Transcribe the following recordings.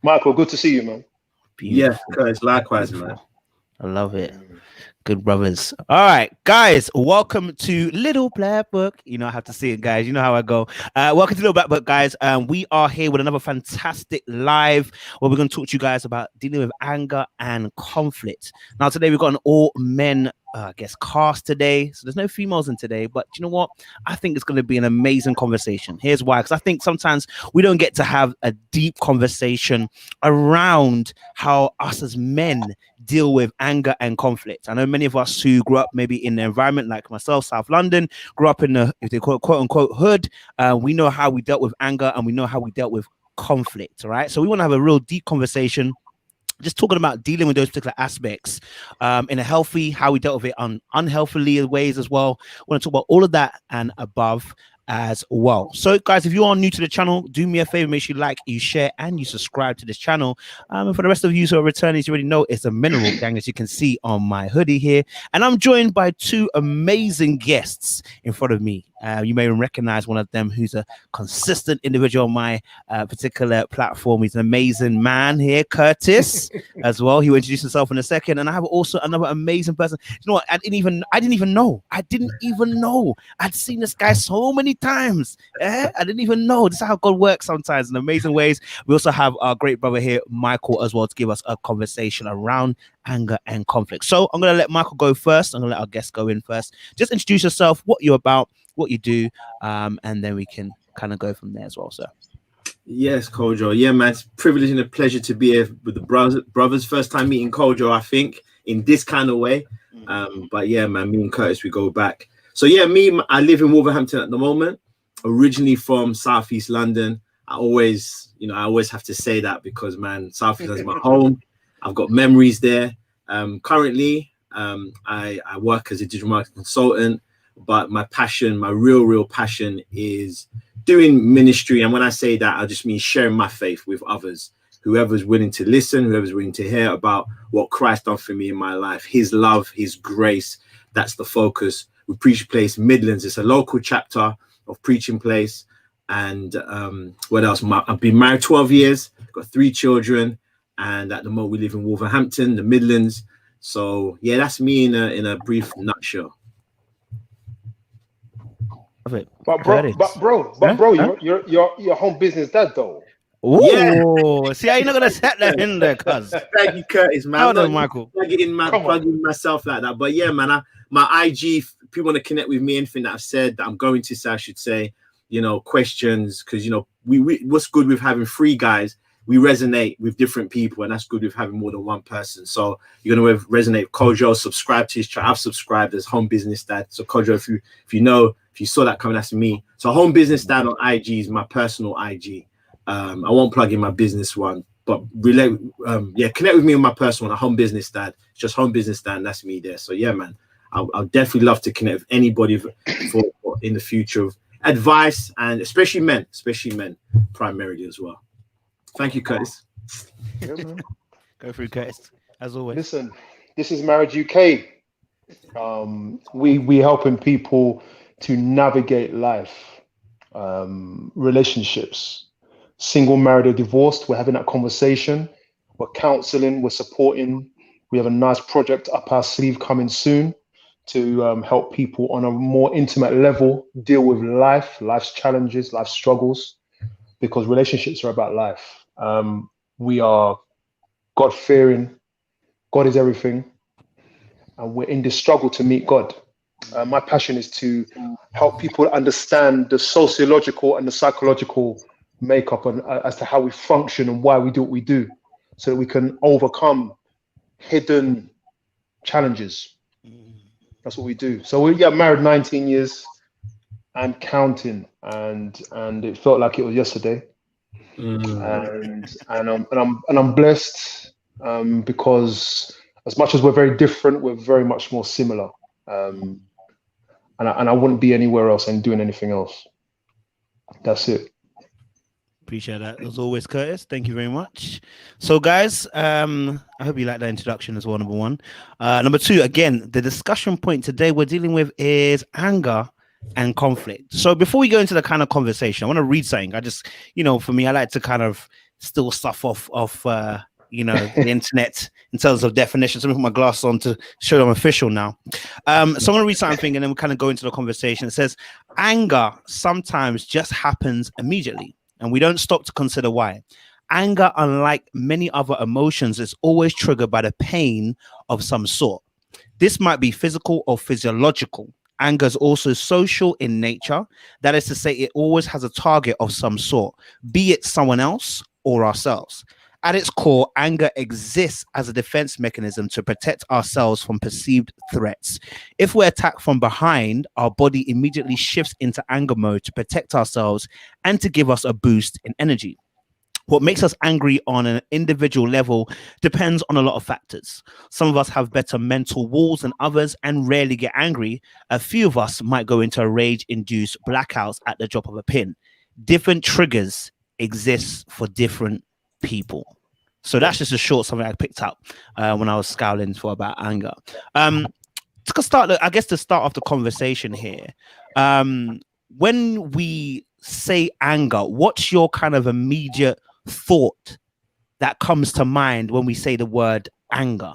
Michael, good to see you, man. Beautiful. Yeah, Curtis, likewise, man. I love it. Good brothers. All right, guys, welcome to Little Black Book. You know, I have to see it, guys. You know how I go. Welcome to Little Black Book, guys. We are here with another fantastic live where we're going to talk to you guys about dealing with anger and conflict. Now, today we've got an all men cast today, so there's no females in today, but you know what, I think it's going to be an amazing conversation. Here's why: because I think sometimes we don't get to have a deep conversation around how us as men deal with anger and conflict. I know many of us who grew up maybe in an environment like myself, South London, grew up in the, if they call it, quote unquote hood. We know how we dealt with anger and we know how we dealt with conflict. All right, so we want to have a real deep conversation, just talking about dealing with those particular aspects in a healthy, how we dealt with it on unhealthily ways as well. We want to talk about all of that and above as well. So guys, if you are new to the channel, do me a favor, make sure you like, you share, and you subscribe to this channel. And for the rest of you who are returning, you already know it's a mineral gang, as you can see on my hoodie here. And I'm joined by two amazing guests in front of me. You may recognize one of them who's a consistent individual on my particular platform. He's an amazing man here, Curtis, as well. He will introduce himself in a second. And I have also another amazing person. You know what? I didn't even know. I'd seen this guy so many times. I didn't even know. This is how God works sometimes in amazing ways. We also have our great brother here, Michael, as well, to give us a conversation around anger and conflict. So I'm going to let Michael go first. I'm going to let our guest go in first. Just introduce yourself, what you're about, what you do, and then we can kind of go from there as well, sir. Yes, Kojo. Yeah, man, it's a privilege and a pleasure to be here with the brothers. First time meeting Kojo, I think, in this kind of way. But yeah, man, me and Curtis, we go back. So yeah, I live in Wolverhampton at the moment, originally from Southeast London. I always have to say that because, man, Southeast is my home. I've got memories there. Currently, I work as a digital marketing consultant. But my passion, my real passion, is doing ministry. And when I say that, I just mean sharing my faith with others. Whoever's willing to listen, whoever's willing to hear about what Christ done for me in my life, his love, his grace. That's the focus. We Preaching Place Midlands. It's a local chapter of Preaching Place. And what else? I've been married 12 years, got 3 children. And at the moment, we live in Wolverhampton, the Midlands. So yeah, that's me in a brief nutshell. But bro, your home business dad though. Ooh, yeah. See how you're not gonna set that in there, cuz. Thank you, Curtis, man. Hold on, Michael. Plugging myself like that. But yeah, man, my IG, if people want to connect with me, anything that I've said, that I'm going to say, I should say, questions, because we what's good with having 3 guys, we resonate with different people, and that's good with having more than one person. So you're gonna resonate with Kojo. Subscribe to his channel. I've subscribed as Home Business Dad. So Kojo, if you saw that coming, that's me. So Home Business Dad on IG is my personal IG. I won't plug in my business one, but connect with me on my personal one, Home Business Dad. It's just Home Business Dad, and that's me there. So yeah, man, I'll definitely love to connect with anybody for in the future of advice, and especially men primarily as well. Thank you, Curtis. Yeah, man. Go through, Curtis, as always. Listen, this is Marriage UK. We helping people to navigate life, relationships, single, married, or divorced. We're having that conversation. We're counseling. We're supporting. We have a nice project up our sleeve coming soon to help people on a more intimate level deal with life's challenges, life's struggles, because relationships are about life. We are God-fearing. God is everything. And we're in this struggle to meet God. My passion is to help people understand the sociological and the psychological makeup and as to how we function and why we do what we do, so that we can overcome hidden challenges. That's what we do. So we got married 19 years and counting, and it felt like it was yesterday. And I'm blessed because as much as we're very different, we're very much more similar. And I wouldn't be anywhere else and doing anything else. That's it. Appreciate that. As always, Curtis. Thank you very much. So, guys, I hope you like that introduction as well, number one. Number two, again, the discussion point today we're dealing with is anger and conflict. So before we go into the kind of conversation, I want to read something. I just, for me, I like to kind of still stuff off you know, the internet in terms of definitions. Let me put my glasses on to show I'm official now. So I'm going to read something and then we'll kind of go into the conversation. It says, anger sometimes just happens immediately and we don't stop to consider why. Anger, unlike many other emotions, is always triggered by the pain of some sort. This might be physical or physiological. Anger is also social in nature. That is to say, it always has a target of some sort, be it someone else or ourselves. At its core, anger exists as a defense mechanism to protect ourselves from perceived threats. If we're attacked from behind, our body immediately shifts into anger mode to protect ourselves and to give us a boost in energy. What makes us angry on an individual level depends on a lot of factors. Some of us have better mental walls than others and rarely get angry. A few of us might go into a rage-induced blackouts at the drop of a pin. Different triggers exist for different people. So that's just a short something I picked up when I was scowling for about anger. To start off the conversation here, when we say anger, what's your kind of immediate thought that comes to mind when we say the word anger?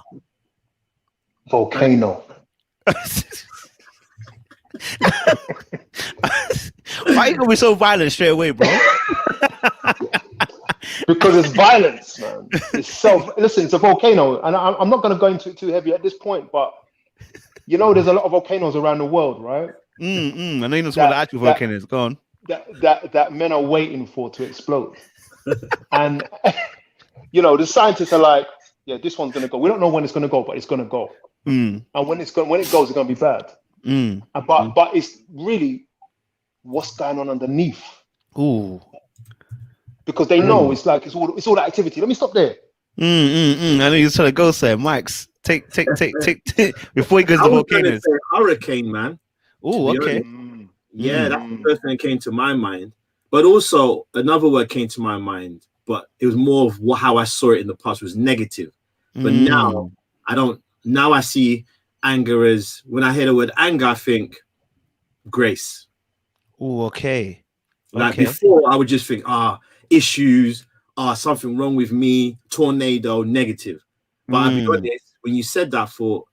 Volcano. Why are you gonna be so violent straight away, bro? Because it's violence, man. Listen, it's a volcano, and I'm not going to go into it too heavy at this point, but you know, there's a lot of volcanoes around the world, right? I know you know some of the actual volcanoes. Go on. That men are waiting for to explode, and you know, the scientists are like, yeah, this one's going to go. We don't know when it's going to go, but it's going to go. And when it goes, it's going to be bad. But it's really what's going on underneath. Ooh. Because they know it's all that activity. Let me stop there. I know you're trying to go, sir. Mike's take before he goes to volcanoes. Hurricane, man. Oh, okay. Yeah, that's the first thing that came to my mind. But also another word came to my mind, but it was more of how I saw it in the past was negative. But now I don't. Now I see anger as, when I hear the word anger, I think grace. Oh, okay. Like before, I would just think, issues, something wrong with me, tornado, negative. But I'll be honest, when you said that, for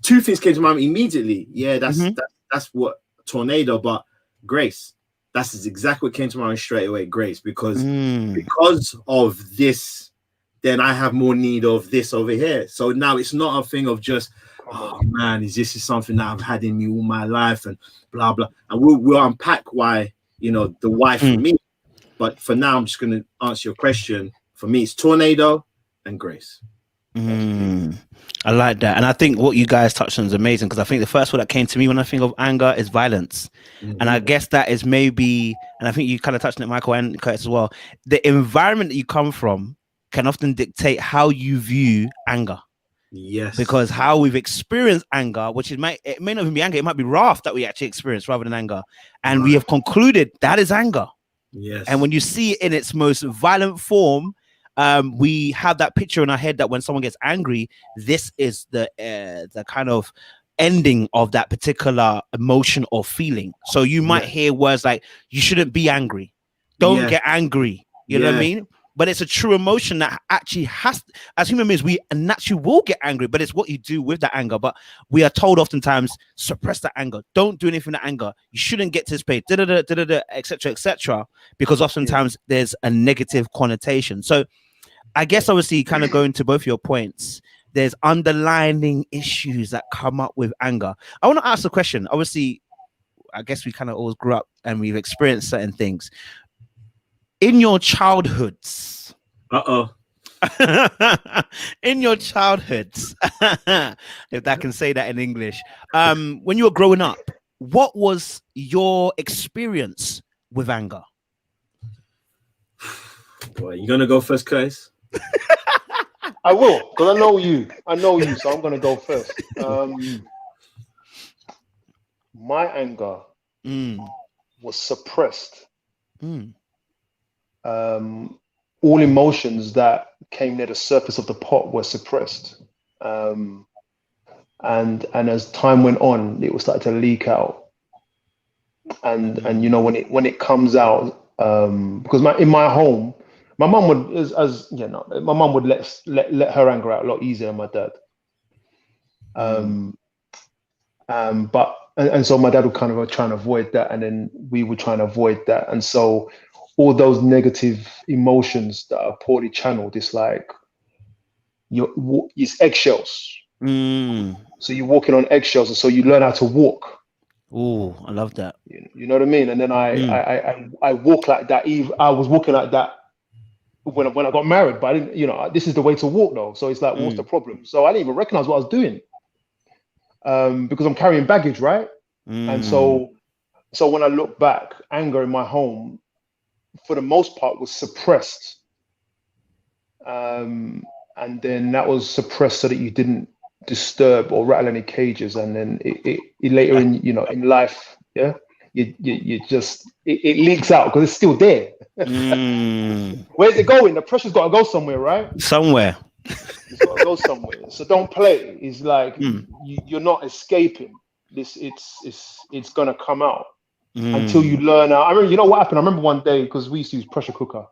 two things came to mind immediately. Yeah, that's what tornado, but grace. That's exactly what came to mind straight away, grace, because of this, then I have more need of this over here. So now it's not a thing of just, oh man, this is something that I've had in me all my life and blah blah. And we'll unpack why, you know, the why for me. But for now, I'm just going to answer your question. For me, it's tornado and grace. I like that. And I think what you guys touched on is amazing, because I think the first word that came to me when I think of anger is violence. And I guess that is maybe, and I think you kind of touched on it, Michael and Curtis as well, the environment that you come from can often dictate how you view anger. Yes. Because how we've experienced anger, which it may not even be anger, it might be wrath that we actually experience rather than anger. And we have concluded that is anger. Yes. And when you see it in its most violent form, we have that picture in our head that when someone gets angry, this is the kind of ending of that particular emotion or feeling. So you might hear words like, you shouldn't be angry. Don't get angry. You know what I mean? But it's a true emotion that actually has, as human beings, we naturally will get angry, but it's what you do with that anger. But we are told oftentimes, suppress that anger. Don't do anything with anger. You shouldn't get to this place, etc., because oftentimes there's a negative connotation. So I guess obviously kind of going to both your points, there's underlying issues that come up with anger. I want to ask a question. Obviously, I guess we kind of always grew up and we've experienced certain things. In your childhoods, in your childhoods, if I can say that in English, when you were growing up, what was your experience with anger? Boy, you gonna go first, Curtis? I will, because I know you, so I'm gonna go first. My anger was suppressed. All emotions that came near the surface of the pot were suppressed, and as time went on, it was starting to leak out. And you know, when it comes out, because in my home, My mum would, my mum would let her anger out a lot easier than my dad. But so my dad would kind of try and avoid that, and then we would try and avoid that, and so all those negative emotions that are poorly channeled, it's like it's eggshells. So you're walking on eggshells, and so you learn how to walk. Oh, I love that. You know what I mean? And then I walk like that. I was walking like that when I got married, but I didn't. This is the way to walk though. So it's like, what's the problem? So I didn't even recognize what I was doing, because I'm carrying baggage, right? And so when I look back, anger in my home, for the most part, was suppressed. And then that was suppressed so that you didn't disturb or rattle any cages, and then it later in life, you just it leaks out because it's still there. Where's it going? The pressure's got to go somewhere, right? Somewhere. It's got to go somewhere. So don't play. It's like you're not escaping this. It's gonna come out until you learn how. I remember, what happened? I remember one day, because we used to use pressure cooker.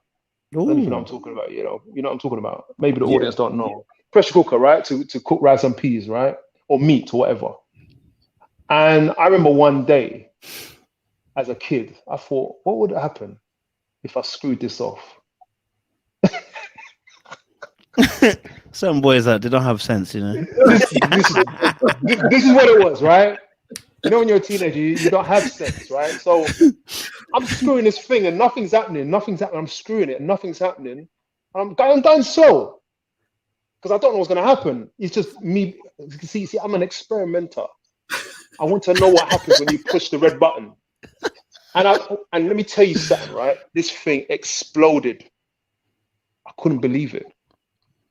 I don't know if you know what I'm talking about. You know what I'm talking about. Maybe the audience don't know. Pressure cooker, right? To cook rice and peas, right? Or meat or whatever. And I remember one day, as a kid, I thought, what would happen if I screwed this off? Some boys they don't have sense, this is what it was, right? When you're a teenager, you don't have sense, right? So I'm screwing this thing and nothing's happening. I'm screwing it and nothing's happening. I'm going slow because I don't know what's going to happen. It's just me. See, I'm an experimenter. I want to know what happens when you push the red button. And let me tell you something, right? This thing exploded. I couldn't believe it.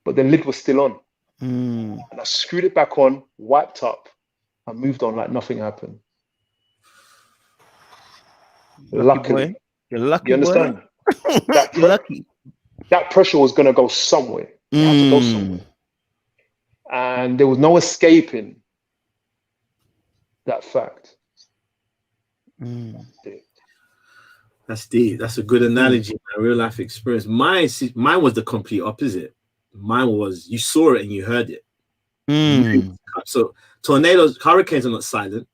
But the lid was still on. And I screwed it back on, wiped up, and moved on like nothing happened. Luckily. You're lucky. You understand? You're lucky. That pressure was going to go somewhere. It had to go somewhere. And there was no escaping that fact. That's deep. That's a good analogy. A real life experience. Mine was the complete opposite. Mine was, you saw it and you heard it. So tornadoes, hurricanes are not silent.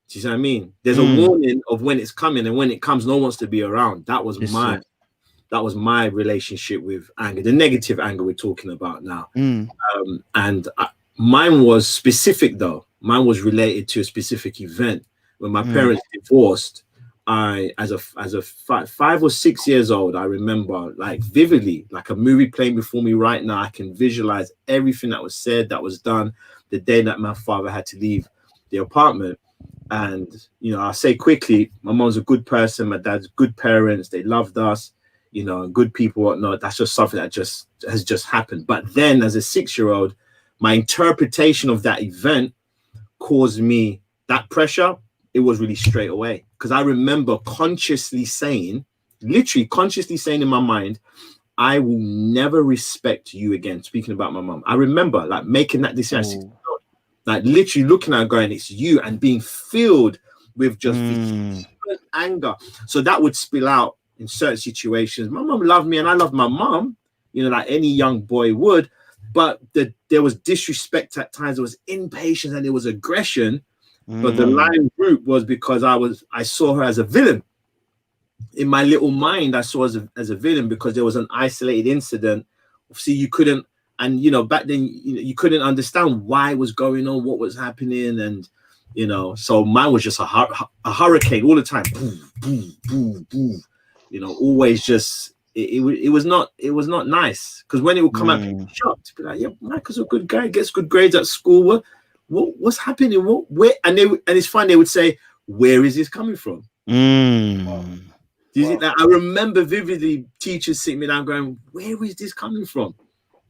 Do you see what I mean? There's a warning of when it's coming, and when it comes, no one wants to be around. That was my relationship with anger, the negative anger we're talking about now. Mine was specific though. Mine was related to a specific event. When my parents divorced, I, as a 5 or 6 years old, I remember like vividly, like a movie playing before me right now. I can visualize everything that was said, that was done, the day that my father had to leave the apartment. And, I'll say quickly, my mom's a good person, my dad's good parents, they loved us, good people, whatnot. That's just something that has just happened. But then as a 6-year-old, my interpretation of that event caused me that pressure. It was really straight away, because I remember consciously saying in my mind, I will never respect you again. Speaking about my mom, I remember like making that decision, like literally looking at her going, it's you, and being filled with just anger. So that would spill out in certain situations. My mom loved me and I loved my mom, like any young boy would, but there was disrespect at times, there was impatience, and there was aggression. But the line group was because I saw her as a villain. In my little mind, I saw her as a villain because there was an isolated incident. See, you couldn't, and back then you couldn't understand why it was going on, what was happening, and so mine was just a hurricane all the time. Boom, boom, boom, boom. Always just it was not nice, because when it would come out, people were shocked, be like, yeah, Michael's a good guy, gets good grades at school. What's happening? Where? And it's fun. They would say, "Where is this coming from?" Do you see that? I remember vividly teachers sitting me down, going, "Where is this coming from?"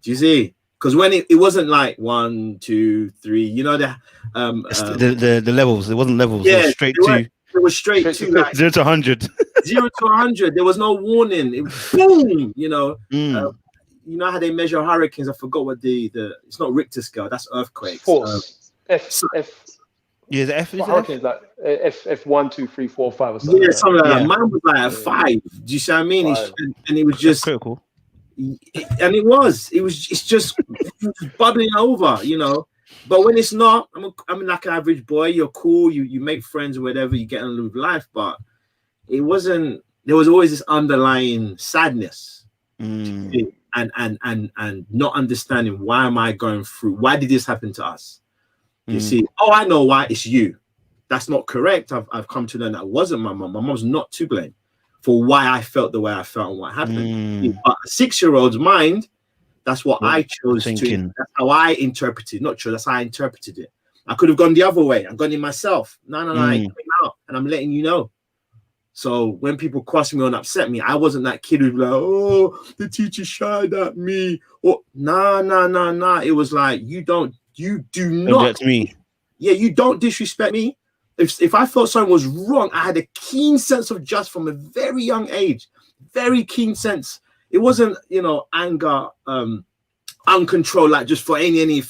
Do you see? Because when it wasn't like 1, 2, 3, the levels. It wasn't levels. Yeah, it was straight to. It was straight to like 0 to 100. 0 to 100. There was no warning. It was boom. You know how they measure hurricanes? I forgot what it's not Richter scale. That's earthquakes. Force. F. Yeah, is it F? Is it F? Hurricanes like F 1, 2, 3, 4, 5 or something. Yeah, something like that. Yeah. Mine was like a 5. Do you see what I mean? Five. And it was That's just, critical. and it's just bubbling over, you know. But when it's not, I'm like an average boy. You're cool. You make friends or whatever. You get on with life. But it wasn't. There was always this underlying sadness, and not understanding why am I going through? Why did this happen to us? You see? Oh, I know why. It's you. That's not correct. I've come to learn that it wasn't my mom. My mom's not to blame for why I felt the way I felt and what happened. But a 6-year-old's mind, that's what I chose to. That's how I interpreted. Not true. That's how I interpreted it. I could have gone the other way. I've gone in myself. No. I came out, and I'm letting you know. So when people cross me or upset me, I wasn't that kid who's like, oh, the teacher shied at me. Or nah. It was like you do not. That's me. Yeah, you don't disrespect me. If I felt something was wrong, I had a keen sense of justice from a very young age. Very keen sense. It wasn't, anger, uncontrolled, like just for any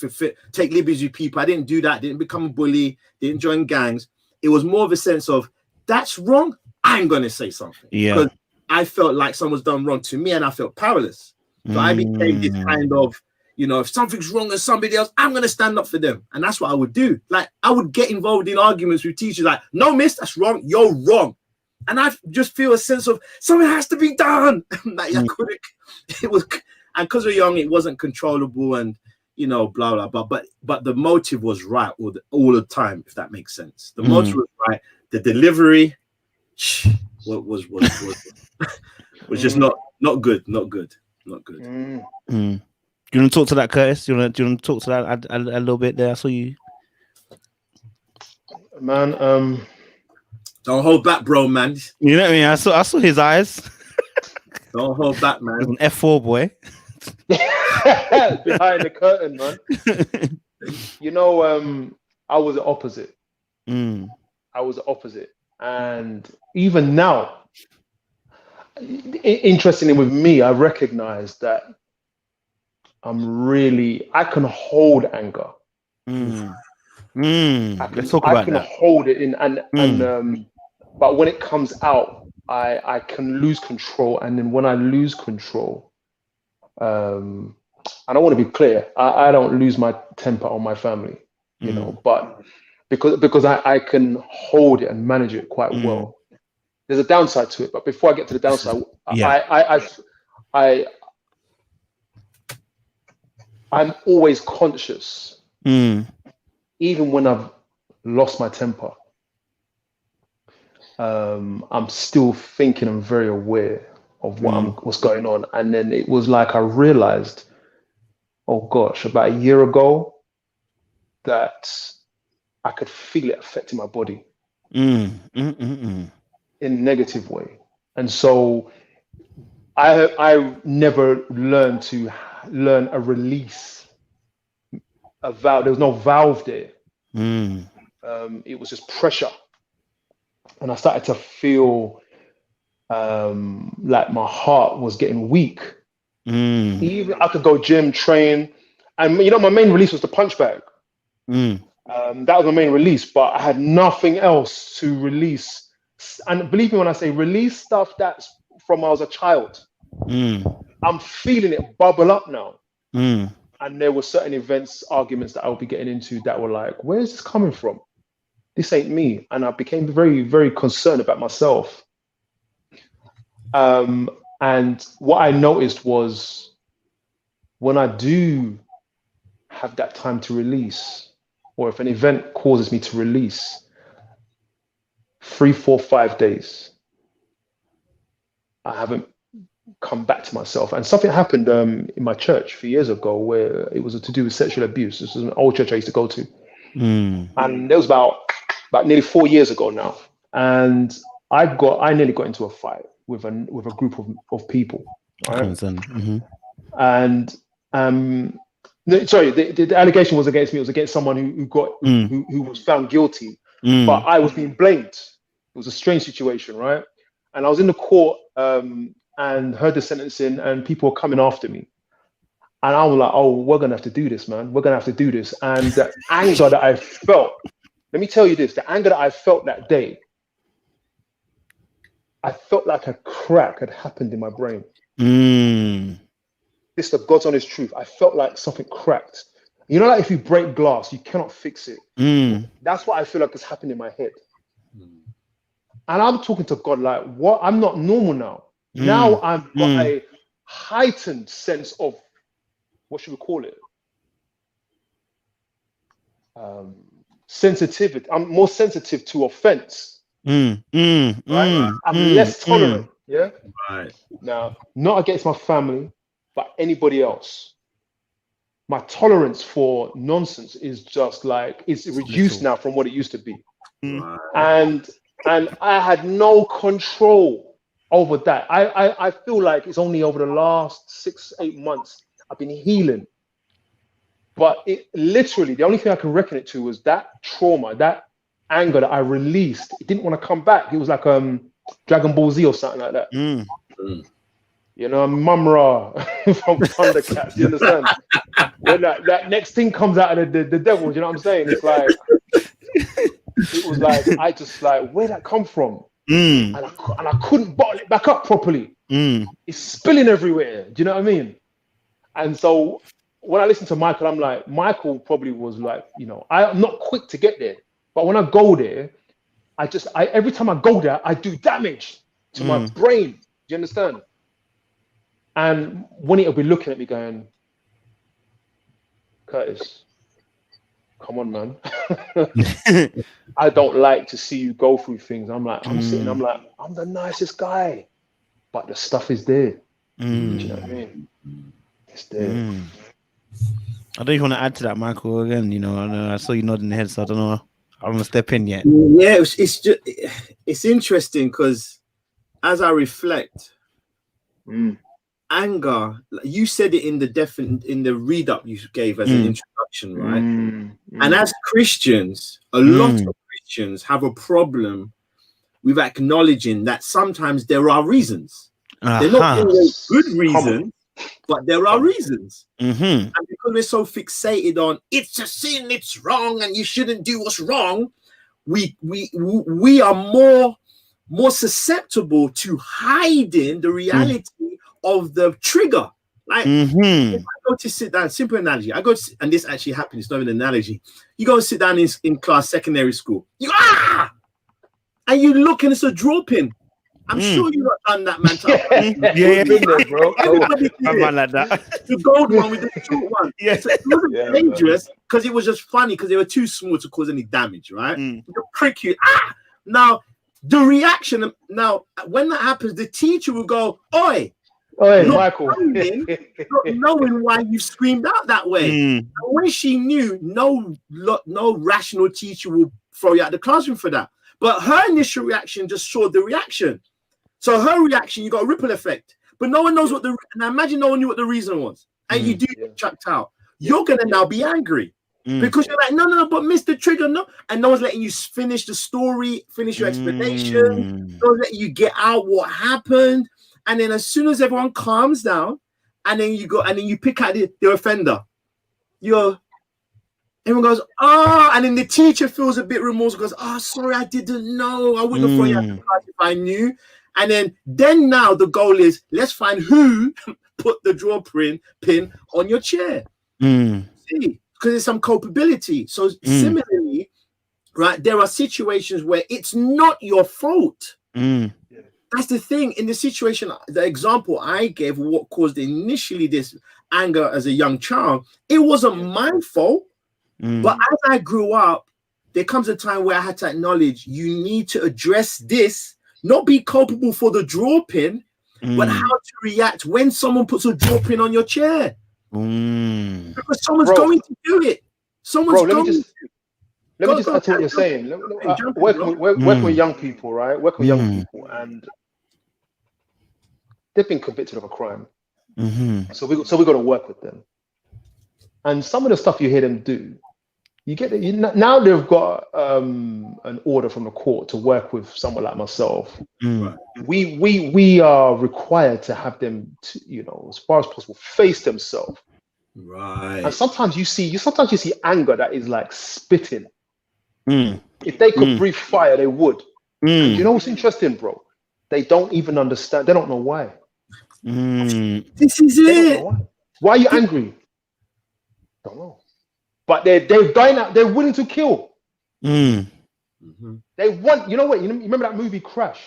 take liberties with people. I didn't do that. Didn't become a bully. Didn't join gangs. It was more of a sense of that's wrong. I'm gonna say something. Yeah. Because I felt like someone's done wrong to me, and I felt powerless. So I became this kind of, if something's wrong with somebody else, I'm going to stand up for them. And that's what I would do. Like, I would get involved in arguments with teachers like, no, miss, that's wrong. You're wrong. And I just feel a sense of something has to be done. Like, I couldn't, it was, and because we're young, it wasn't controllable and, blah, blah, blah. But the motive was right all the time, if that makes sense. The motive was right. The delivery was just not good. Do you want to talk to that, Curtis? Do you want to talk to that a little bit there? I saw you. Man, don't hold back, bro, man. You know what I mean? I saw his eyes. Don't hold back, man. An F4 boy. Behind the curtain, man. I was the opposite. I was the opposite. And even now, interestingly with me, I recognize that I can hold anger. Let's talk about that. I can hold it in, but when it comes out, I can lose control. And then when I lose control, and I want to be clear, I don't lose my temper on my family, but because I can hold it and manage it quite well. There's a downside to it, but before I get to the downside, I'm always conscious, even when I've lost my temper. I'm still thinking and very aware of what's going on. And then it was like I realized, oh gosh, about a year ago, that I could feel it affecting my body in a negative way. And so I never learned a release, a valve. There was no valve there. It was just pressure. And I started to feel like my heart was getting weak. Even I could go gym, train, and my main release was the punch bag. That was my main release, but I had nothing else to release. And believe me when I say release stuff that's from when I was a child. I'm feeling it bubble up now. And there were certain events, arguments that I would be getting into that were like, where is this coming from? This ain't me. And I became very, very concerned about myself. And what I noticed was when I do have that time to release, or if an event causes me to release, 3, 4, 5 days, I haven't come back to myself. And something happened in my church a few years ago where it was to do with sexual abuse. This was an old church I used to go to. And that was about nearly 4 years ago now. And I nearly got into a fight with a group of people. Right? And the allegation was against me. It was against someone who was found guilty, but I was being blamed. It was a strange situation, right? And I was in the court and heard the sentencing, and people were coming after me. And I was like, oh, we're gonna have to do this, man. We're gonna have to do this. And the anger that I felt let me tell you this: the anger that I felt that day, I felt like a crack had happened in my brain. This is the God's honest truth. I felt like something cracked. You know, like if you break glass, you cannot fix it. That's what I feel like has happened in my head. And I'm talking to God like, what? I'm not normal now. Now I've got a heightened sense of, what should we call it? Sensitivity. I'm more sensitive to offense. Right? I'm less tolerant. Yeah. Right. Now, not against my family, but anybody else. My tolerance for nonsense is just like, it's reduced now from what it used to be. And I had no control over that. I feel like it's only over the last 6-8 months I've been healing. But it literally, the only thing I can reckon it to was that trauma, that anger that I released. It didn't want to come back. It was like Dragon Ball Z or something like that. You know, Mumra from Thundercats. You understand? When that next thing comes out of the devil, you know what I'm saying? It's like, it was like, I just like, where'd that come from? And I couldn't bottle it back up properly. It's spilling everywhere. Do you know what I mean? And so when I listen to Michael, I'm like, Michael probably was like, you know, I'm not quick to get there. But when I go there, every time I go there, I do damage to my brain. Do you understand? And Winnie will be looking at me going, Curtis, come on, man. I don't like to see you go through things. I'm like, I'm sitting, I'm like, I'm the nicest guy. But the stuff is there. Do you know what I mean? It's there. I don't even want to add to that, Michael, again. You know, I saw you nodding the head, so I don't know. I don't want to step in yet. Yeah, it's interesting because as I reflect, anger, you said it in the read up you gave as an introduction, right? And as Christians, a lot of Christians have a problem with acknowledging that sometimes there are reasons. They're not always good reasons, but there are reasons. And because we're so fixated on it's a sin, it's wrong, and you shouldn't do what's wrong, we are more susceptible to hiding the reality of the trigger. Like if I go to sit down, simple analogy, and this actually happened, it's not even an analogy. You go and sit down in class, secondary school, and you look and it's a draw pin. I'm sure you've not done that, man. Yeah, bro. Everybody man like that. The gold one with the short one. Yes. So it wasn't dangerous because it was just funny because they were too small to cause any damage, right? They'll prick you. Now, the reaction, when that happens, the teacher will go, Oi, Michael. Not knowing why you screamed out that way. And when she knew, no rational teacher will throw you out of the classroom for that. But her initial reaction just showed the reaction. So her reaction, you got a ripple effect. But no one knows now imagine no one knew what the reason was. And you do get chucked out. You're going to now be angry. Because you're like, no, but Mr. Trigger, no. And no one's letting you finish the story, finish your explanation. No one's letting you get out what happened. And then as soon as everyone calms down, and then you pick out the offender. Everyone goes, and then the teacher feels a bit remorseful, goes, sorry, I didn't know. I wouldn't have thrown you out of class if I knew. And then now the goal is, let's find who put the draw pin on your chair. See, because there's some culpability. So similarly, right, there are situations where it's not your fault. That's the thing. In the situation, the example I gave, what caused initially this anger as a young child, it wasn't my fault. But as I grew up, there comes a time where I had to acknowledge you need to address this, not be culpable for the draw pin, but how to react when someone puts a draw pin on your chair. Because someone's going to do it. Someone's let me just add to what you're saying. Working with young people, right? Working with young people, and they've been convicted of a crime. So we got to work with them. And some of the stuff you hear them do, you get it. Now they've got an order from the court to work with someone like myself. We are required to have them, as far as possible, face themselves. Right. And sometimes you see anger that is like spitting. If they could breathe fire, they would. And Mm. you know what's interesting, bro? They don't even understand. They don't know why. This is They don't it. know why. Why are you angry? Don't know. But they're dying out. They're willing to kill. Mm. They want. You know what? You remember that movie Crash?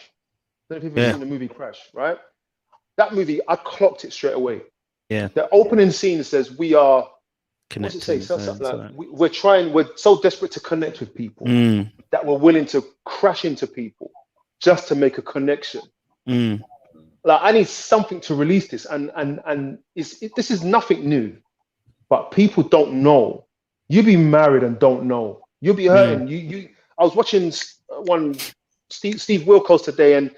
I don't know if you've Yeah. seen the movie Crash, right? That movie, I clocked it straight away. Yeah. The opening scene says we are. What's Connected. it say? Something so- like, we're so desperate to connect with people that we're willing to crash into people just to make a connection. Like, I need something to release this, and this is nothing new, but people don't know. You be married and don't know. You'll be hurting. I was watching one Steve Wilkos today, and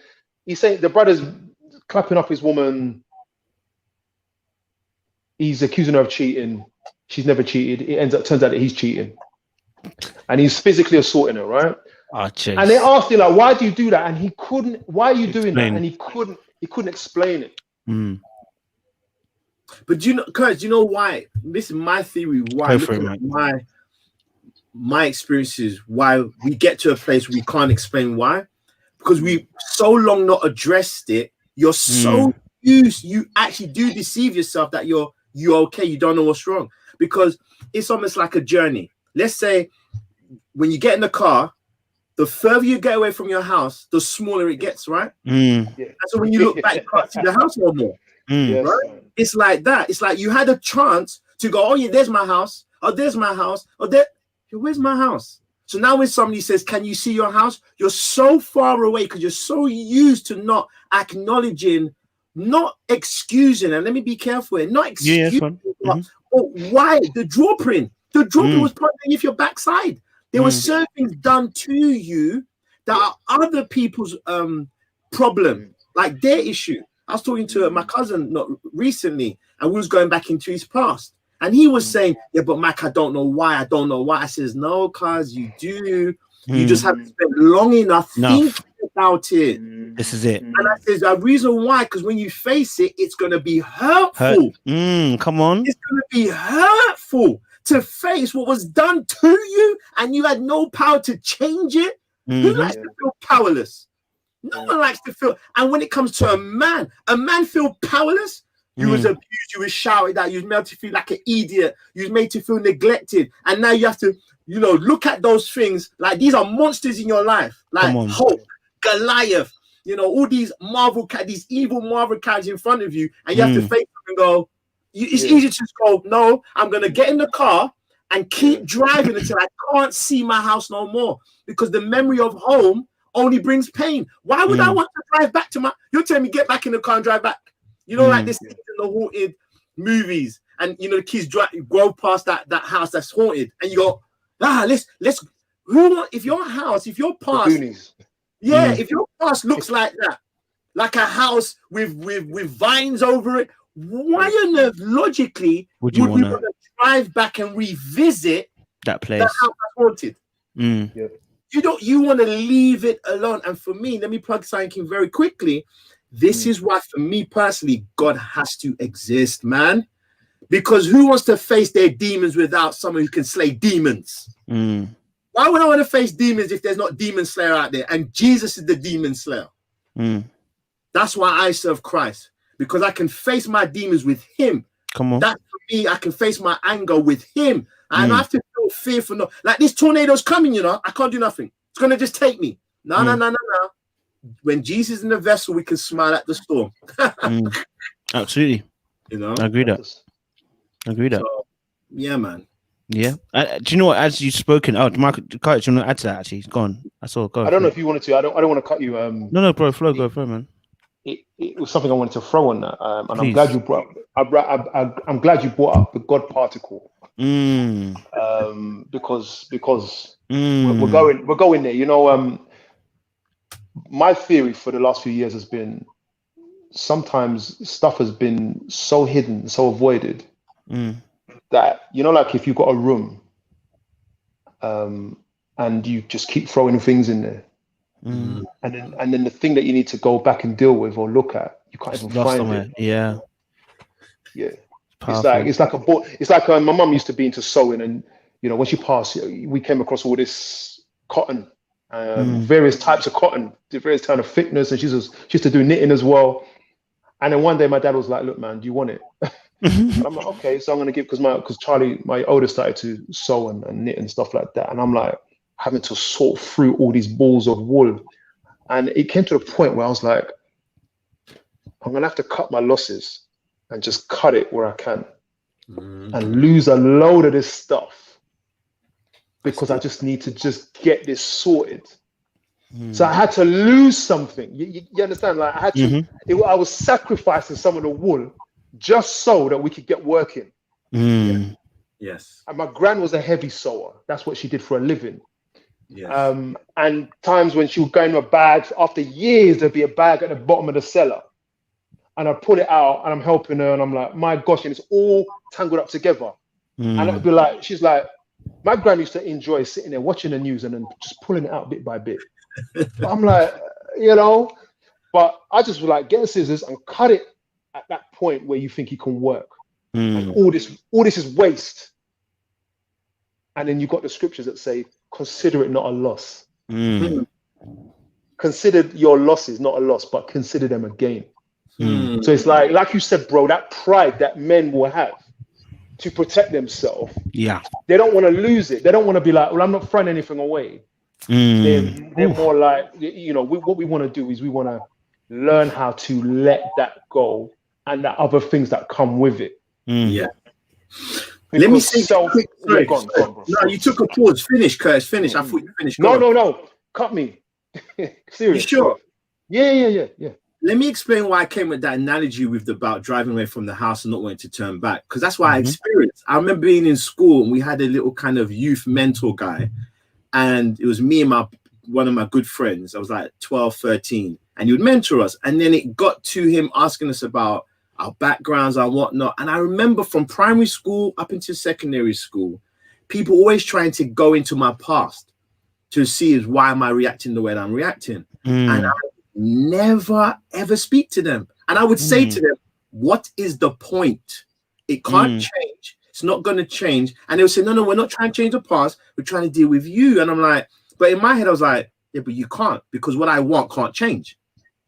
he's saying the brother's clapping up his woman. He's accusing her of cheating. She's never cheated. Turns out that he's cheating, and he's physically assaulting her, right? Oh, jeez. And they asked him, like, why do you do that? And he couldn't. Why are you doing that? Explain. And he couldn't explain it. But do you know, Kurt, do you know why? This is my theory. Why? Go for it, man. My experiences. Why we get to a place we can't explain why? Because we so long not addressed it. You're so used. You actually do deceive yourself that you're okay. You don't know what's wrong, because it's almost like a journey. Let's say when you get in the car, the further you get away from your house, the smaller it gets, right? Yeah. And so when you look back, you can't see the house no more. Yes, Right? man. It's like that. It's like you had a chance to go, oh yeah, there's my house. Oh, there's my house. Oh, where's my house? So now when somebody says, can you see your house? You're so far away because you're so used to not acknowledging, not excusing, and let me be careful here, not Yeah, excusing. fun. But why? The draw print was pointing if your backside. There were certain things done to you that are other people's problem, like their issue. I was talking to my cousin not recently, and we was going back into his past, and he was saying, "Yeah, but Mac, I don't know why. I don't know why." I says, "No, cuz you do. You just haven't spent long enough thinking about it." This is it. And I says, "The reason why, because when you face it, it's gonna be hurtful. Come on. It's gonna be hurtful to face what was done to you, and you had no power to change it." Who likes to feel powerless? No one likes to feel. And when it comes to a man feel powerless. You was abused, you was shouted at, you was made to feel like an idiot, you was made to feel neglected, and now you have to, look at those things like these are monsters in your life, like Hulk, Goliath, all these these evil Marvel characters in front of you, and you have to face them and go. It's easy to just go, no, I'm gonna get in the car and keep driving until I can't see my house no more, because the memory of home only brings pain. Why would I want to drive back to you're telling me get back in the car and drive back? Like this in the haunted movies, and the kids go past that house that's haunted, and you go, let's if your house, if your past, if your past looks like that, like a house with vines over it, why on earth logically would you want to drive back and revisit that place? The house that's haunted. You want to leave it alone. And for me, let me plug something very quickly. This is why, for me personally, God has to exist, man. Because who wants to face their demons without someone who can slay demons? Why would I want to face demons if there's not demon slayer out there? And Jesus is the demon slayer. That's why I serve Christ. Because I can face my demons with him. Come on. That for me, I can face my anger with him. I don't have to feel fearful. No, like this tornado's coming, I can't do nothing. It's gonna just take me. No. When Jesus is in the vessel, we can smile at the storm. Absolutely. I agree that. So, yeah, man. Yeah. Do you know what? As you've spoken, Mark, do you want to add to that? Actually, he's gone. I saw. Go. I don't know if you wanted to. I don't want to cut you. No, bro. Go for it, man. It was something I wanted to throw on that, and I'm glad you brought. I'm glad you brought up the God particle. Because we're going there. My theory for the last few years has been sometimes stuff has been so hidden, so avoided that like if you've got a room, and you just keep throwing things in there, and then the thing that you need to go back and deal with or look at, you can't even find it. Yeah. It's like a book. It's like my mum used to be into sewing, and when she passed, we came across all this cotton, various types of cotton, various kind of thickness, and she used to do knitting as well. And then one day my dad was like, "Look, man, do you want it?" And I'm like, "Okay." So I'm gonna give because Charlie, my oldest, started to sew and knit and stuff like that, and I'm like having to sort through all these balls of wool, and it came to the point where I was like, I'm gonna have to cut my losses and just cut it where I can, and lose a load of this stuff because I just need to just get this sorted. So I had to lose something. You understand? Like I had to. I was sacrificing some of the wool just so that we could get working. Yes. And my gran was a heavy sewer. That's what she did for a living. Yes. And times when she would go in a bag, after years, there'd be a bag at the bottom of the cellar. And I'd pull it out and I'm helping her and I'm like, my gosh, and it's all tangled up together. And I'd be like, she's like, my gran used to enjoy sitting there watching the news and then just pulling it out bit by bit. I'm like, but I just was like, get scissors and cut it at that point where you think you can work. And all this is waste. And then you've got the scriptures that say, consider it not a loss. Consider your losses not a loss, but consider them a gain. So it's like you said, bro, that pride that men will have to protect themselves. Yeah. They don't want to lose it. They don't want to be like, well, I'm not throwing anything away. They're more like, what we want to do is we want to learn how to let that go and the other things that come with it. Yeah. Because let me say sorry. No, you took a pause. Finish, Curtis. Finish. I thought you finished. No. Cut me. Serious. You sure? Yeah. Let me explain why I came with that analogy about driving away from the house and not wanting to turn back. Because that's why I experienced. I remember being in school and we had a little kind of youth mentor guy. And it was me and one of my good friends. I was like 12, 13. And he would mentor us. And then it got to him asking us about our backgrounds and whatnot. And I remember from primary school up into secondary school, people always trying to go into my past to see why am I reacting the way that I'm reacting. And I never, ever speak to them. And I would say to them, what is the point? It can't change. It's not going to change. And they would say, no, we're not trying to change the past. We're trying to deal with you. And I'm like, but in my head, I was like, yeah, but you can't, because what I want can't change.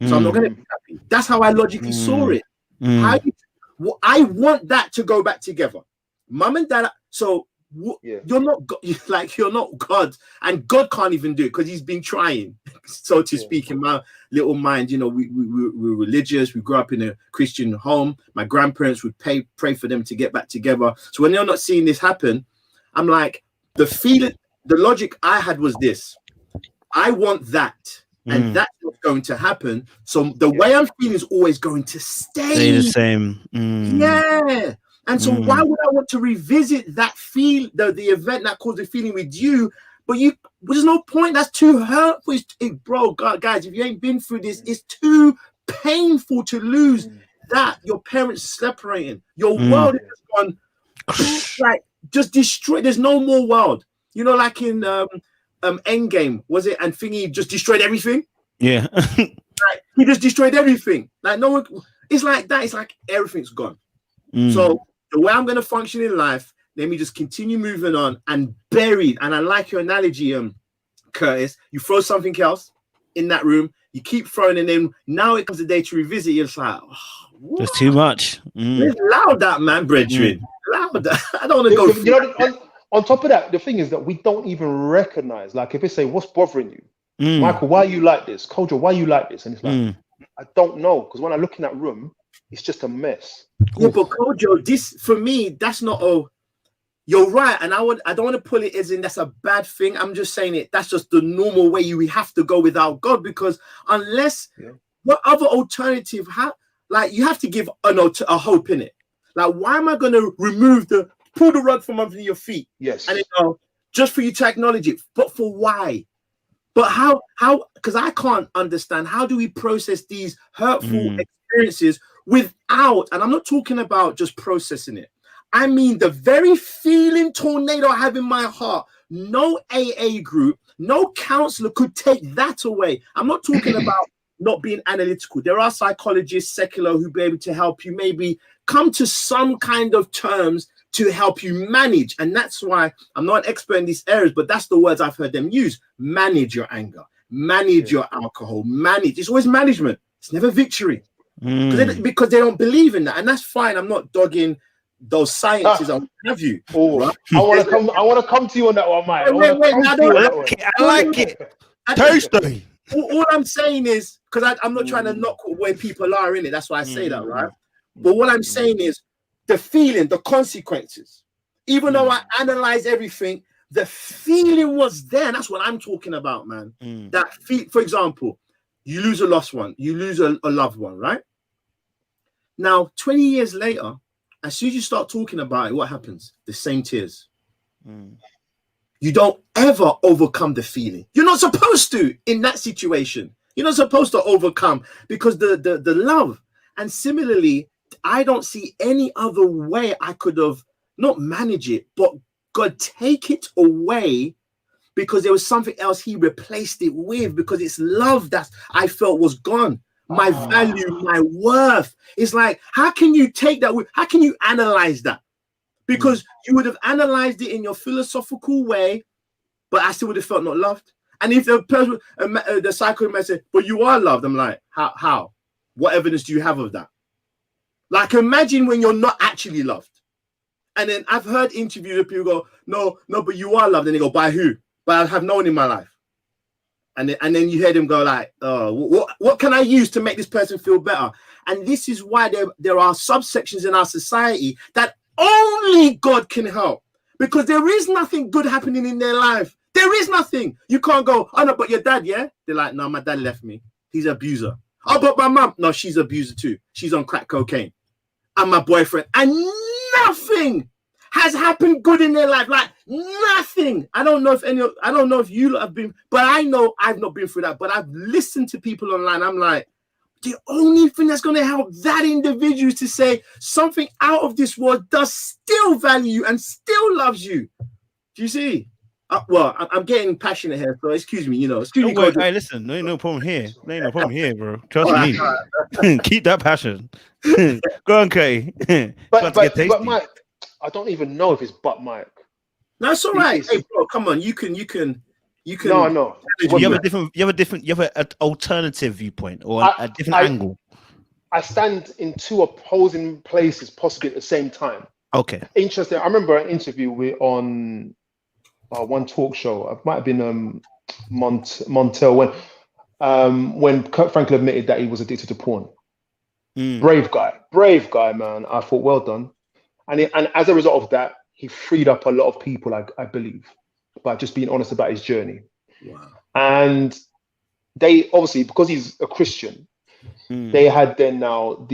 So I'm not going to be happy. That's how I logically saw it. I want that to go back together. Mum and dad. So you're not God, and God can't even do it because he's been trying, so to speak. In my little mind, we're religious. We grew up in a Christian home. My grandparents would pray for them to get back together. So when they're not seeing this happen, I'm like, the logic I had was this: I want that. And that's what's going to happen. So the way I'm feeling is always going to stay the same. Yeah. And so why would I want to revisit that the event that caused the feeling with you? But there's no point. That's too hurtful. Bro, God, guys, if you ain't been through this, it's too painful to lose that. Your parents separating. Your world is gone, like, just destroyed. There's no more world. Like in Endgame, was it? And Thingy just destroyed everything. Yeah. Like, he just destroyed everything. Like, no one. It's like that. It's like everything's gone. So the way I'm going to function in life, let me just continue moving on and buried. And I like your analogy, Curtis. You throw something else in that room, you keep throwing, and then now it comes the day to revisit. You're just like, it's too much. It's loud, that man, brethren. Loud. I don't want to go. On top of that, the thing is that we don't even recognize. Like, if they say, "What's bothering you, Michael? Why are you like this? Kojo, why are you like this?" And it's like, I don't know, because when I look in that room, it's just a mess. Yeah, but Kojo, this for me, that's not you're right, and I don't want to pull it as in that's a bad thing. I'm just saying that's just the normal way we have to go without God, because unless what other alternative? You have to give a hope in it. Like, why am I going to pull the rug from under your feet? Yes, and just for you to acknowledge it, but for why? But how? Because I can't understand, how do we process these hurtful experiences without, and I'm not talking about just processing it, I mean the very feeling tornado I have in my heart. No AA group, no counselor could take that away. I'm not talking about not being analytical. There are psychologists, secular, who be able to help you maybe come to some kind of terms to help you manage. And that's why I'm not an expert in these areas, but that's the words I've heard them use. Manage your anger, manage your alcohol, manage. It's always management. It's never victory. Because they don't believe in that. And that's fine. I'm not dogging those sciences. I'll have you. Right? I want to come to you on that one, Mike. I like it. Thursday. All I'm saying is, because I'm not trying to knock where people are in it. That's why I say that, right? But what I'm saying is the feeling, the consequences. Even though I analyze everything, the feeling was there. And that's what I'm talking about, man. That for example, you lose a lost one, you lose a loved one, right? Now, 20 years later, as soon as you start talking about it, what happens? The same tears. You don't ever overcome the feeling. You're not supposed to in that situation. You're not supposed to overcome because the love. And similarly, I don't see any other way I could have not manage it, but God take it away because there was something else he replaced it with, because it's love that I felt was gone. My value, my worth. It's like, how can you take that? How can you analyze that? Because you would have analyzed it in your philosophical way, but I still would have felt not loved. And if the person, the psychoanalyst said, but you are loved, I'm like, how? What evidence do you have of that? Like, imagine when you're not actually loved. And then I've heard interviews where people go, no, but you are loved. And they go, by who? But I have no one in my life. And then you hear them go like, oh, what can I use to make this person feel better? And this is why there are subsections in our society that only God can help, because there is nothing good happening in their life. There is nothing. You can't go, oh no, but your dad, yeah? They're like, no, my dad left me. He's an abuser. Oh, but my mom, no, she's an abuser too. She's on crack cocaine. And my boyfriend. And nothing has happened good in their life. Like nothing. I don't know if you have been, but I know I've not been through that. But I've listened to people online. I'm like, the only thing that's going to help that individual is to say something out of this world does still value you and still loves you. Do you see? Well, I'm getting passionate here, so excuse me. Excuse me. Hey, listen, there ain't no problem here. There ain't no problem here, bro. Trust me. Keep that passion. Go on, Kay. But Mike, I don't even know if it's Mike. No, it's all right. Hey, bro, come on. You can. No. You have an alternative viewpoint or a different angle. I stand in two opposing places, possibly at the same time. Okay. Interesting. I remember an interview on one talk show. It might have been Montel when Kirk Franklin admitted that he was addicted to porn. Brave guy, man. I thought, well done. And as a result of that, he freed up a lot of people, I believe, by just being honest about his journey. Wow. And they obviously, because he's a Christian, they had then now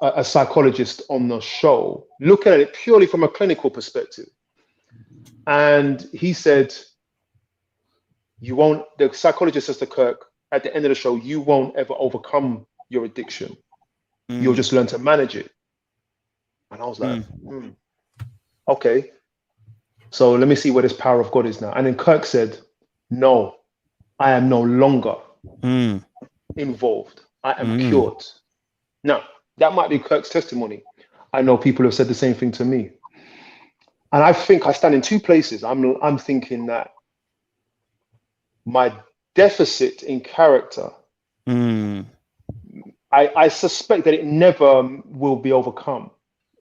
a psychologist on the show looking at it purely from a clinical perspective. And he said, the psychologist says to Kirk, at the end of the show, you won't ever overcome your addiction. You'll just learn to manage it. And I was like, okay. So let me see where this power of God is now. And then Kirk said, no, I am no longer involved. I am cured. Now, that might be Kirk's testimony. I know people have said the same thing to me. And I think I stand in two places. I'm thinking that my deficit in character, I suspect that it never will be overcome.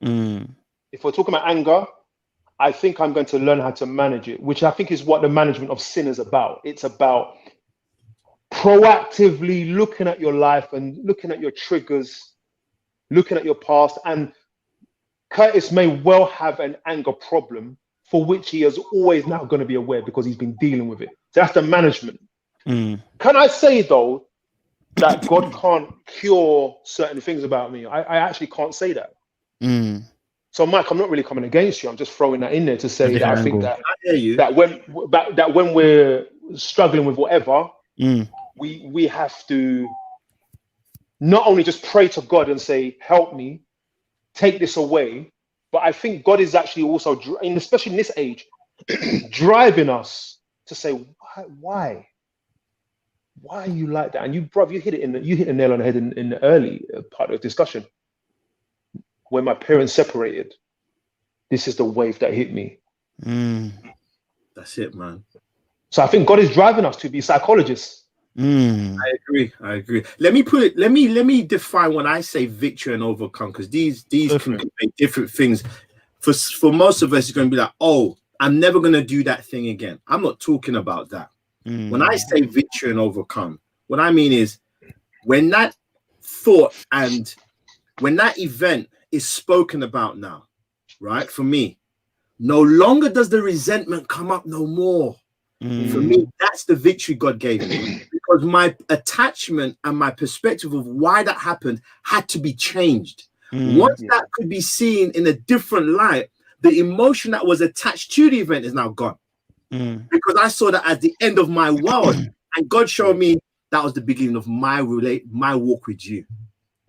If we're talking about anger, I think I'm going to learn how to manage it, which I think is what the management of sin is about. It's about proactively looking at your life and looking at your triggers, looking at your past. And Curtis may well have an anger problem for which he is always now going to be aware because he's been dealing with it. So that's the management. Can I say, though, that God can't cure certain things about me? I actually can't say that. So, Mike, I'm not really coming against you. I'm just throwing that in there to say that I think that when we're struggling with whatever, we have to not only just pray to God and say, help me, take this away, but I think God is actually also, especially in this age, driving us to say, why are you like that? And you hit the nail on the head in the early part of the discussion. When my parents separated, this is the wave that hit me. That's it, man. So I think God is driving us to be psychologists. I agree. Let me define when I say victory and overcome, because these can be different things. For most of us, it's going to be like, oh, I'm never going to do that thing again. I'm not talking about that. When I say victory and overcome, what I mean is when that thought and when that event is spoken about now, right? For me, no longer does the resentment come up no more. For me, that's the victory God gave me, because my attachment and my perspective of why that happened had to be changed. Once that could be seen in a different light, the emotion that was attached to the event is now gone. Because I saw that at the end of my world, and God showed me that was the beginning of my walk with you.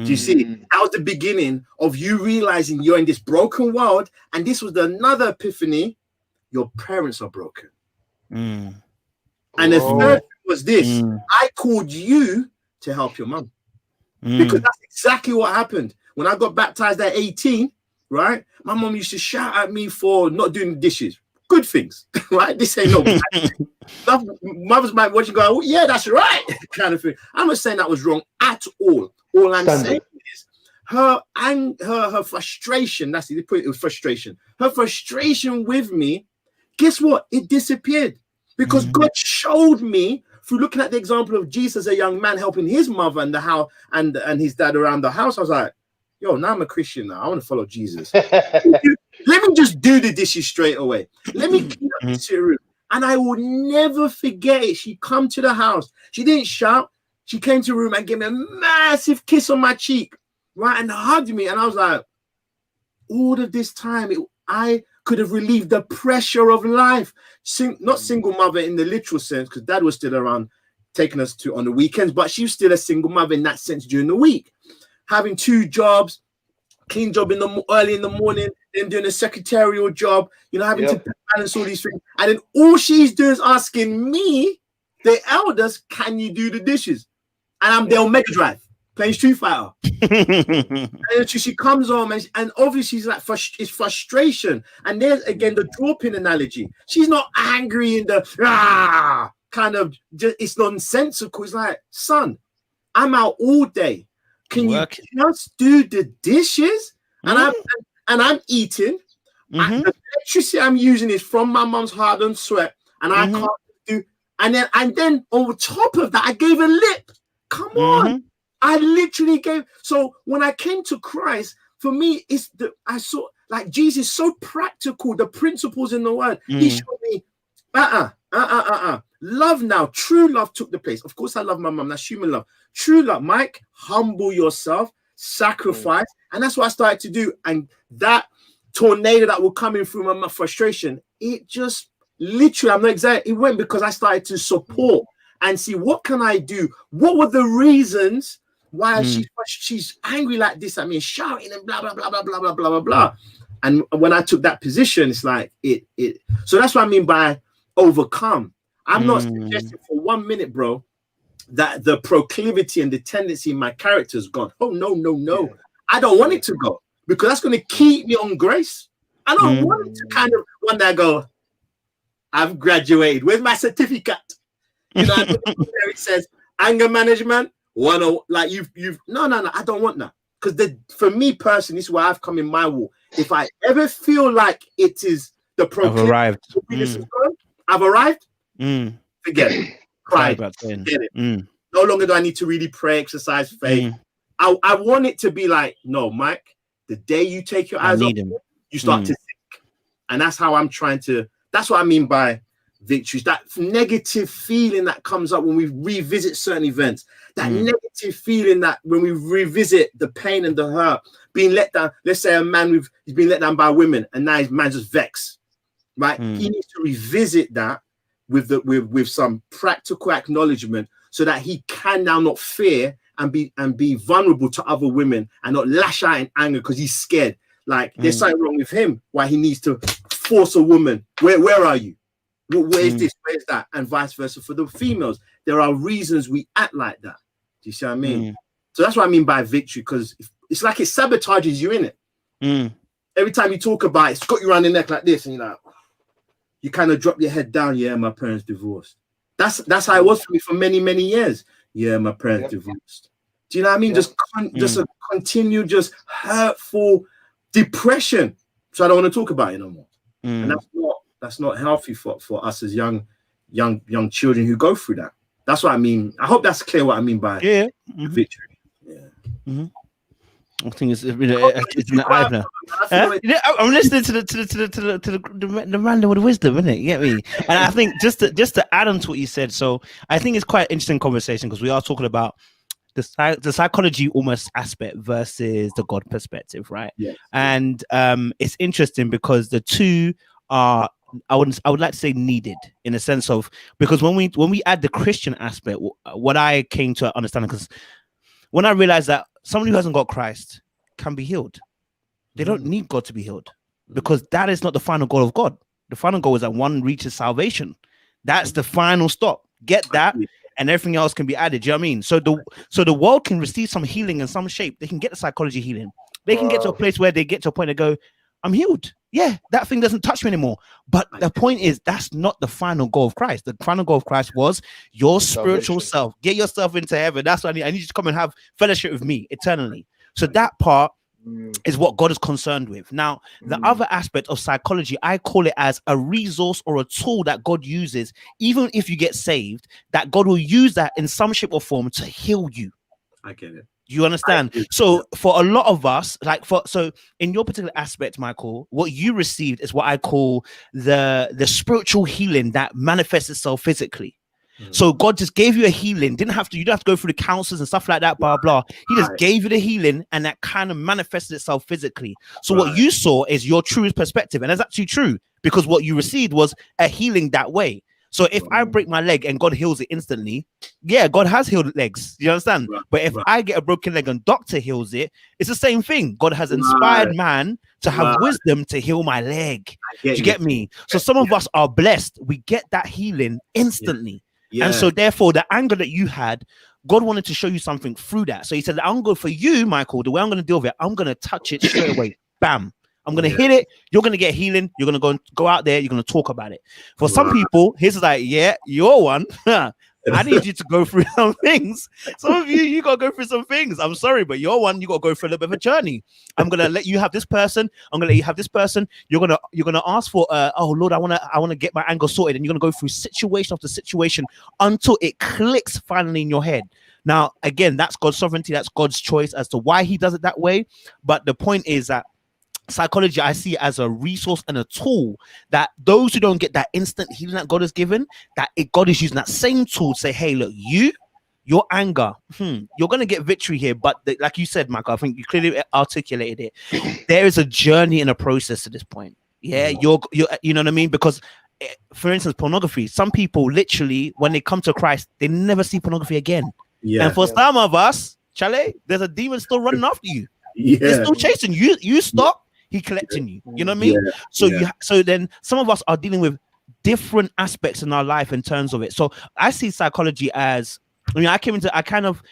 Do you see? That was the beginning of you realizing you're in this broken world, and this was another epiphany. Your parents are broken. And the third thing was this: I called you to help your mum, because that's exactly what happened when I got baptized at 18. Right, my mum used to shout at me for not doing the dishes. Good things, right? This ain't no bad. Mothers might watch and go, oh, yeah, that's right, kind of thing. I'm not saying that was wrong at all. All I'm saying is her frustration. That's it. They put it with frustration. Her frustration with me. Guess what? It disappeared because God showed me through looking at the example of Jesus, a young man helping his mother and the house and his dad around the house. I was like, yo, now I'm a Christian now. I want to follow Jesus. Let me just do the dishes straight away. Let me clean up the sitting room. And I will never forget it. She come to the house. She didn't shout. She came to the room and gave me a massive kiss on my cheek, right? And hugged me. And I was like, all of this time, I could have relieved the pressure of life. Not single mother in the literal sense, because dad was still around taking us to on the weekends, but she was still a single mother in that sense during the week. Having 2 jobs, clean job early in the morning, then doing a secretarial job, having to balance all these things. And then all she's doing is asking me, the elders, can you do the dishes? And I'm there on Mega Drive playing Street Fighter. And she comes home and obviously she's like, it's frustration. And there's again the drop-in analogy. She's not angry in the kind of, it's nonsensical. It's like, son, I'm out all day. Can you just do the dishes? And I'm eating. And the electricity I'm using is from my mom's hard-earned sweat, and I can't do. And then on top of that, I gave a lip. Come on, I literally gave. So when I came to Christ, for me, I saw like Jesus so practical. The principles in the Word. He showed me. Love now, true love took the place. Of course, I love my mom. That's human love. True love, Mike, humble yourself, sacrifice. And that's what I started to do. And that tornado that was coming through my frustration, it just literally, I'm not exaggerating, it went because I started to support and see what can I do? What were the reasons why she's angry like this at me, shouting and blah, blah, blah, blah, blah, blah, blah, blah, blah. And when I took that position, it's like it. So that's what I mean by overcome. I'm not suggesting for 1 minute, bro, that the proclivity and the tendency in my character is gone. Oh, no. Yeah. I don't want it to go because that's going to keep me on grace. I don't want it to kind of one day go, I've graduated. Where's my certificate? It says anger management. Like you've no. I don't want that because for me personally, this is where I've come in my walk. If I ever feel like it is the proclivity, I've arrived. Forget it. Pride. Forget it. No longer do I need to really pray, exercise faith. I want it to be like, no, Mike, the day you take your eyes off, you start to think. And that's how I'm trying to, that's what I mean by victories. That negative feeling that comes up when we revisit certain events, that negative feeling that when we revisit the pain and the hurt, being let down. Let's say a man he's been let down by women and now his man's just vexed, right? He needs to revisit that with some practical acknowledgement so that he can now not fear and be vulnerable to other women and not lash out in anger because he's scared. Like there's something wrong with him why he needs to force a woman. Where are you? Where's this? Where's that? And vice versa for the females. There are reasons we act like that. Do you see what I mean? So that's what I mean by victory, because it's like it sabotages you in it. every time you talk about it, it's got you around the neck like this, and you're like, you kind of drop your head down. Yeah, my parents divorced. That's how it was for me for many, many years. Yeah, my parents divorced. Do you know what I mean? Just a continued, just hurtful depression. So I don't want to talk about it no more. And that's not healthy for us as young children who go through that. That's what I mean. I hope that's clear what I mean by victory. Yeah. I think it's an eye opener. I'm listening to the random with wisdom, isn't it? You get me? And I think just to add on to what you said, so I think it's quite an interesting conversation because we are talking about the psychology almost aspect versus the God perspective, right? Yes. And it's interesting because the two are, I would like to say, needed in a sense of, because when we add the Christian aspect, what I came to understand, because when I realized that someone who hasn't got Christ can be healed, they don't need God to be healed, because that is not the final goal of God. The final goal is that one reaches salvation. That's the final stop. Get that, and everything else can be added. Do you know what I mean? So the world can receive some healing in some shape. They can get the psychology healing. They can get to a place where they get to a point and go, I'm healed. Yeah, that thing doesn't touch me anymore. But the point is, that's not the final goal of Christ. The final goal of Christ was your spiritual self. Get yourself into heaven. That's what I need. I need you to come and have fellowship with me eternally. So that part is what God is concerned with. Now, the other aspect of psychology, I call it as a resource or a tool that God uses, even if you get saved, that God will use that in some shape or form to heal you. I get it. You understand? So for a lot of us, so in your particular aspect, Michael, what you received is what I call the spiritual healing that manifests itself physically. So God just gave you a healing. You don't have to go through the counselors and stuff like that, blah, blah. He just gave you the healing, and that kind of manifested itself physically. So what you saw is your truest perspective. And that's actually true, because what you received was a healing that way. So if I break my leg and God heals it instantly, yeah, God has healed legs. You understand? But if I get a broken leg and doctor heals it, it's the same thing. God has inspired man to have wisdom to heal my leg. Do you get me? So some of us are blessed. We get that healing instantly. And so therefore, the anger that you had, God wanted to show you something through that. So he said, I'm going for you, Michael, the way I'm going to deal with it, I'm going to touch it straight away. Bam. I'm going to hit it. You're going to get healing. You're going to go out there. You're going to talk about it. For some people, he's like, yeah, you're one. I need you to go through some things. Some of you got to go through some things. I'm sorry, but you're one. You got to go through a little bit of a journey. I'm going to let you have this person. I'm going to let you have this person. You're going to ask for, oh Lord, I want to get my anger sorted. And you're going to go through situation after situation until it clicks finally in your head. Now, again, that's God's sovereignty. That's God's choice as to why he does it that way. But the point is that psychology, I see it as a resource and a tool that those who don't get that instant healing that God has given, God is using that same tool to say, hey, look, your anger, you're going to get victory here. But like you said, Michael, I think you clearly articulated it. There is a journey and a process to this point. Yeah, you're you know what I mean? Because for instance, pornography, some people literally, when they come to Christ, they never see pornography again. And for some of us, Chale, there's a demon still running after you. It's still chasing you. You stop, he collecting you. You know what I mean? So then some of us are dealing with different aspects in our life in terms of it. So I see psychology as, I kind of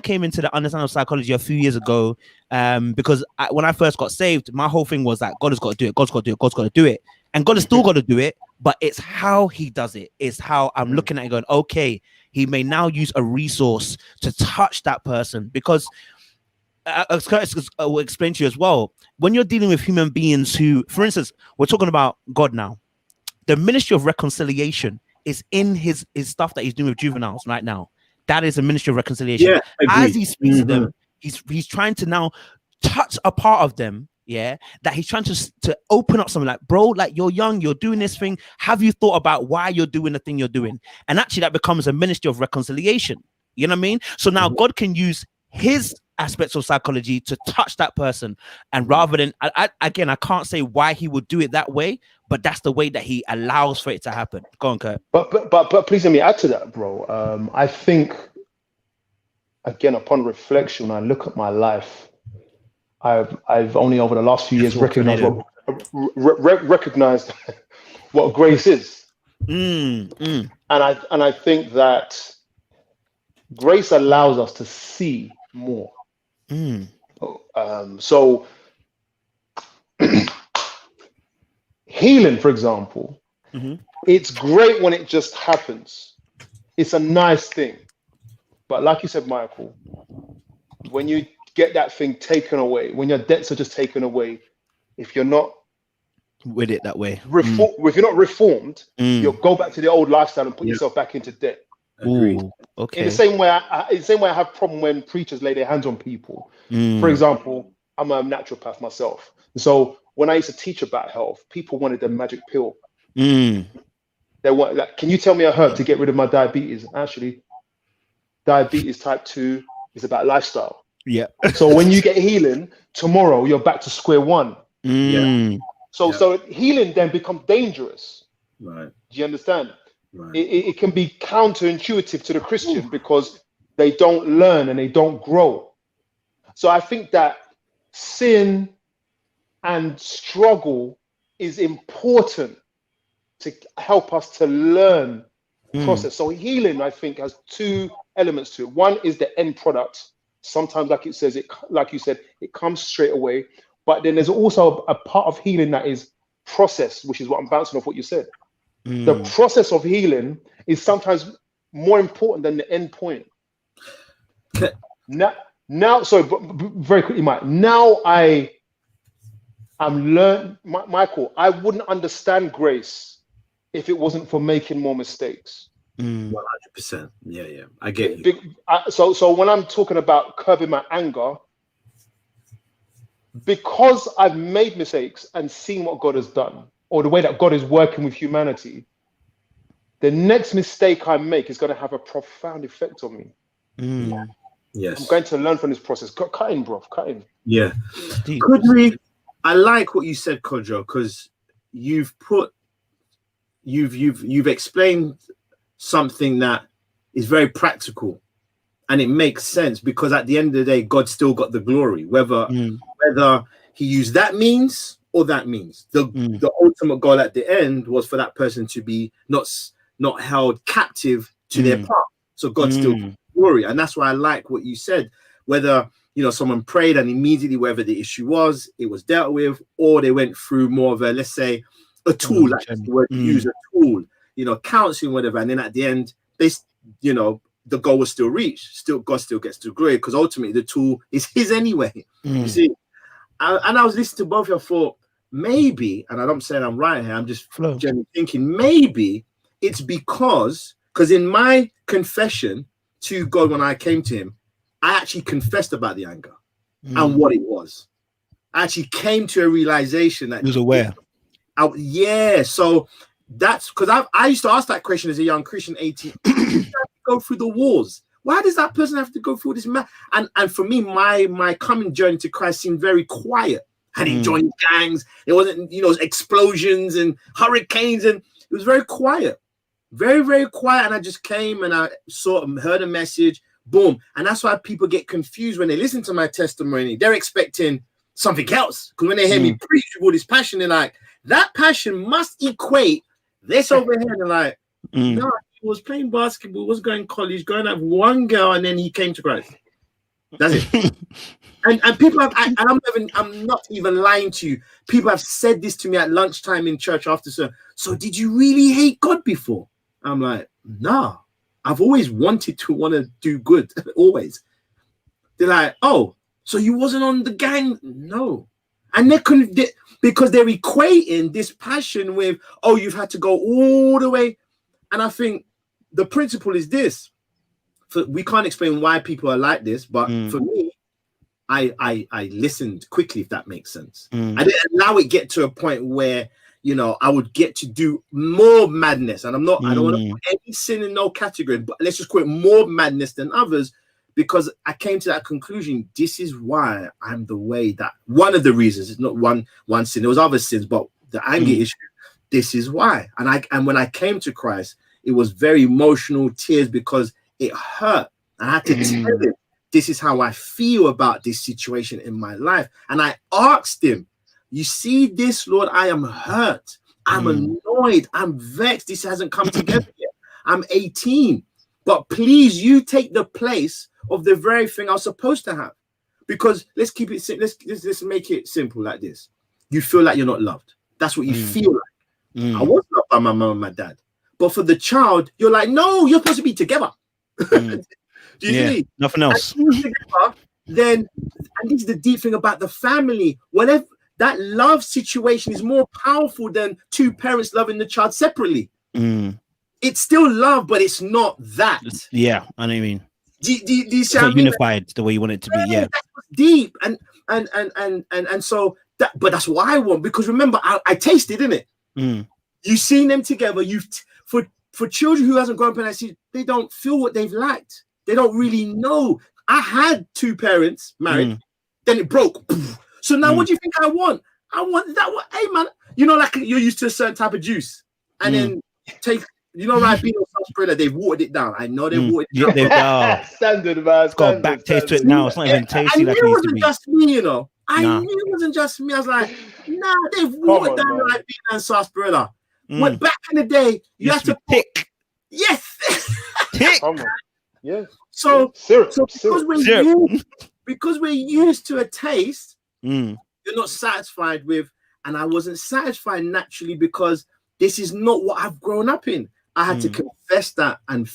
came into the understanding of psychology a few years ago, because when I first got saved, my whole thing was that God has got to do it. God's got to do it. God's got to do it. And God has still got to do it, but it's how he does it. It's how I'm looking at it going, okay, he may now use a resource to touch that person, because Curtis will explain to you as well, when you're dealing with human beings who, for instance, we're talking about God now, the ministry of reconciliation is in his stuff that he's doing with juveniles right now. That is a ministry of reconciliation. As he speaks to them, he's trying to now touch a part of them, that he's trying to open up something like, bro, like, you're young, you're doing this thing. Have you thought about why you're doing the thing you're doing? And actually that becomes a ministry of reconciliation. You know what I mean? So now God can use his aspects of psychology to touch that person, and rather than I can't say why he would do it that way, but that's the way that he allows for it to happen. Go on, Kurt. But please let me add to that, bro. I think, again, upon reflection, when I look at my life, I've only over the last few years recognized what grace is, and I think that grace allows us to see more. So Healing, for example, it's great when it just happens. It's a nice thing. But like you said, Michael, when you get that thing taken away, when your debts are just taken away, if you're not with it that way, if you're not reformed, you'll go back to the old lifestyle and put yourself back into debt. Agreed. Okay. In the same way, I have problem when preachers lay their hands on people. For example, I'm a naturopath myself, so when I used to teach about health, people wanted the magic pill. They want, like, can you tell me a herb to get rid of my diabetes? Actually, diabetes type 2 is about lifestyle. Yeah. So when you get healing, tomorrow you're back to square one. So healing then becomes dangerous. Right. Do you understand? Right. It can be counterintuitive to the Christian because they don't learn and they don't grow. So I think that sin and struggle is important to help us to learn process. So healing, I think, has two elements to it. One is the end product. Sometimes, like you said, it comes straight away. But then there's also a part of healing that is process, which is what I'm bouncing off what you said. The process of healing is sometimes more important than the end point. Now, sorry, but very quickly, Mike. Now I'm learning, Michael. I wouldn't understand grace if it wasn't for making more mistakes. 100%. Yeah, I get you. So when I'm talking about curbing my anger, because I've made mistakes and seen what God has done, or the way that God is working with humanity, the next mistake I make is going to have a profound effect on me. Yes. I'm going to learn from this process. Cut in, bro. Cut in. Yeah. Could we? I like what you said, Kojo, because you've explained something that is very practical, and it makes sense because at the end of the day, God still got the glory, whether he used that means or that means. The ultimate goal at the end was for that person to be not held captive to their part. So God still got the glory, and that's why I like what you said. Whether someone prayed and immediately, wherever the issue was, it was dealt with, or they went through more of a, let's say, a tool, like the word use, a tool, counseling, whatever, and then at the end, the goal was still reached. God still gets to glory because ultimately the tool is His anyway. You see, and I was listening to both of you. I thought maybe, and I'm saying I'm right here. I'm just generally thinking maybe it's because in my confession to God when I came to Him, I actually confessed about the anger and what it was. I actually came to a realization that he was aware. So that's because I used to ask that question as a young Christian, 18. Go through the wars. Why does that person have to go through this? And for me, my coming journey to Christ seemed very quiet. I didn't join gangs. It wasn't explosions and hurricanes, and it was very quiet, very, very quiet. And I just came and I heard a message. Boom. And that's why people get confused when they listen to my testimony. They're expecting something else. Because when they hear me preach with all this passion, they're like, that passion must equate this over here. And they're like, no, he was playing basketball, was going to college, going to have one girl, and then he came to Christ. That's it. and people have, and I'm not even lying to you. People have said this to me at lunchtime in church after service. So did you really hate God before? I'm like, no. I've always wanted to do good, always. They're like, oh, so you wasn't on the gang? No. And because they're equating this passion with, oh, you've had to go all the way. And I think the principle is this. We can't explain why people are like this, but for me, I listened quickly, if that makes sense. I didn't allow it get to a point where I would get to do more madness. And I don't want to put any sin in no category, but let's just call it more madness than others, because I came to that conclusion. This is why I'm the way that one of the reasons, it's not one sin. There was other sins, but the anger issue, this is why. And when I came to Christ, it was very emotional, tears, because it hurt. I had to tell him, this is how I feel about this situation in my life. And I asked him, you see this, Lord, I am hurt. I'm annoyed. I'm vexed. This hasn't come together yet. I'm 18. But please, you take the place of the very thing I was supposed to have. Because let's keep it, let's make it simple like this. you feel like you're not loved. That's what you feel like. I was loved by my mom and my dad. But for the child, you're like, no, you're supposed to be together. Do you see? Nothing else. Then, and this is the deep thing about the family. Whatever that love situation is more powerful than two parents loving the child separately. It's still love, but it's not that. Yeah, I know what you mean. Do you see it's not unified the way you want it to be. Yeah, that's deep and so that. But that's what I want, because remember, I tasted, innit? You've seen them together. For children who hasn't grown up in that season, they don't feel what they've lacked. They don't really know. I had two parents married, then it broke. So now what do you think I want? I want that one. Hey man, you know, like you're used to a certain type of juice, and then take, you know, Ribena sarsaparilla, they've watered it down. I know they've watered it down. Standard, man. It's got a back taste to it now. It's not even tasty. I knew it wasn't just me, you know. I knew it wasn't just me. I was like, nah, they've watered down Ribena and sarsaparilla. When back in the day, you had to pick. Yes. Tick. Yeah. So, syrup. Because we're used to a taste, you're not satisfied with, and I wasn't satisfied naturally, because this is not what I've grown up in. I had to confess that, and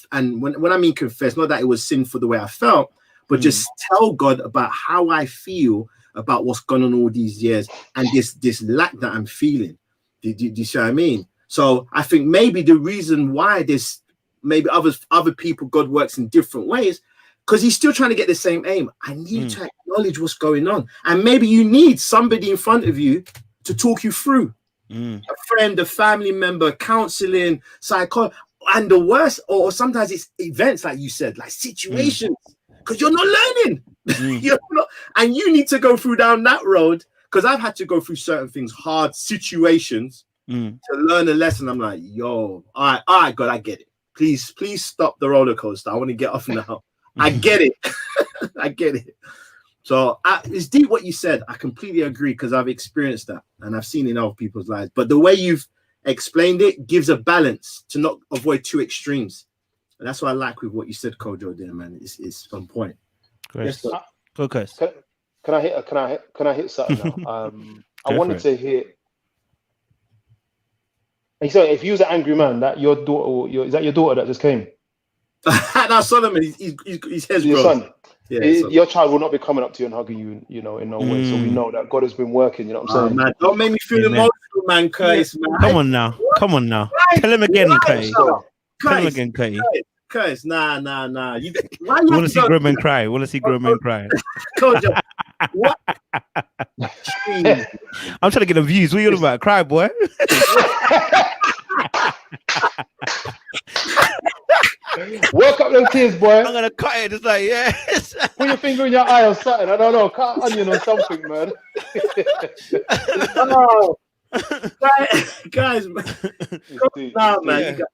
when I mean confess, not that it was sinful the way I felt, but just tell God about how I feel about what's gone on all these years and this lack that I'm feeling. Do you see what I mean? So I think maybe the reason why maybe other people, God works in different ways, because he's still trying to get the same aim. I need to acknowledge what's going on. And maybe you need somebody in front of you to talk you through. A friend, a family member, counseling, psychology. And the worst, or sometimes it's events, like you said, like situations, because you're not learning. You're not, and you need to go through down that road, because I've had to go through certain things, hard situations, to learn a lesson. I'm like, yo, all right, God, I get it. Please stop the roller coaster. I want to get off now. I get it. I get it. So it's deep what you said. I completely agree, because I've experienced that and I've seen it in other people's lives. But the way you've explained it gives a balance to not avoid two extremes. And that's what I like with what you said, Kojo, there, man. It's on point. Great. Yes, Focus. Can I hit something now? I wanted to hit. So if you was an angry man, that your daughter, is that your daughter that just came? Now Solomon, his head's your grown. son. Yeah, your child will not be coming up to you and hugging you, you know, in no way. So we know that God has been working. You know what I'm saying? Man, don't make me feel emotional, man, Curtis. Man. Come on now. Tell him again, Curtis. Tell him again, Curtis. Curtis, nah. You want to see grown men cry? Kojo, what? I'm trying to get the views. What are you on about? Cry, boy. Work up them tears, boy. I'm gonna cut it. It's like, yes. Put your finger in your eye or something. I don't know. Cut an onion or something, man. Guys, man. Nah, man. Yeah.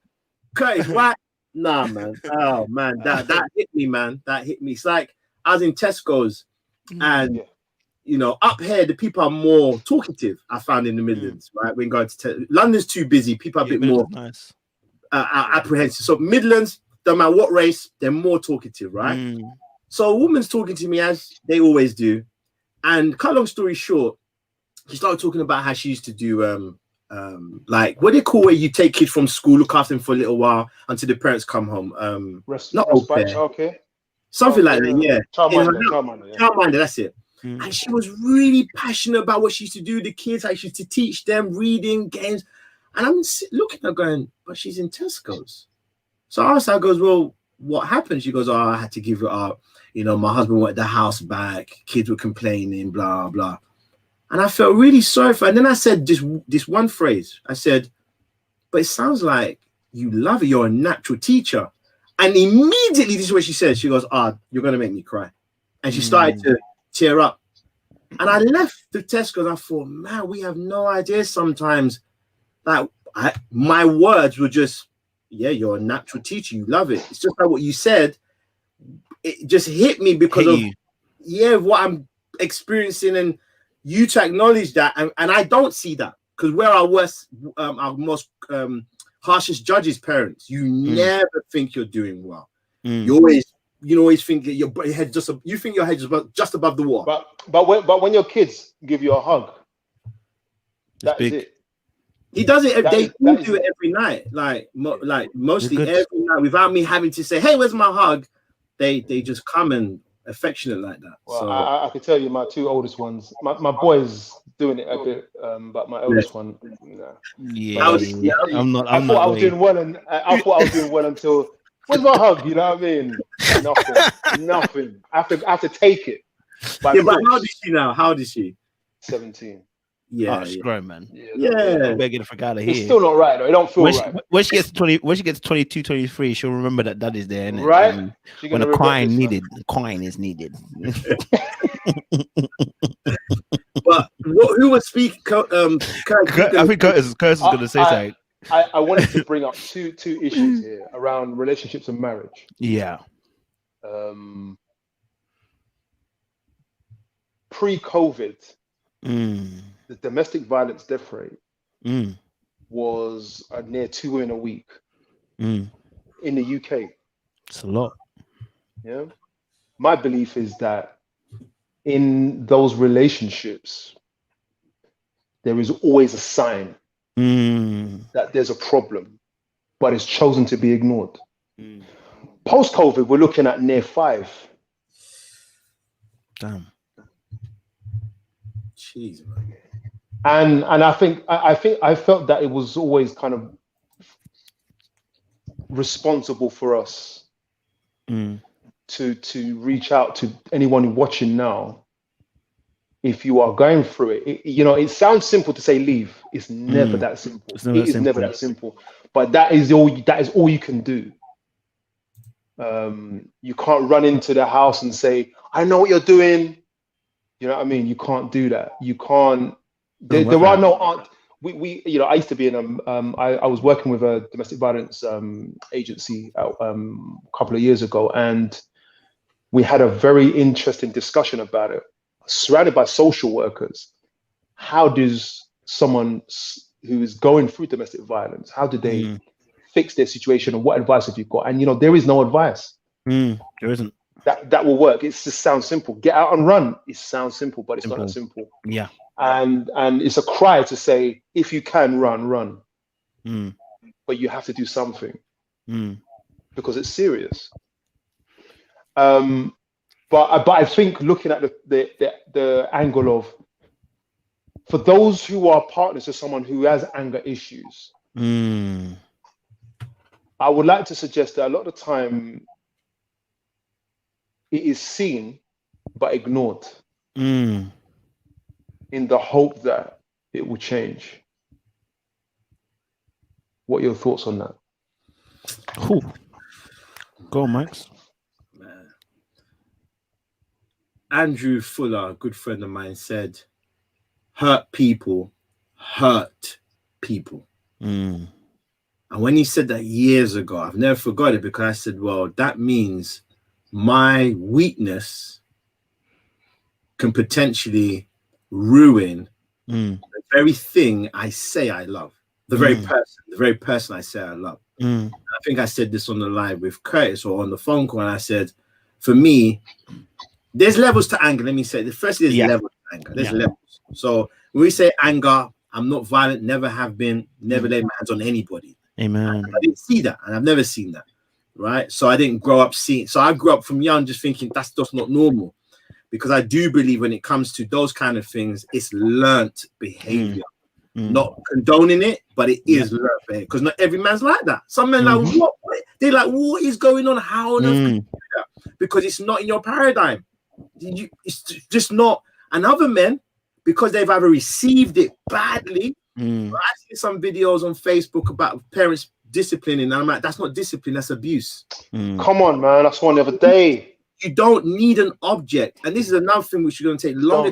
Guys, why? Nah, man. Oh, man. That hit me, man. That hit me. It's like I was in Tesco's, and you know, up here the people are more talkative. I found in the Midlands, right? When going to London's too busy. People are a bit more apprehensive. So Midlands, no matter what race, they're more talkative, right? So a woman's talking to me, as they always do, and cut long story short, she started talking about how she used to do like what they call where you take kids from school, look after them for a little while until the parents come home. Not okay. Something like that, yeah. Childminder, that's it. And she was really passionate about what she used to do, the kids, how she used to teach them reading, games. And I'm looking at her going, but she's in Tesco's. So I asked her, I goes, well, what happened? She goes, oh, I had to give it up. You know, my husband wanted the house back. Kids were complaining, blah, blah. And I felt really sorry for her. And then I said this one phrase. I said, but it sounds like you love it. You're a natural teacher. And immediately, this is what she said. She goes, you're going to make me cry. And she started to tear up. And I left the Tesco and I thought, man, we have no idea sometimes. Like my words were just, yeah, you're a natural teacher. You love it. It's just like what you said. It just hit me because of what I'm experiencing, and you to acknowledge that. And I don't see that, because we're our most harshest judges, parents. You never think you're doing well. You always think that your head you think your head is just above the water. But when your kids give you a hug, That is big. it. He does it. That They is- that do is it every night, like mostly Good. every night, without me having to say, "Hey, where's my hug?" They just come and affectionate like that. Well, So I can tell you, my two oldest ones, my boy's doing it a bit, but my eldest one, nah. Yeah, How is he? I'm not. I I'm thought not I was going. doing well, and I thought I was doing well until where's my hug? You know what I mean? Nothing. I have to take it. By yeah, but force. how old is she now? How old is she? 17. Yeah, Oh, she's yeah. grown, man. Yeah. Better get the fuck out of It's here. still not right though. It don't feel When she, right. when she gets 20, when she gets 22, 23, she'll remember that dad is there, innit? Right? And She's when gonna a regret coin this, needed, the coin is needed. But who was speaking? I think Curtis is gonna say something. I wanted to bring up two issues here around relationships and marriage. Yeah. Pre-COVID, Mm. the domestic violence death rate Mm. was near 2 women a week Mm. in the UK. It's a lot. Yeah. My belief is that in those relationships, there is always a sign Mm. that there's a problem, but it's chosen to be ignored. Mm. Post-COVID, we're looking at near 5. Damn. Jeez, man. And I think I felt that it was always kind of responsible for us Mm. to reach out to anyone watching now. If you are going through it, it sounds simple to say leave. It's never that simple. It's never that simple. Never that simple. But that is all you can do. You can't run into the house and say, "I know what you're doing." You know what I mean? You can't do that. You can't. There are no. I used to be in I was working with a domestic violence agency a couple of years ago, and we had a very interesting discussion about it. Surrounded by social workers, how does someone who is going through domestic violence, how do they fix their situation, and what advice have you got? And there is no advice. There isn't. That will work. It just sounds simple. Get out and run. It sounds simple, but it's not that simple. Yeah. And it's a cry to say, if you can run. But you have to do something because it's serious. But I think looking at the angle of, for those who are partners to someone who has anger issues, I would like to suggest that a lot of the time it is seen but ignored in the hope that it will change. What are your thoughts on that? Cool. Go on, Max. Man. Andrew Fuller, a good friend of mine, said, hurt people. And when he said that years ago, I've never forgot it, because I said, well, that means my weakness can potentially ruin the very thing I say I love. The very person I say I love. I think I said this on the live with Curtis or on the phone call, and I said, for me, there's levels to anger. Let me say, the first is levels to anger. There's levels. So when we say anger, I'm not violent, never have been, never laid my hands on anybody. Amen. I didn't see that, and I've never seen that, right? So I didn't grow up seeing. So I grew up from young just thinking that's just not normal, because I do believe when it comes to those kind of things, it's learnt behavior. Not condoning it, but it is learnt behavior, because not every man's like that. Some men like, what? They're like, what is going on? How on earth can you do that? Because it's not in your paradigm. It's just not. And other men, because they've either received it badly. I see some videos on Facebook about parents disciplining, and I'm like, that's not discipline, that's abuse. Come on, man. I saw one the other day. You don't need an object. And this is another thing which you're going to take longer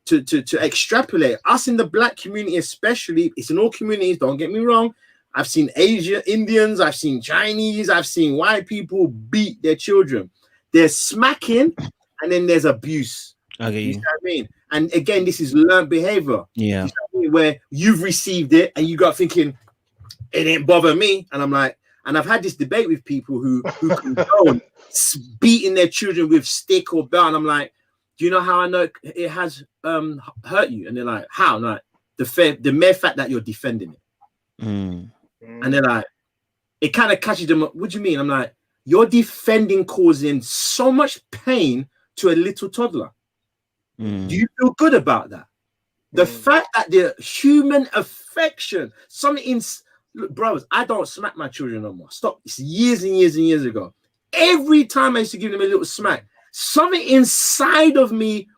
to extrapolate. Us in the black community especially, it's in all communities, don't get me wrong. I've seen Asian Indians, I've seen Chinese, I've seen white people beat their children. There's smacking, and then there's abuse. Okay. You know what I mean? And again, this is learned behavior. Yeah. You know what I mean? Where you've received it and you got thinking, it didn't bother me. And I'm like, and I've had this debate with people who condone beating their children with stick or belt. And I'm like, do you know how I know it has hurt you? And they're like, how? And I'm like, the mere fact that you're defending it. Mm. And then it kind of catches them up. What do you mean? I'm like, you're defending causing so much pain to a little toddler. Mm. Do you feel good about that? The fact that the human affection, look, brothers, I don't smack my children no more. Stop. It's years and years and years ago. Every time I used to give them a little smack, something inside of me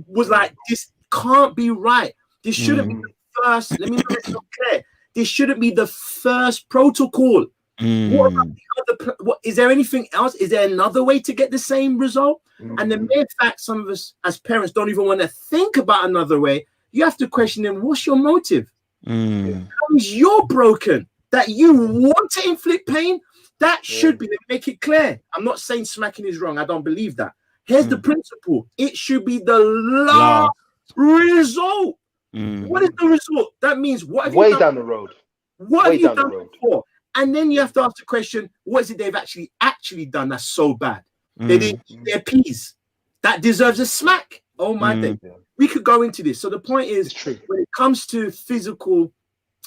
was like, this can't be right. This shouldn't be the first. Let me make it so clear. This shouldn't be the first protocol. What about the other? Is there anything else? Is there another way to get the same result? And the mere fact some of us as parents don't even want to think about another way, you have to question them. What's your motive? How is you're broken that you want to inflict pain? That should be, let me make it clear. I'm not saying smacking is wrong. I don't believe that. Here's the principle. It should be the last result. What is the result? That means what have you done? Down the road. What have you done before? And then you have to ask the question, what is it they've actually done that's so bad? They didn't eat their peas. That deserves a smack. Oh my day. We could go into this. So the point is, when it comes to physical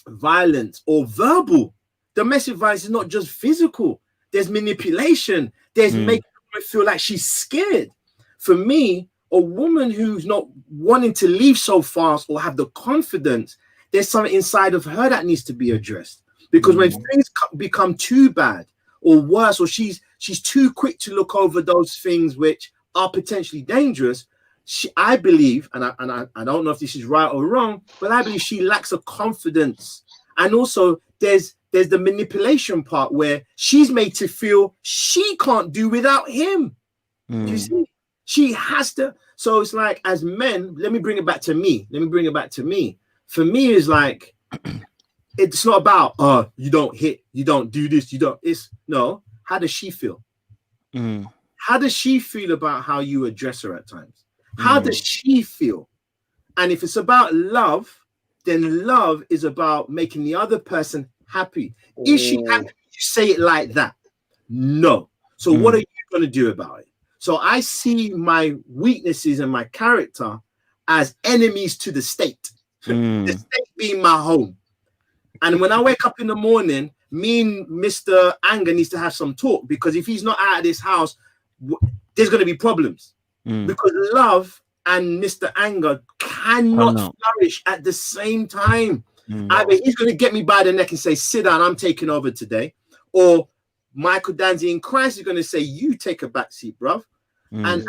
violence or verbal, domestic violence is not just physical. There's manipulation. There's making her feel like she's scared. For me, a woman who's not wanting to leave so fast or have the confidence, there's something inside of her that needs to be addressed. Because when things become too bad or worse, or she's too quick to look over those things which are potentially dangerous, I believe, and I don't know if this is right or wrong, but I believe she lacks a confidence. And also there's the manipulation part where she's made to feel she can't do without him. You see, she has to. So it's like, as men, let me bring it back to me. For me, it's like, it's not about, you don't hit, you don't do this, no. How does she feel? How does she feel about how you address her at times? How does she feel? And if it's about love, then love is about making the other person happy. Is she happy? You say it like that? No. So what are you going to do about it? So I see my weaknesses and my character as enemies to the state. The state being my home. And when I wake up in the morning, me and Mr. Anger needs to have some talk, because if he's not out of this house, there's going to be problems. Because love and Mr. Anger cannot flourish at the same time. Either he's going to get me by the neck and say, sit down, I'm taking over today. Or Michael Danzy in Christ is going to say, you take a back seat, bruv. And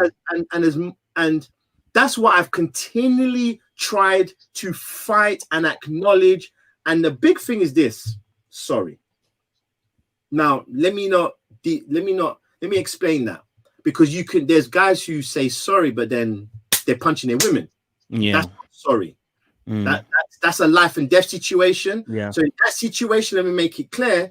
that's what I've continually tried to fight and acknowledge. And the big thing is this. Sorry. Now, let me explain that. Because there's guys who say sorry, but then they're punching their women. That's not sorry. That's a life and death situation. So in that situation, let me make it clear.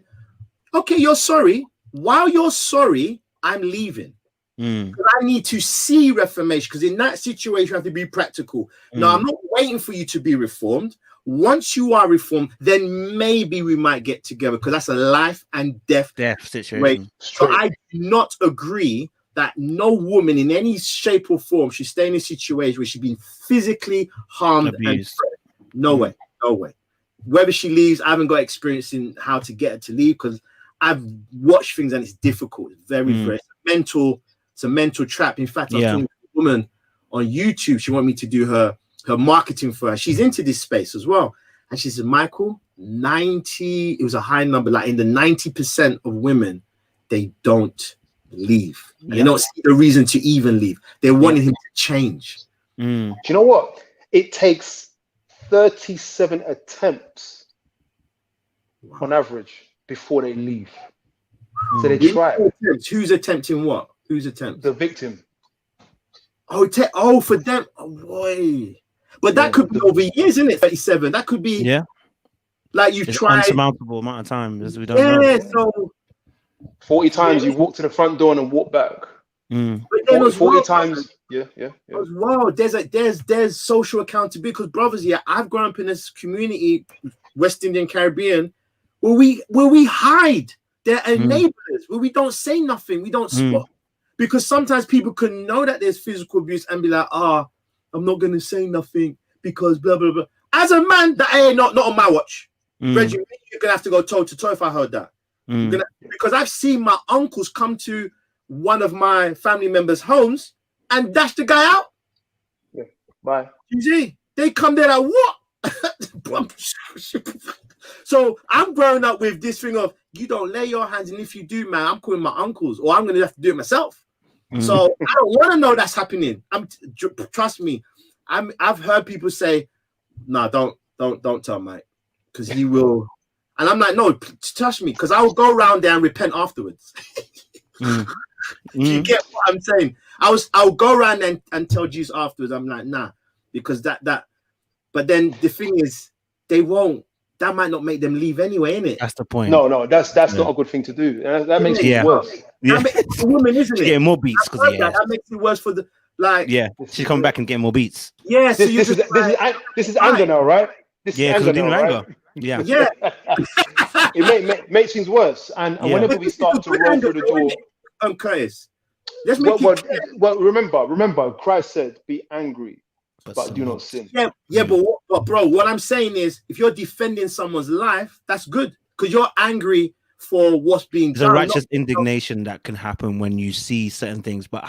Okay, you're sorry. While you're sorry, I'm leaving. Because I need to see reformation. Because in that situation, you have to be practical. Now, I'm not waiting for you to be reformed. Once you are reformed, then maybe we might get together, because that's a life and death situation. So I do not agree that no woman in any shape or form should stay in a situation where she's been physically harmed and no way. Whether she leaves, I haven't got experience in how to get her to leave, because I've watched things and it's difficult. It's very it's a mental trap. In fact, I was talking to a woman on YouTube. She wanted me to do her marketing for her. She's into this space as well. And she said, Michael, 90, it was a high number, like in the 90% of women, they don't leave. They don't see the reason to even leave. They're wanting him to change. Do you know what? It takes 37 attempts on average before they leave. So they try. Who's attempting what? Who's attempting? The victim. For them. Oh, boy. But that could be over years, isn't it? 37. That could be. Like you've tried. Unsurmountable amount of time. We don't know. So 40 times you walk to the front door and walk back. But then 40 times. Wow, there's social accountability, because brothers, I've grown up in this community, West Indian Caribbean, where we hide. They're enablers, where we don't say nothing, we don't spot. Because sometimes people can know that there's physical abuse and be like, I'm not gonna say nothing because blah blah blah. As a man, that ain't not on my watch. Mm. Reggie, you're gonna have to go toe to toe if I heard that. Because I've seen my uncles come to one of my family members' homes and dash the guy out. Yeah. Bye. You see, they come there like what? So I'm growing up with this thing of you don't lay your hands, and if you do, man, I'm calling my uncles, or I'm gonna have to do it myself. So I don't want to know that's happening. Trust me. I've heard people say, "No, don't tell Mike, because he will." And I'm like, "No, trust me, because I will go around there and repent afterwards." You get what I'm saying? I'll go around and tell Jesus afterwards. I'm like, nah, because that. But then the thing is, they won't. That might not make them leave anyway, innit? That's the point. No, that's not a good thing to do. That makes it worse. That makes the woman, isn't it? She's getting more beats because that makes it worse for the like. Yeah, she's coming back and getting more beats. Yeah, so this is anger now, right? This is because of anger now, anger. right? Yeah. It makes things worse. And whenever we start to roll through the door, Curtis, let's make well, remember, Christ said, "Be angry, but do not sin." But bro, what I'm saying is, if you're defending someone's life, that's good because you're angry for what's being done. There's a righteous indignation that can happen when you see certain things, but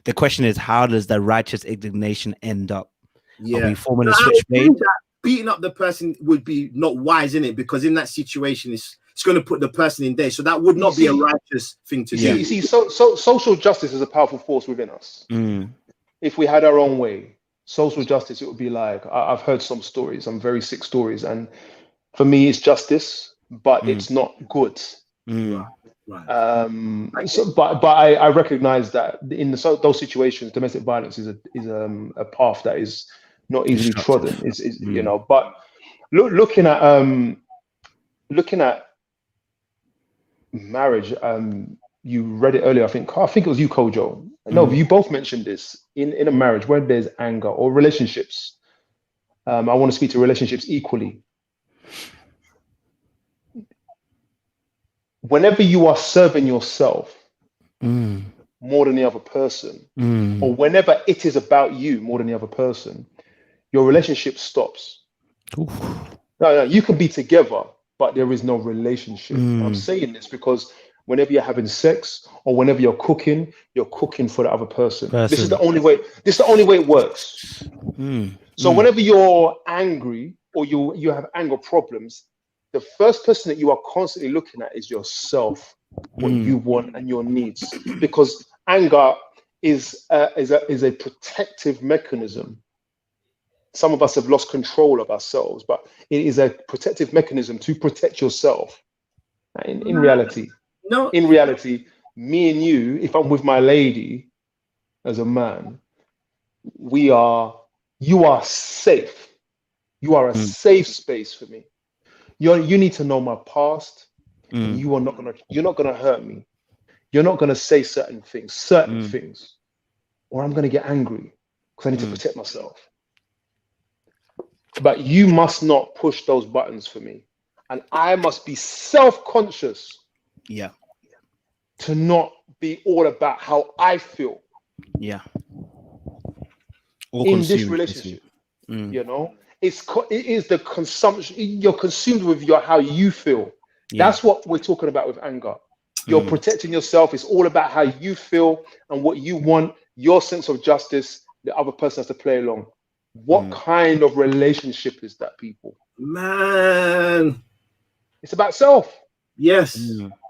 the question is, how does the righteous indignation end up? Yeah, are we forming a switchblade? Beating up the person would be not wise in it, because in that situation, it's going to put the person in there. So that would not be a righteous thing to do. You see, so social justice is a powerful force within us. If we had our own way, social justice, it would be like, I've heard some stories, some very sick stories, and for me, it's justice, but it's not good. Right. But I recognize that in those situations, domestic violence is a path that is not easily trodden. You know, but looking at marriage, you read it earlier. I think it was you, Kojo. No, you both mentioned this in a marriage where there's anger or relationships. I want to speak to relationships equally. Whenever you are serving yourself more than the other person, or whenever it is about you more than the other person, your relationship stops. No, you can be together, but there is no relationship. I'm saying this because whenever you're having sex or whenever you're cooking for the other person. This is the only way it works. So whenever you're angry or you have anger problems, the first person that you are constantly looking at is yourself, what you want and your needs, because anger is a protective mechanism. Some of us have lost control of ourselves, but it is a protective mechanism to protect yourself. In reality, me and you, if I'm with my lady as a man, you are safe. You are a safe space for me. You need to know my past. You're not gonna hurt me. You're not gonna say certain things, or I'm gonna get angry because I need to protect myself. But you must not push those buttons for me, and I must be self-conscious. Yeah. To not be all about how I feel. Yeah. In this relationship, you know. It is the consumption. You're consumed with how you feel. That's what we're talking about with anger. You're protecting yourself. It's all about how you feel and what you want, your sense of justice. The other person has to play along. What kind of relationship is that, people? Man, it's about self. Yes.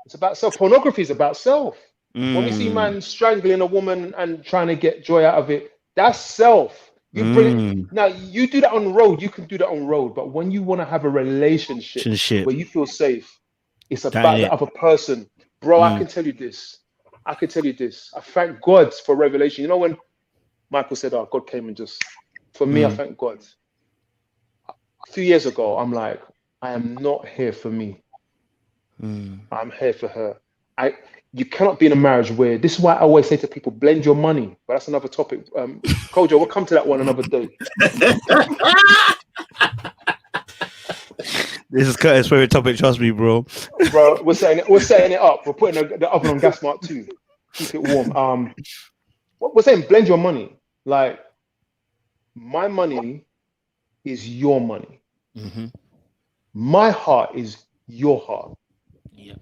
It's about self. Pornography is about self. When we see man strangling a woman and trying to get joy out of it, that's self. You bring it. Now, you do that on the road, you can do that on road, but when you want to have a relationship where you feel safe, it's about the other person. Bro, I can tell you this. I thank God for revelation. You know, when Michael said, "Oh, God came and just," for me, I thank God. A few years ago, I'm like, I am not here for me. I'm here for her. You cannot be in a marriage where, this is why I always say to people, blend your money. But that's another topic. Kojo, we'll come to that one another day. This is Curtis' favorite topic, trust me, bro. Bro, we're setting it up. We're putting the oven on gas mark 2. Keep it warm. What we're saying, blend your money. Like, my money is your money. Mm-hmm. My heart is your heart. Yeah.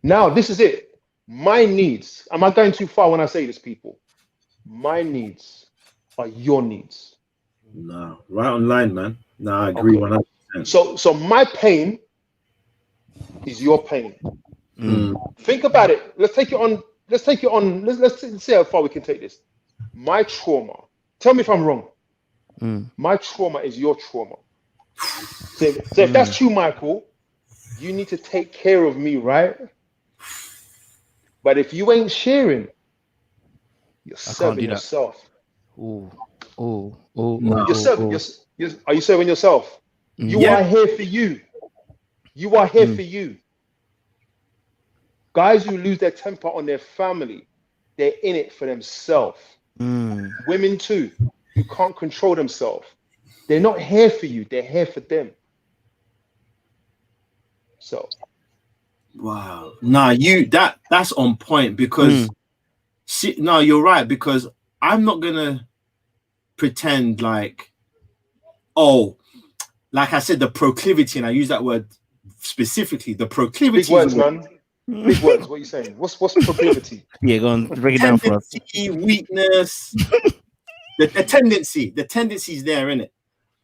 Now, this is it. My needs. Am I going too far when I say this, people? My needs are your needs. No, right on line, man. No, I agree 100%. So my pain is your pain. Mm. Think about it. Let's take it on. Let's see how far we can take this. My trauma. Tell me if I'm wrong. My trauma is your trauma. So if that's true, Michael, you need to take care of me, right? But if you ain't sharing, you're serving yourself. No. Are you serving yourself? You are here for you. You are here for you. Guys who lose their temper on their family, they're in it for themselves. Women too, who can't control themselves. They're not here for you. They're here for them. So. Wow. Nah, that's on point because no, you're right, because I'm not gonna pretend like, like I said, the proclivity, and I use that word specifically, the proclivity. Big words, man. Big words. What are you saying? What's proclivity? Yeah, go on, break it down for us. Weakness. the tendency's there, isn't it?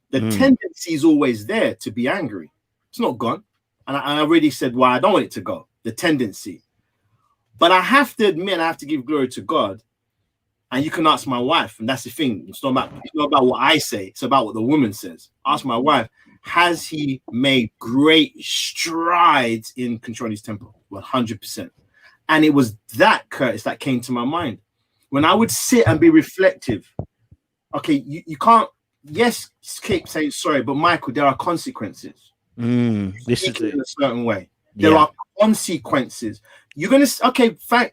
The tendency is always there to be angry. It's not gone. And I already said why I don't want it to go, the tendency. But I have to admit, I have to give glory to God. And you can ask my wife, and that's the thing. It's not about what I say, it's about what the woman says. Ask my wife, has he made great strides in controlling his temper? 100%. And it was that, Curtis, that came to my mind. When I would sit and be reflective, okay, you can't, yes, keep saying sorry, but Michael, there are consequences. This is in a certain way. There are consequences. You're gonna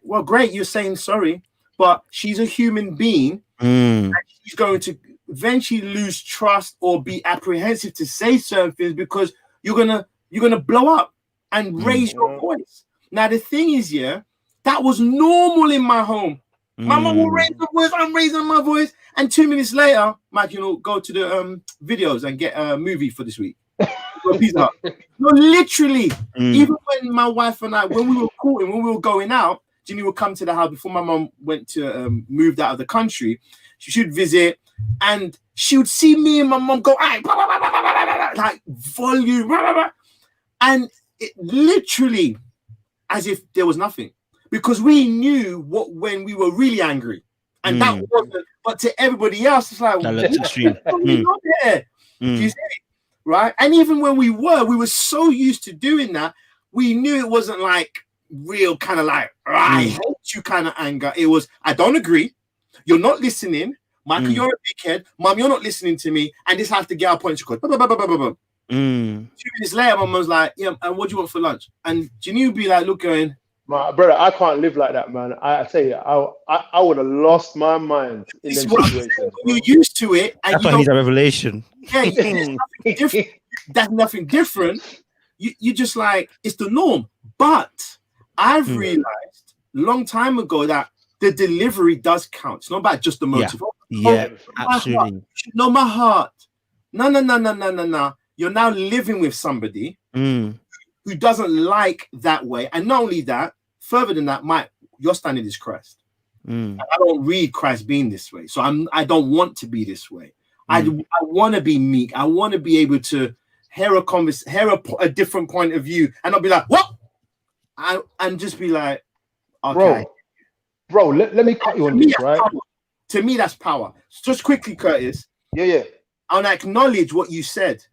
well, great, you're saying sorry, but she's a human being, and she's going to eventually lose trust or be apprehensive to say certain things because you're gonna blow up and raise your voice. Now the thing is, that was normal in my home. My mom will raise the voice, I'm raising my voice, and 2 minutes later, Mike, go to the videos and get a movie for this week. No, literally. Even when my wife and I, when we were courting, when we were going out, Ginny would come to the house before my mom went to moved out of the country. She should visit, and she would see me and my mom go like volume, and it literally as if there was nothing, because we knew what when we were really angry, and that wasn't. But to everybody else, it's like that's extreme. You see? Right, and even when we were so used to doing that, we knew it wasn't like real kind of like I hate you kind of anger. It was I don't agree, you're not listening, Michael, you're a dickhead, Mom, you're not listening to me, and this has to get our points across. 2 minutes later, my mom's like, yeah, and what do you want for lunch? And Janine would be like, look, going, my brother, I can't live like that, man. I tell you, I would have lost my mind in them situations. You're used to it, and that's why he's a revelation. Yeah, there's nothing different. That's nothing different. You just like it's the norm. But I've realized a long time ago that the delivery does count. It's not about just the motive. Absolutely. No, my heart. No. You're now living with somebody who doesn't like that way, and not only that. Further than that, your standard is Christ. I don't read Christ being this way, so I don't want to be this way. I want to be meek. I want to be able to hear a different point of view, and I'll be like, what? And just be like, okay, bro. Let me cut you on this, right? Power. To me, that's power. Just quickly, Curtis. Yeah. And I acknowledge what you said.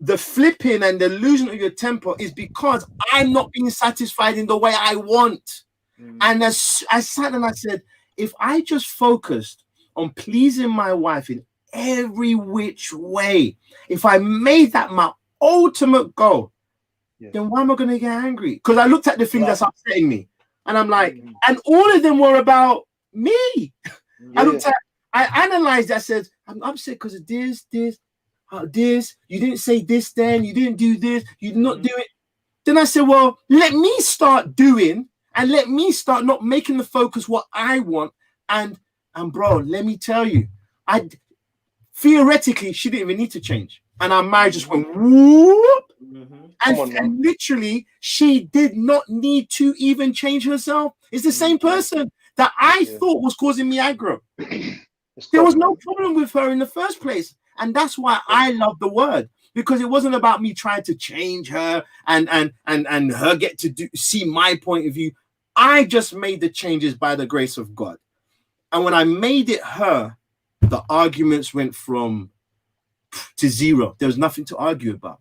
The flipping and the losing of your temper is because I'm not being satisfied in the way I want. And as I sat and I said, if I just focused on pleasing my wife in every which way, if I made that my ultimate goal, then why am I going to get angry? Because I looked at the things that's upsetting me, and I'm like, and all of them were about me. I analyzed. I said, I'm upset because of this. You didn't say this then. You didn't do this. You did not do it. Then I said, well, let me start doing, and let me start not making the focus what I want. And bro, let me tell you, theoretically, she didn't even need to change. And our marriage just went whoop. And literally, she did not need to even change herself. It's the same person that I thought was causing me aggro. There was no problem with her in the first place. And that's why I love the word, because it wasn't about me trying to change her and her get to see my point of view. I just made the changes by the grace of God. And when I made it her, the arguments went from to zero. There was nothing to argue about.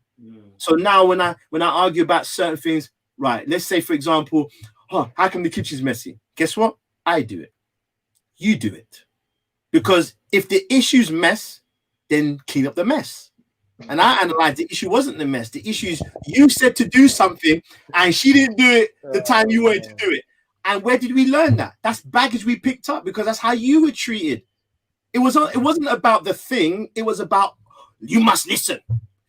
So now when I argue about certain things, right, let's say, for example, how come the kitchen's messy? Guess what? I do it. You do it. Because if the issue's mess, then clean up the mess. And I analyzed the issue wasn't the mess. The issue is you said to do something and she didn't do it the time you wanted to do it. And where did we learn that? That's baggage we picked up because that's how you were treated. It wasn't about the thing. It was about you must listen.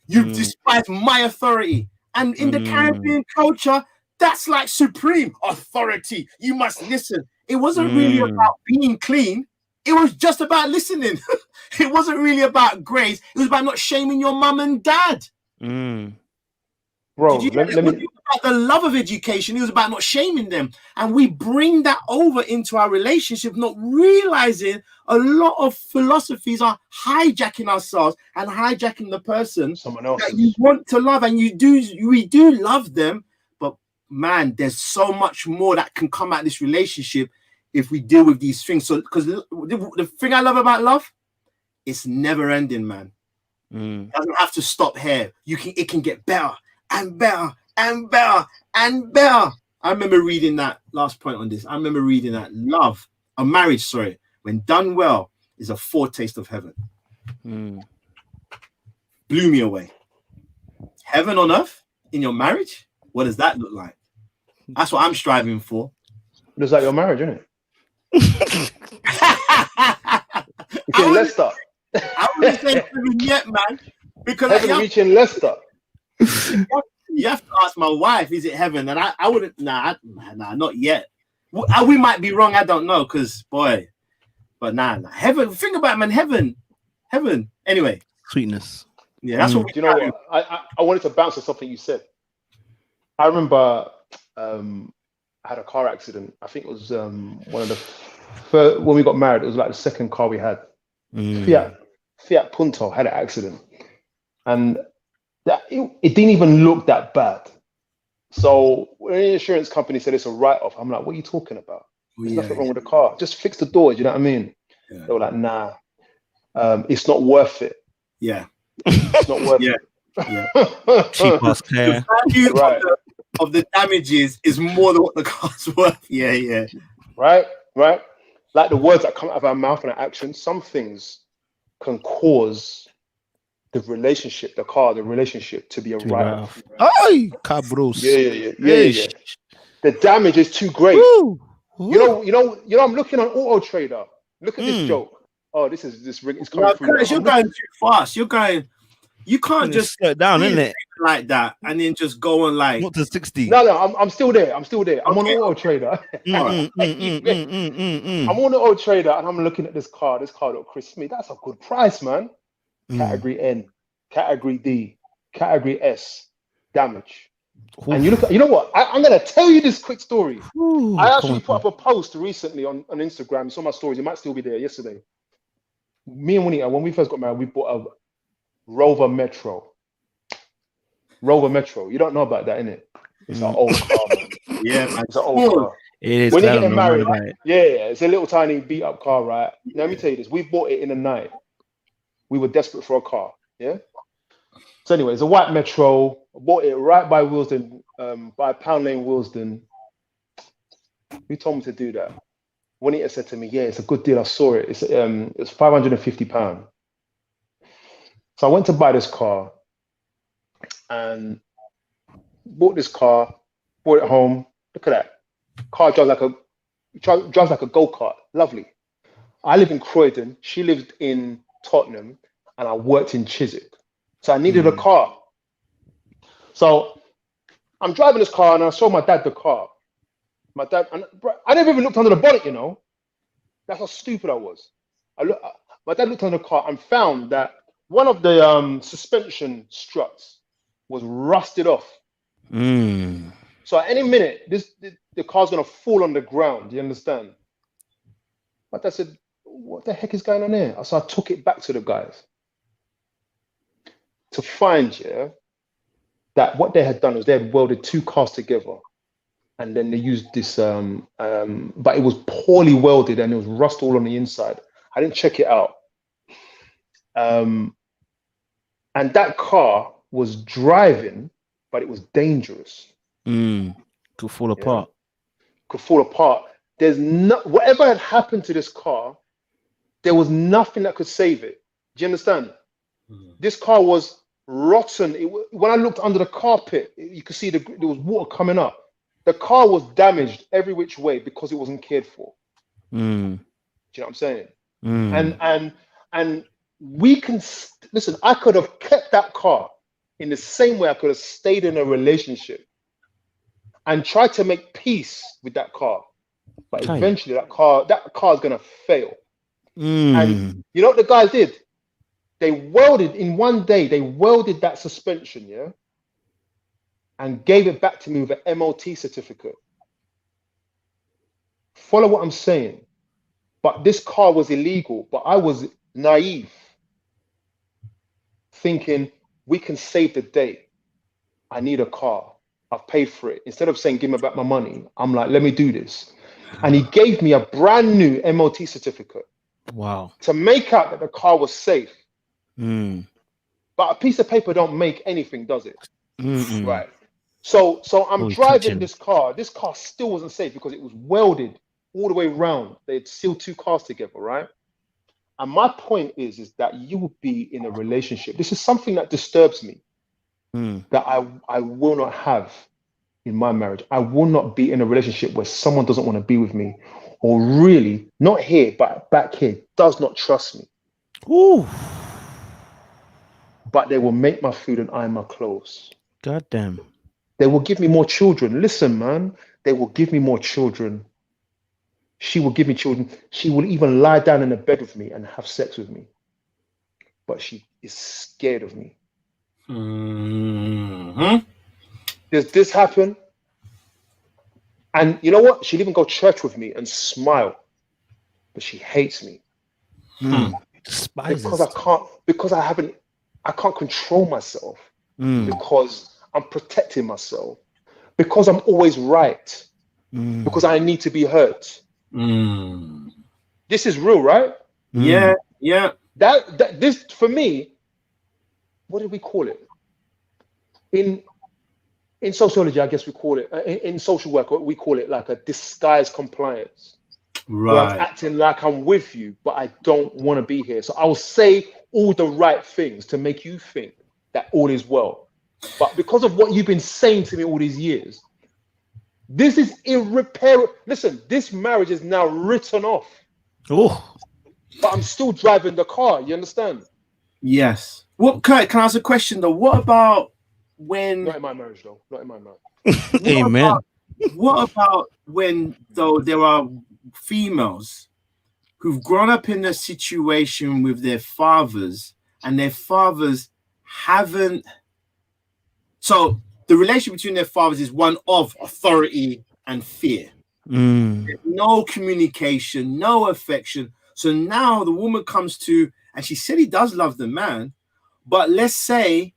You despise my authority. And in the Caribbean culture, that's like supreme authority. You must listen. It wasn't really about being clean. It was just about listening. It wasn't really about grace. It was about not shaming your mum and dad. Bro, it was about the love of education. It was about not shaming them. And we bring that over into our relationship, not realizing a lot of philosophies are hijacking ourselves and hijacking the person that you want to love. And we do love them. But man, there's so much more that can come out of this relationship if we deal with these things. So, because the thing I love about love, it's never ending, man. It doesn't have to stop here. It can get better and better and better and better. I remember reading that last point on this. I remember reading that marriage, when done well, is a foretaste of heaven. Blew me away. Heaven on earth in your marriage? What does that look like? That's what I'm striving for. Looks like your marriage, isn't it? It's in Leicester. I wouldn't say heaven yet, man. Because heaven reaching Leicester. You have to ask my wife, is it heaven? And I wouldn't, nah, not yet. We might be wrong, I don't know, because boy, but nah, heaven, think about it, man, heaven. Anyway. Sweetness. Yeah, that's what we do. You know what? I wanted to bounce on something you said. I remember I had a car accident. I think it was one of the first, when we got married, it was like the second car we had. Fiat Punto had an accident. And it didn't even look that bad. So when the insurance company said it's a write-off, I'm like, what are you talking about? There's nothing wrong with the car. Just fix the doors, you know what I mean? Yeah. They were like, nah, it's not worth it. Yeah. It's not worth it. Yeah. Cheap ass care. The value of the damages is more than what the car's worth. Yeah. Right. Like the words that come out of our mouth and our actions, some things can cause the relationship to be a write-off. Ay, cabros. Yeah. The damage is too great. Ooh. You know, I'm looking on Auto Trader. Look at this joke. Oh, this ring is coming through. Curtis, you're going too fast. You can't just slow down, isn't it? Like that and then just go on like not to 60. No, I'm still there. I'm on Auto Trader. I'm on Auto Trader and I'm looking at this car. This car look crisp me. That's a good price, man. Category N, Category D, Category S, damage. Ooh. And you know what? I'm going to tell you this quick story. Ooh, I actually put up a post recently on Instagram. You saw my stories. It might still be there yesterday. Me and Winnie, when we first got married, we bought a Rover Metro. You don't know about that, innit? It's an old car, man. Yeah, man. It's an old car. It is. When you're getting married, right? Yeah, it's a little tiny beat up car, right? Now, let me tell you this. We bought it in the night. We were desperate for a car, yeah? So anyway, it's a white Metro. I bought it right by Willesden, by Pound Lane, Willesden. Who told me to do that? Juanita said to me, yeah, it's a good deal. I saw it. It's £550. So I went to buy this car and bought this car, brought it home. Look at that. Car drives like a go-kart. Lovely. I live in Croydon. She lived in Tottenham and I worked in Chiswick. So I needed a car. So I'm driving this car and I showed my dad the car. My dad, and I never even looked under the bonnet, you know. That's how stupid I was. my dad looked on the car and found that one of the suspension struts was rusted off. Mm. So at any minute, the car's gonna fall on the ground. You understand? My dad said, "What the heck is going on here?" So I took it back to the guys to find, that what they had done was they had welded two cars together, and then they used this, but it was poorly welded and it was rust all on the inside. I didn't check it out. And that car was driving, but it was dangerous. Could fall apart. Could fall apart. There's no, whatever had happened to this car, there was nothing that could save it. Do you understand? This car was rotten. When I looked under the carpet, you could see there was water coming up. The car was damaged every which way because it wasn't cared for. Do you know what I'm saying? And we can listen. I could have kept that car in the same way I could have stayed in a relationship and tried to make peace with that car, but eventually that car is gonna fail. And you know what the guys did? They welded in one day. They welded that suspension, and gave it back to me with an MOT certificate. Follow what I'm saying. But this car was illegal. But I was naive, thinking we can save the day. I need a car. I've paid for it. Instead of saying, give me back my money, I'm like, let me do this. And he gave me a brand new MOT certificate. Wow. To make out that the car was safe. But a piece of paper don't make anything, does it? Right. So I'm driving this car. This car still wasn't safe because it was welded all the way around. They had sealed two cars together, right? And my point is that you will be in a relationship. This is something that disturbs me. That I will not have in my marriage. I will not be in a relationship where someone doesn't want to be with me, or really, not here, but back here, does not trust me. Ooh. But they will make my food and iron my clothes. God damn. They will give me more children. Listen, man, they will give me more children. She will give me children. She will even lie down in the bed with me and have sex with me. But she is scared of me. Does this happen? And you know what? She'll even go to church with me and smile. But she hates me. Despises. Because I can't control myself. Because I'm protecting myself. Because I'm always right. Because I need to be hurt. This is real, right? Yeah. That this, for me, what did we call it? In sociology, I guess we call it, in social work, we call it like a disguised compliance. Right. Where I'm acting like I'm with you, but I don't want to be here. So I'll say all the right things to make you think that all is well. But because of what you've been saying to me all these years, this is irreparable. Listen, this marriage is now written off. Oh. But I'm still driving the car. You understand? Yes. What, Kurt, can I ask a question though? What about when? Not in my marriage, though. Not in my marriage. Amen. What about when, though, there are females who've grown up in a situation with their fathers and their fathers haven't. So the relationship between their fathers is one of authority and fear. There's no communication, no affection. So now the woman comes to, and she said he does love the man, but let's say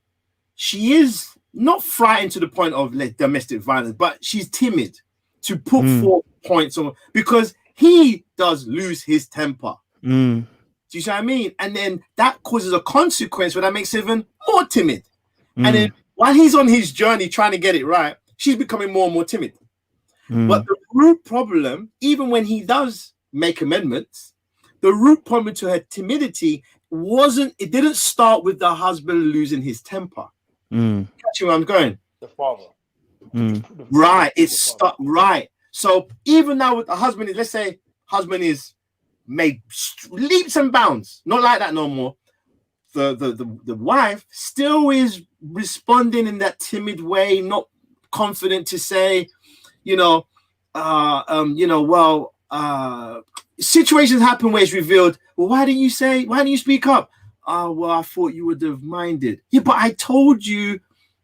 she is not frightened to the point of domestic violence, but she's timid to put 4 points on, because he does lose his temper. Do you see what I mean? And then that causes a consequence where that makes him even more timid. And then while he's on his journey trying to get it right, she's becoming more and more timid. But the root problem, even when he does make amendments, the root problem to her timidity didn't start with the husband losing his temper. Catch where I'm going? The father. Right. It's stuck. Right. So even now with the husband, let's say husband is made leaps and bounds, not like that no more. The wife still is responding in that timid way, not confident to say, well, situations happen where it's revealed, well, why didn't you speak up? Oh, well, I thought you would have minded. Yeah, but I told you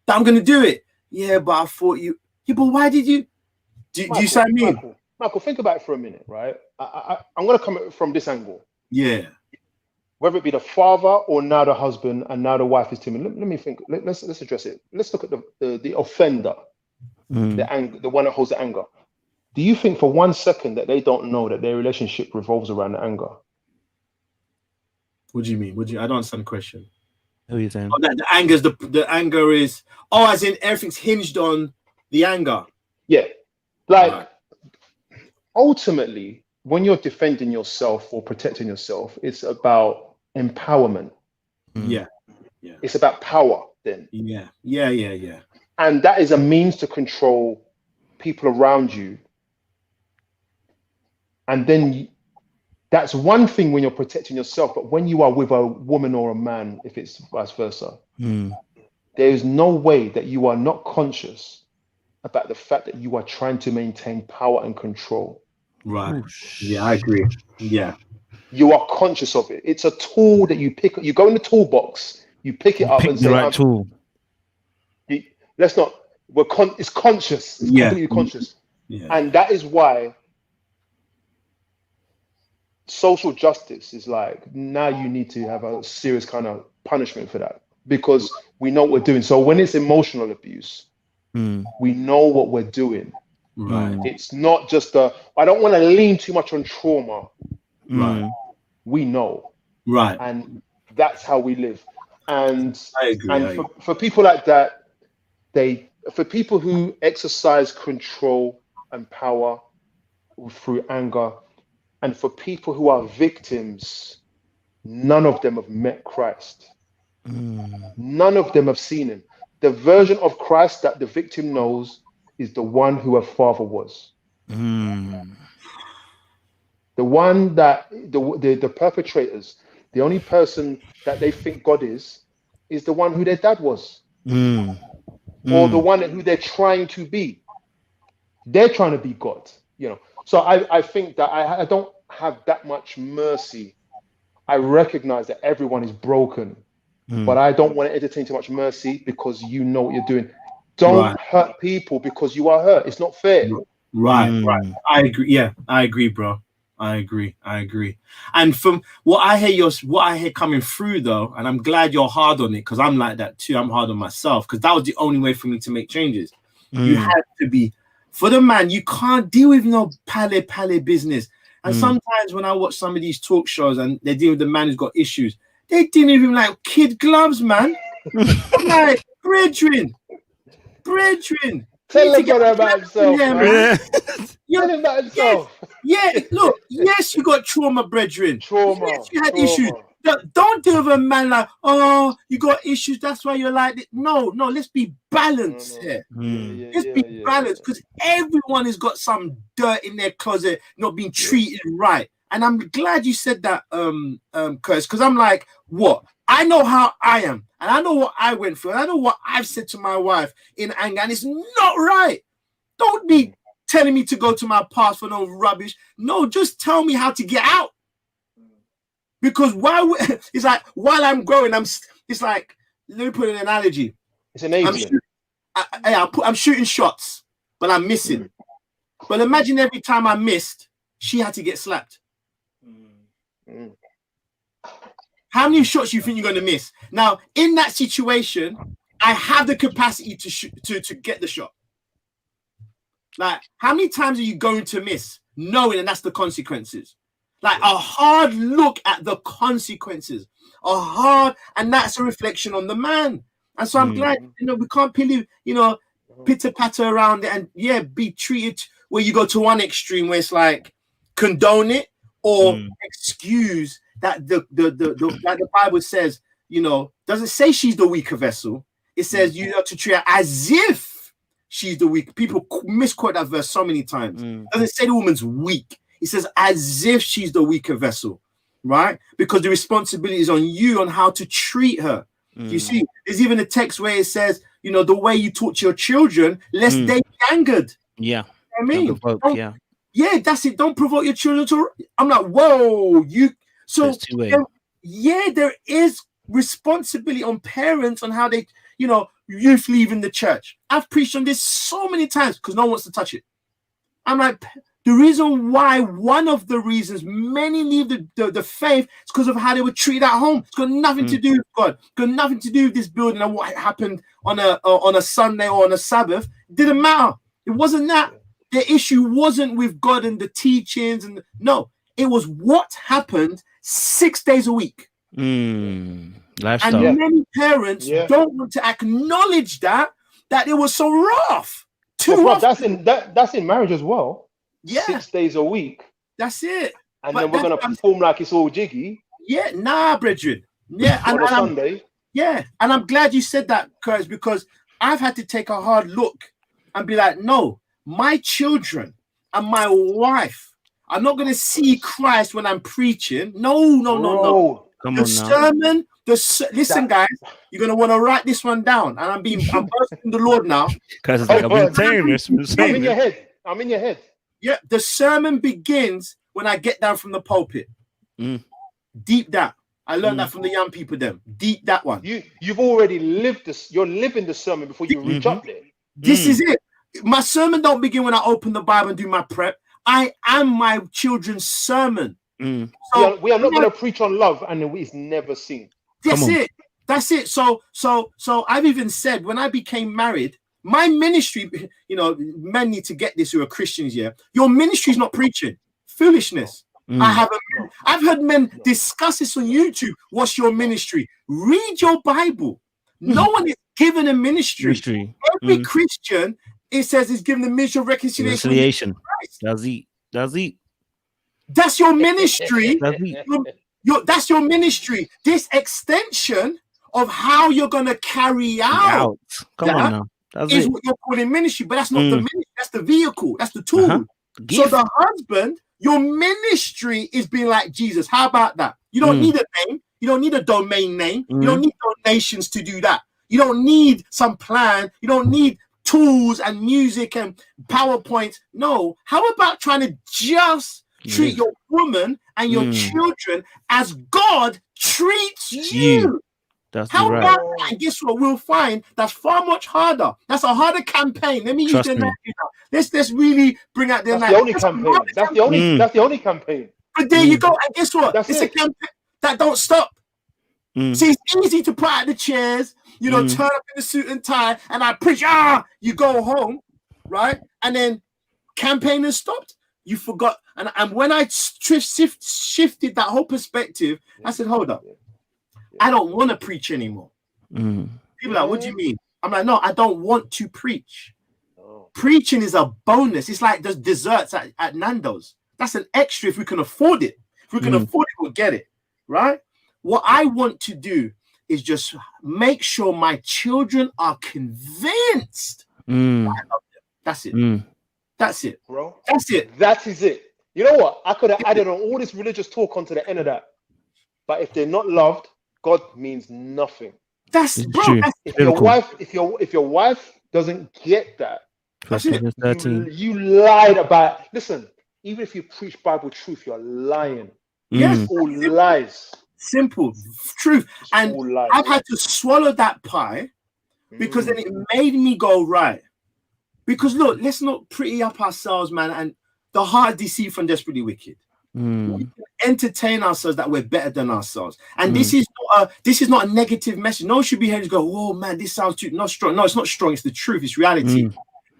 that I'm gonna do it. Yeah, but I thought you. Yeah, but why did you? Do you see what I mean? Michael, think about it for a minute, right? I'm gonna come from this angle. Yeah. Whether it be the father or now the husband and now the wife is timid. Let me think. Let's address it. Let's look at the offender, the one that holds the anger. Do you think for 1 second that they don't know that their relationship revolves around the anger? What do you mean? I don't understand the question. Who are you saying? Oh, the anger is as in everything's hinged on the anger. Yeah. Like ultimately, when you're defending yourself or protecting yourself, it's about empowerment. Yeah. It's about power then. Yeah. And that is a means to control people around you. And then that's one thing when you're protecting yourself, but when you are with a woman or a man, if it's vice versa, there is no way that you are not conscious about the fact that you are trying to maintain power and control. Right. Yeah, I agree. Yeah. You are conscious of it. It's a tool that you pick. You go in the toolbox, you pick it up and the say, right tool. It's conscious. It's completely conscious. Yeah. And that is why social justice is like, now you need to have a serious kind of punishment for that, because we know what we're doing. So when it's emotional abuse, we know what we're doing. Right. It's not just I don't want to lean too much on trauma. Right. We know. Right. And that's how we live. And I agree. And for people like that, for people who exercise control and power through anger, and for people who are victims, none of them have met Christ. None of them have seen him. The version of Christ that the victim knows is the one who her father was. The one that the perpetrators, the only person that they think God is the one who their dad was. Or the one who they're trying to be. They're trying to be God, So I think that I don't have that much mercy. I recognize that everyone is broken, but I don't want to entertain too much mercy, because you know what you're doing. Don't hurt people because you are hurt. It's not fair. Right. I agree. Yeah, I agree, bro. I agree. And from what I hear coming through though, and I'm glad you're hard on it, because I'm like that too. I'm hard on myself, because that was the only way for me to make changes. You have to be, for the man, you can't deal with no pale business. And sometimes when I watch some of these talk shows and they deal with the man who's got issues, they didn't even like kid gloves, man. Like, brethren. Tell him about himself. Yeah, man. Tell him about himself. Yeah, look, yes, you got trauma, brethren. Yes, you had issues. Don't deal with a man like, oh, you got issues, that's why you're like this. No, let's be balanced here. Let's be balanced, because everyone has got some dirt in their closet, not being treated right. And I'm glad you said that, Curtis, because I'm like, what? I know how I am, and I know what I went through, and I know what I've said to my wife in anger, and it's not right. Don't be telling me to go to my past for no rubbish. No, just tell me how to get out. Because it's like, while I'm growing, it's like, let me put an analogy. It's enabling. I'm shooting shots, but I'm missing. But imagine every time I missed, she had to get slapped. How many shots do you think you're going to miss? Now, in that situation, I have the capacity to shoot, to get the shot. Like, how many times are you going to miss, knowing that that's the consequences? Like, a hard look at the consequences. And that's a reflection on the man. And so I'm glad, we can't pitter-patter around it and, be treated where you go to one extreme where it's like, condone it or excuse that the Bible says, doesn't say she's the weaker vessel. It says you have to treat her as if she's the weak. People misquote that verse so many times. It doesn't say the woman's weak. It says as if she's the weaker vessel, right? Because the responsibility is on you on how to treat her. You see, there's even a text where it says, the way you talk to your children, lest they be angered. Yeah. You know what I mean? Yeah, that's it. Don't provoke your children to. I'm like, whoa, you. So there is responsibility on parents on how they, youth leaving the church. I've preached on this so many times because no one wants to touch it. I'm like, the reason why, one of the reasons many leave the faith is because of how they were treated at home. It's got nothing to do with God. It's got nothing to do with this building and what happened on a Sunday or on a Sabbath. It didn't matter. It wasn't that. The issue wasn't with God and the teachings. No, it was what happened 6 days a week. Lifestyle. And many parents don't want to acknowledge that it was so rough. That's in marriage as well. Yeah, 6 days a week. That's it. And then we're gonna perform like it's all jiggy. Yeah, nah, brethren. Yeah, on a Sunday. And I'm glad you said that, Curtis, because I've had to take a hard look and be like, no, my children and my wife are not gonna see Christ when I'm preaching. No. Come on sermon. Listen, guys, you're gonna want to write this one down, and I'm bursting the Lord now. Because it's like I've been saying this. I'm in your head. Yeah, the sermon begins when I get down from the pulpit. Deep that. I learned that from the young people. Them deep that one. You've already lived this. You're living the sermon before you reach up there. This is it. My sermon don't begin when I open the Bible and do my prep. I am my children's sermon. So we are not going to preach on love, and it's never seen. That's it. So I've even said when I became married, my ministry, men need to get this who are Christians. Yeah, your ministry is not preaching. Foolishness. I've heard men discuss this on YouTube. What's your ministry? Read your Bible. No one is given a ministry. Every Christian, it says, is given the ministry of reconciliation. That's it. That's your ministry. That's your ministry. This extension of how you're going to carry out. Come on now. Is what you're calling ministry, but that's not the ministry. That's the vehicle. That's the tool. So the husband, your ministry is being like Jesus. How about that? You don't need a name. You don't need a domain name. You don't need donations to do that. You don't need some plan. You don't need tools and music and PowerPoints. No. How about trying to just treat your woman and your children as God treats you? That's how right. about that? And guess what? We'll find that's far much harder. That's a harder campaign. Let me use the knife. Let's really bring out the knife. That's the only campaign. But there you go. And guess what? It's a campaign that don't stop. See, it's easy to put out the chairs, turn up in the suit and tie, and I preach. You go home, right? And then campaign has stopped. You forgot. And when I shifted that whole perspective, I said, hold up. I don't want to preach anymore. People are like, what do you mean? I'm like, no, I don't want to preach. Preaching is a bonus. It's like the desserts at Nando's. That's an extra if we can afford it. If we can afford it, we'll get it, right? What I want to do is just make sure my children are convinced that I love them. That's it. That's it, bro. That's it. That is it. You know what? I could have added on all this religious talk onto the end of that. But if they're not loved, God means nothing. That's true. If your wife doesn't get that, you lied about. Listen, even if you preach Bible truth, you're lying. Yes, all lies. Simple truth. And I've had to swallow that pie because then it made me go right. Because look, let's not pretty up ourselves, man. And the heart deceived and desperately wicked. We can entertain ourselves that we're better than ourselves, and this is not a negative message. No one should be here to go, "Whoa, man, this sounds too not strong." No, it's not strong. It's the truth. It's reality.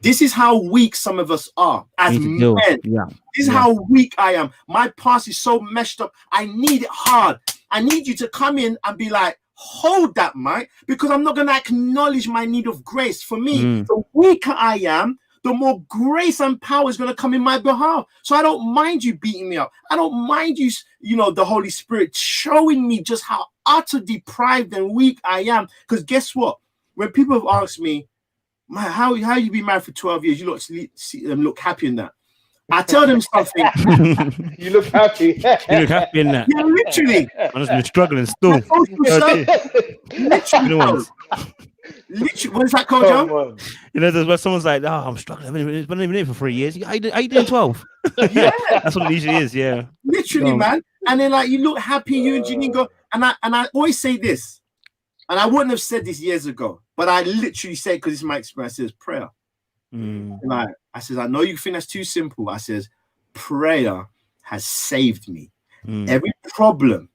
This is how weak some of us are as men. This is how weak I am. My past is so messed up. I need it hard. I need you to come in and be like, hold that, Mike, because I'm not going to acknowledge my need of grace. For me, the weaker I am, the more grace and power is going to come in my behalf. So I don't mind you beating me up. I don't mind you, the Holy Spirit showing me just how utter deprived and weak I am. Because guess what? When people have asked me, man, how you been married for 12 years? You look happy in that. I tell them something. You look happy. You look happy in that. Yeah, literally. I've just been struggling still. Literally, what is that, Kojo? You know, there's where someone's like, "Oh, I'm struggling. It's been here for 3 years. How you doing 12?" Yeah, that's what it usually is. Yeah, literally, man. And then like you look happy, you and Janine go, and I always say this, and I wouldn't have said this years ago, but I literally say because it's my experience. Is prayer. Like I says, I know you think that's too simple. I says, prayer has saved me. Every problem,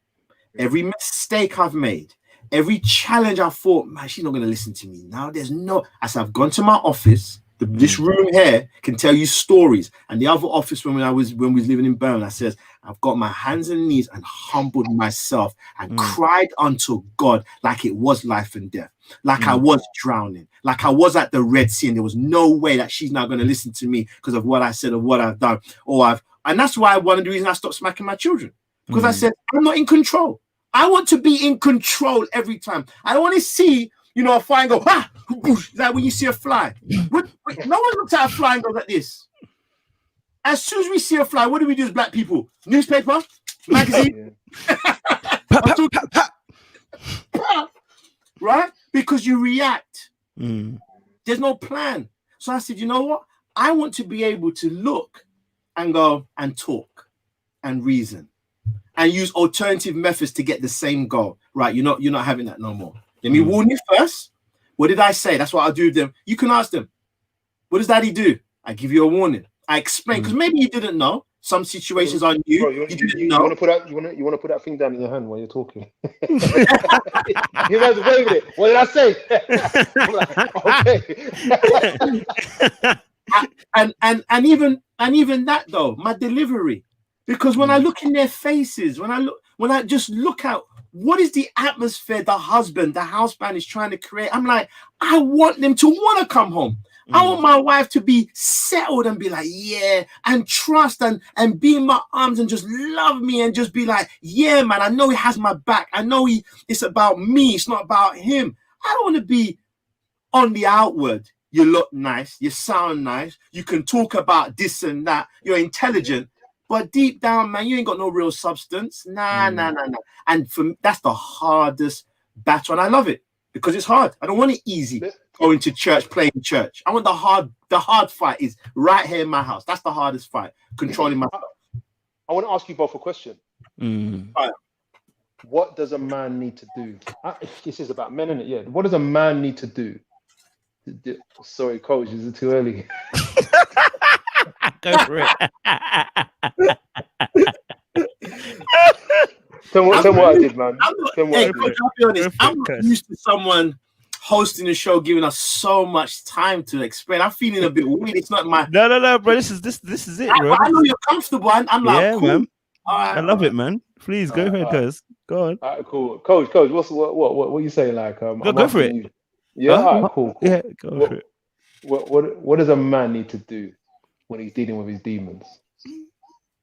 every mistake I've made, every challenge I thought, man, she's not going to listen to me now. There's no. I said, I've gone to my office. This room here can tell you stories. And the other office when we was living in Birmingham, I says, I've got my hands and knees and humbled myself and cried unto God like it was life and death, like I was drowning, like I was at the Red Sea, and there was no way that she's not going to listen to me because of what I said or what I've done. And that's why one of the reasons I stopped smacking my children, because I said, I'm not in control. I want to be in control every time. I don't want to see, a fly and go, like when you see a fly. No one looks at a fly and goes like this. As soon as we see a fly, what do we do as black people? Newspaper? Magazine? Right? Because you react. There's no plan. So I said, you know what? I want to be able to look and go and talk and reason and use alternative methods to get the same goal. Right? You're not having that no more. Let me warn you first. What did I say? That's what I'll do with them. You can ask them. What does Daddy do? I give you a warning. I explain because maybe you didn't know. Some situations are new. Bro, you didn't know. You want to put that thing down in your hand while you're talking. You guys wave it. What did I say? Okay. and even that though, my delivery, because when I look in their faces, when I just look at what is the atmosphere the husband, the house band is trying to create, I'm like, I want them to want to come home. I want my wife to be settled and be like, yeah, and trust and be in my arms and just love me and just be like, yeah, man, I know he has my back. I know it's about me. It's not about him. I don't want to be on the outward. You look nice. You sound nice. You can talk about this and that. You're intelligent. But deep down, man, you ain't got no real substance. Nah. And for me, that's the hardest battle. And I love it because it's hard. I don't want it easy. Going to church, playing church. I want the hard fight is right here in my house. That's the hardest fight, controlling myself. I want to ask you both a question. Right. What does a man need to do? This is about men, isn't it? Yeah. What does a man need to do? Sorry, coach, is it too early? Go for it. Tell me what I did, man. I'll be honest. I'm not used to someone hosting the show, giving us so much time to explain. I'm feeling a bit weird. It's not my no, bro. This is it, bro. I know you're comfortable. I'm like, cool. Man. I love it, man. Please go ahead, cuz. Go on. All right, cool. Coach, what you saying? Like, go for it. Yeah, all right, cool. Yeah, go for it. What does a man need to do when he's dealing with his demons?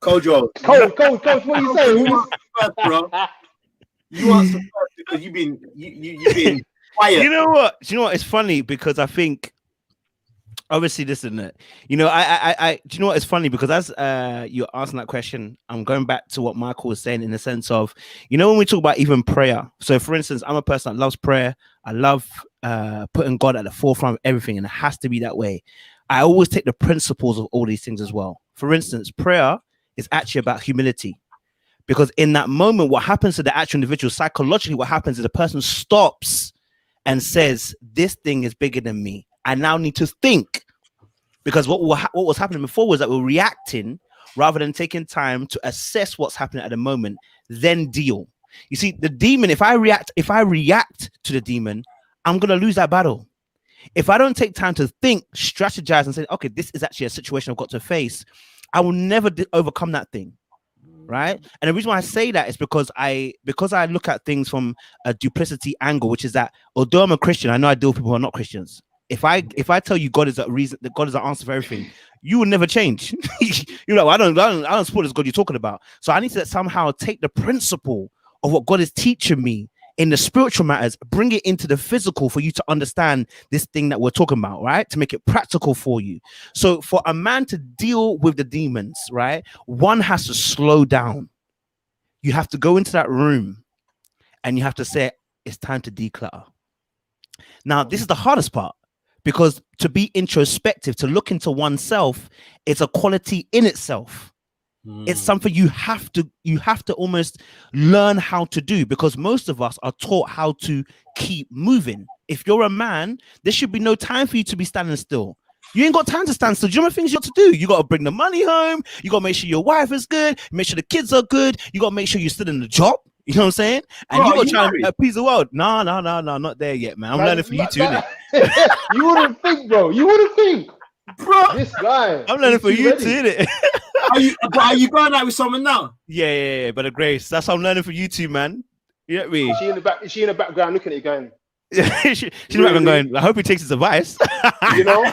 Kojo. Coach, what are you saying? You answer first, bro. You answer first because you've been quiet. You know what? It's funny because I think obviously this isn't it. Do you know what? It's funny because as you're asking that question, I'm going back to what Michael was saying in the sense of, when we talk about even prayer. So for instance, I'm a person that loves prayer. I love putting God at the forefront of everything, and it has to be that way. I always take the principles of all these things as well. For instance, prayer is actually about humility. Because in that moment, what happens to the actual individual, psychologically, what happens is the person stops and says, this thing is bigger than me. I now need to think. Because what was happening before was that we're reacting rather than taking time to assess what's happening at the moment, then deal. You see, the demon, if I react to the demon, I'm going to lose that battle. If I don't take time to think, strategize, and say, okay, this is actually a situation I've got to face, I will never overcome that thing. Right. And the reason why I say that is because I look at things from a duplicity angle, which is that although I'm a Christian, I know I deal with people who are not Christians. If I tell you God is a reason, that God is the answer for everything, you will never change. I don't support this God you're talking about. So I need to somehow take the principle of what God is teaching me in the spiritual matters, bring it into the physical for you to understand this thing that we're talking about, right? To make it practical for you. So for a man to deal with the demons, right? One has to slow down. You have to go into that room and you have to say, it's time to declutter. Now, this is the hardest part, because to be introspective, to look into oneself, it's a quality in itself. It's something you have to almost learn how to do, because most of us are taught how to keep moving. If you're a man, there should be no time for you to be standing still. You ain't got time to stand still. Do you know what things you got to do? You got to bring the money home. You got to make sure your wife is good. Make sure the kids are good. You got to make sure you're still in the job. You know what I'm saying? And you got to try and appease the world. No, not there yet, man. I'm learning from you too, innit? You wouldn't think, bro. You wouldn't think. Bro, this guy. I'm learning from you too, innit? Are you going out with someone now? Yeah, but the grace. That's how I'm learning from you too, man. You know what I mean? Is she in the background looking at you going? she's really? Going, I hope he takes his advice. You know?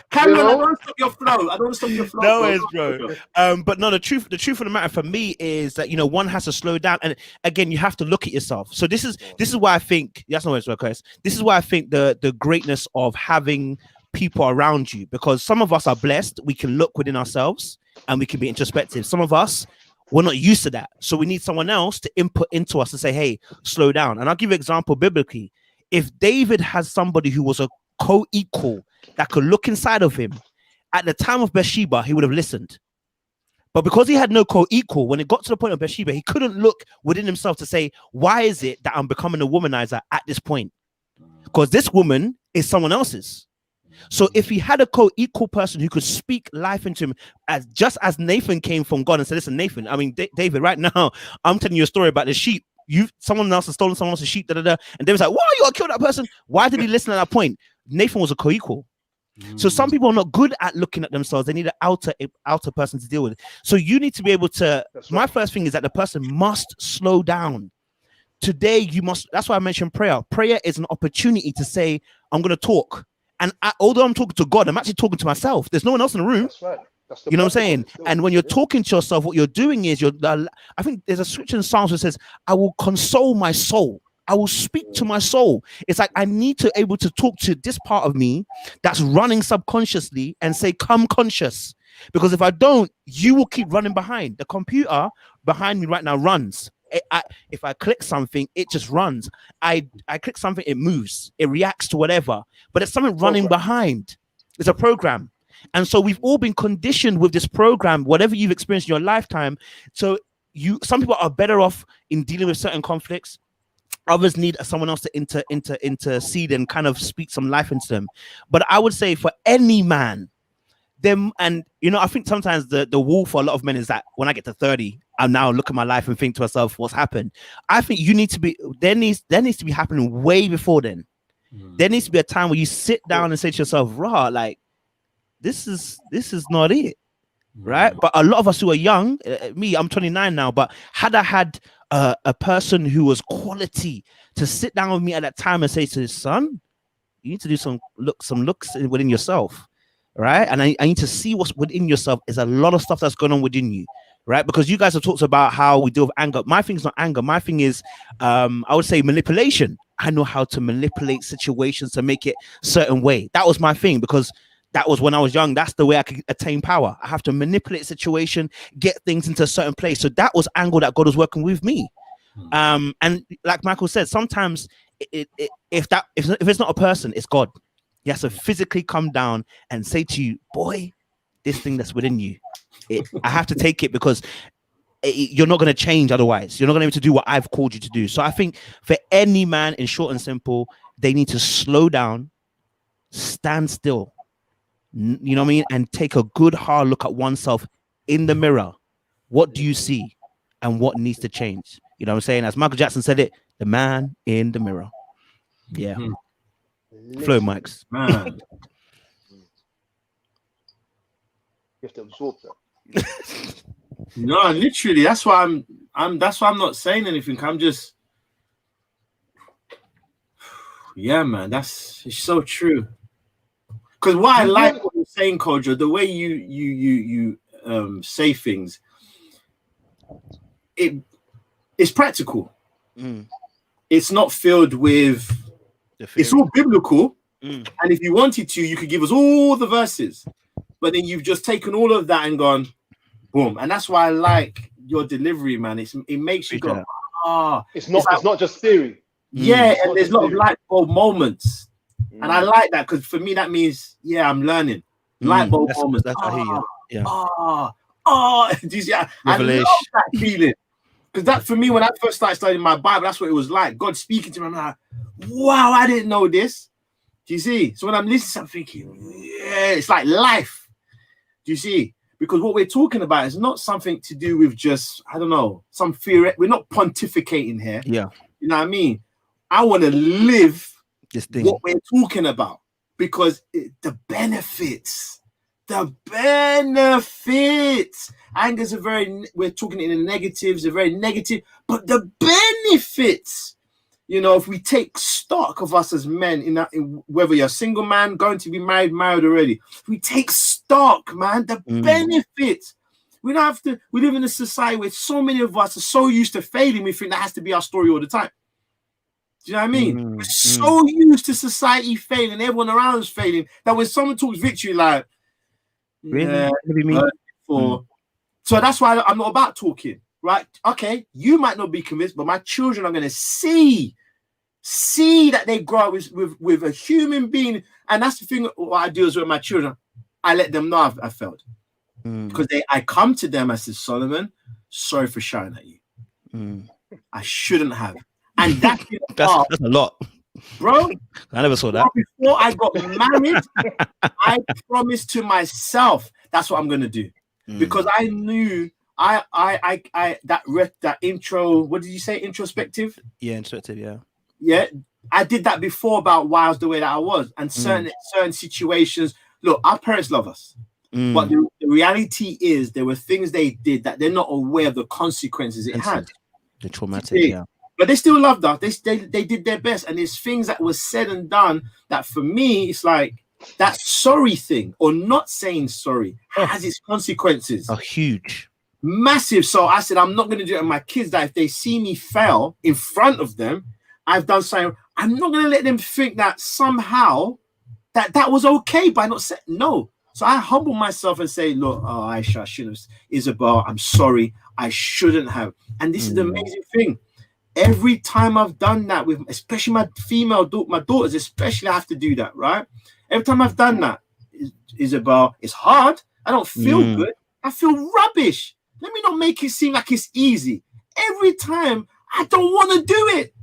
Cameron, I don't want to stop your flow. I don't want to stop your flow. No worries, bro. But no, the truth of the matter for me is that, you know, one has to slow down. And again, you have to look at yourself. So this is why I think, that's not what it's Chris. This is why I think the greatness of having people around you, because some of us are blessed. We can look within ourselves and we can be introspective. Some of us, we're not used to that. So we need someone else to input into us and say, hey, slow down. And I'll give you an example biblically. If David has somebody who was a co-equal that could look inside of him, at the time of Bathsheba, he would have listened. But because he had no co-equal, when it got to the point of Bathsheba, he couldn't look within himself to say, why is it that I'm becoming a womanizer at this point? Because this woman is someone else's. So if he had a co-equal person who could speak life into him, just as Nathan came from God and said, listen, Nathan, I mean, David, right now, I'm telling you a story about the sheep. Someone else has stolen someone else's sheep, and David's like, why you gotta kill that person? Why did he listen at that point? Nathan was a co-equal. So some people are not good at looking at themselves. They need an outer person to deal with it. So you need to be able to, my first thing is that the person must slow down. Today, you must, that's why I mentioned prayer. Prayer is an opportunity to say, I'm going to talk. And although I'm talking to God, I'm actually talking to myself. There's no one else in the room. That's right. You know what I'm saying? And when you're talking to yourself, what you're doing is I think there's a scripture in Psalms that says, I will console my soul. I will speak to my soul. It's like I need to able to talk to this part of me that's running subconsciously and say, come conscious. Because if I don't, you will keep running behind. The computer behind me right now runs. If I click something, it just runs. I click something, it moves. It reacts to whatever. But it's something running behind. It's a program. And so we've all been conditioned with this program, whatever you've experienced in your lifetime. So some people are better off in dealing with certain conflicts. Others need someone else to intercede and kind of speak some life into them. But I would say for any man, them, and you know, I think sometimes the wall for a lot of men is that when I get to 30, I now look at my life and think to myself, what's happened? I think you need to be there needs to be happening way before then. There needs to be a time where you sit down and say to yourself, rah, like this is not it, right? But a lot of us who are young, me, I'm 29 now, but had I had a person who was quality to sit down with me at that time and say to his son, you need to do some looks within yourself, right? And I need to see what's within yourself. Is a lot of stuff that's going on within you, right? Because you guys have talked about how we deal with anger. My thing is not anger. My thing is, I would say manipulation. I know how to manipulate situations to make it a certain way. That was my thing, because that was when I was young. That's the way I could attain power. I have to manipulate a situation, get things into a certain place. So that was angle that God was working with me. And like Michael said, sometimes if it's not a person, it's God. He has to physically come down and say to you, boy, this thing that's within you, I have to take it, because you're not going to change otherwise. You're not going to be able to do what I've called you to do. So I think for any man, in short and simple, they need to slow down, stand still, you know what I mean? And take a good hard look at oneself in the mirror. What do you see and what needs to change? You know what I'm saying? As Michael Jackson said it, the man in the mirror. Yeah. Flow mics. Man. You have to absorb that. No, literally, that's why I'm not saying anything. I'm just, yeah, man, it's so true. Because what I like what you're saying, Kojo, the way you say things, it's practical. It's not filled with, it's all biblical. And if you wanted to, you could give us all the verses, but then you've just taken all of that and gone, boom. And that's why I like your delivery, man. It makes you go, it's not just theory. Yeah, and there's a lot of light bulb moments. And I like that because for me, that means, I'm learning. Light bulb moments. I hear you. Yeah. Do you see? I love that feeling. Because that, for me, when I first started studying my Bible, that's what it was like. God speaking to me. I'm like, wow, I didn't know this. Do you see? So when I'm listening, I'm thinking, it's like life. Do you see? Because what we're talking about is not something to do with just, I don't know, some fear. We're not pontificating here. Yeah. You know what I mean? I want to live this thing, what we're talking about, because the benefits. Anger's we're talking in the negatives, a very negative, but the benefits, if we take stock of us as men, in whether you're a single man, going to be married already, if we take stock, man, the benefits. We don't have to, we live in a society where so many of us are so used to failing, we think that has to be our story all the time. Do you know what I mean? We're so used to society failing, everyone around us failing, that when someone talks victory, like, so that's why I'm not about talking, right? Okay, you might not be convinced, but my children are going to see that they grow up with a human being. And that's the thing, what I do is with my children, I let them know I failed. Because I come to them, I said, Solomon, sorry for shouting at you. I shouldn't have. And that's a lot. Bro, I never saw that. Before I got married, I promised to myself that's what I'm gonna do, because I knew that intro. What did you say? Introspective. Yeah, introspective. Yeah. Yeah, I did that before about why I was the way that I was, and certain situations. Look, our parents love us, but the reality is there were things they did that they're not aware of the consequences it had. The traumatic. Yeah. But they still loved us. They did their best. And there's things that was said and done that for me, it's like that sorry thing or not saying sorry has its consequences. Huge. Massive. So I said, I'm not going to do it with my kids, that if they see me fail in front of them, I've done something. I'm not going to let them think that somehow that was okay by not saying no. So I humble myself and say, look, Aisha, I shouldn't have. Isabel, I'm sorry. I shouldn't have. And this is the amazing thing. Every time I've done that with, especially my my daughters, especially, I have to do that, right? Every time I've done that, Isabel, it's hard. I don't feel good. I feel rubbish. Let me not make it seem like it's easy. Every time, I don't want to do it.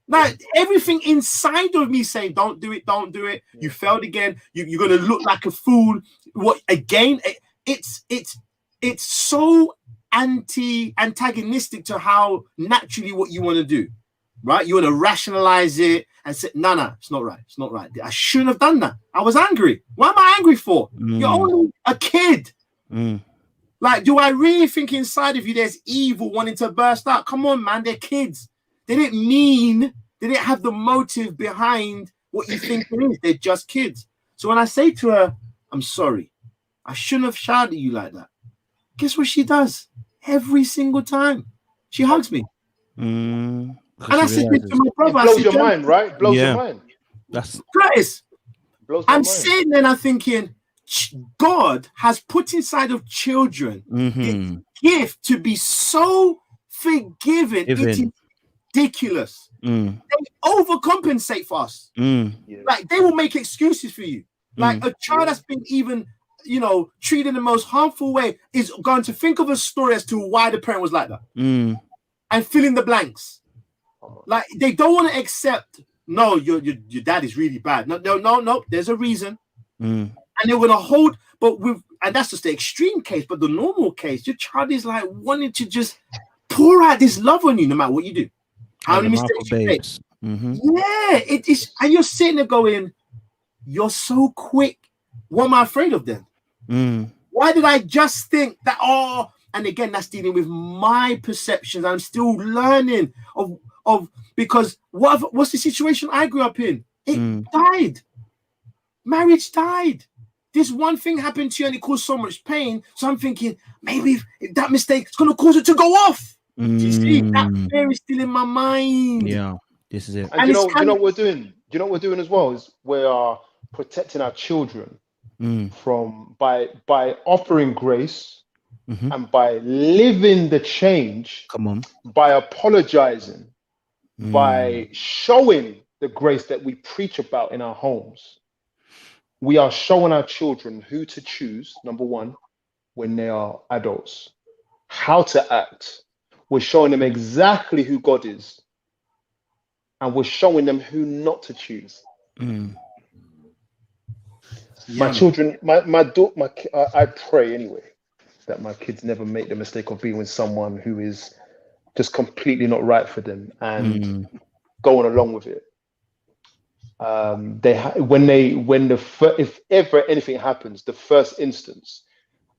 Like everything inside of me saying, don't do it, don't do it. You failed again. You're going to look like a fool. What again? It's so antagonistic to how naturally what you want to do, right? You want to rationalize it and say, no, it's not right. It's not right. I shouldn't have done that. I was angry. What am I angry for? You're only a kid. Like, do I really think inside of you there's evil wanting to burst out? Come on, man. They're kids. They didn't have the motive behind what you think it is. They're just kids. So when I say to her, I'm sorry, I shouldn't have shouted at you like that. Guess what she does? Every single time she hugs me. And I said to my brother, it blows your mind, right? Blows your mind. That's Curtis. I'm sitting there and I'm thinking, God has put inside of children this gift to be so forgiving. It is ridiculous. They overcompensate for us. Like they will make excuses for you. Like a child that's been even treated in the most harmful way is going to think of a story as to why the parent was like that and fill in the blanks. Like they don't want to accept, no, your dad is really bad. No, there's a reason. And they're going to hold, and that's just the extreme case, but the normal case, your child is like wanting to just pour out this love on you no matter what you do. How many mistakes you make. Yeah, it is. And you're sitting there going, you're so quick. What am I afraid of then? Why did I just think that? And again, that's dealing with my perceptions. I'm still learning of because what's the situation I grew up in? It died. Marriage died. This one thing happened to you and it caused so much pain. So I'm thinking maybe if that mistake is going to cause it to go off. Do you see that fear is still in my mind? Yeah, this is it. And you know what we're doing? Do you know what we're doing as well? Is we are protecting our children from by offering grace and by living the change. Come on. By apologizing by showing the grace that we preach about in our homes. We are showing our children who to choose, number one, when they are adults, how to act. We're showing them exactly who God is, and we're showing them who not to choose. My children, I pray anyway that my kids never make the mistake of being with someone who is just completely not right for them and going along with it. If ever anything happens, the first instance,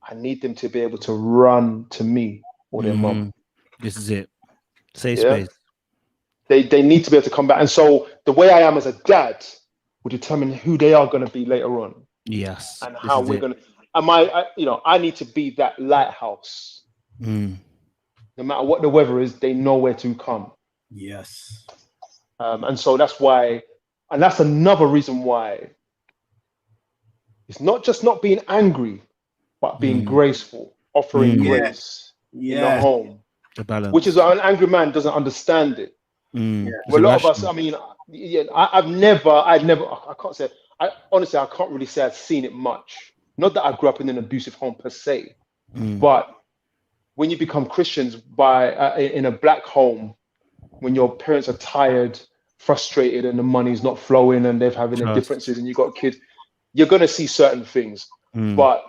I need them to be able to run to me or their mum. This is it. Safe space. They need to be able to come back. And so the way I am as a dad will determine who they are going to be later on. Yes. And how we're going to, I need to be that lighthouse. No matter what the weather is, they know where to come. Yes. And so that's why, and that's another reason why it's not just not being angry, but being graceful, offering grace in the home. The balance. Which is an angry man doesn't understand it. Well, a lot of us, I mean, I can't say, honestly, I can't really say I've seen it much. Not that I grew up in an abusive home per se, but when you become Christians in a black home, when your parents are tired, frustrated, and the money's not flowing, and they're having their differences, and you got kids, you're gonna see certain things. But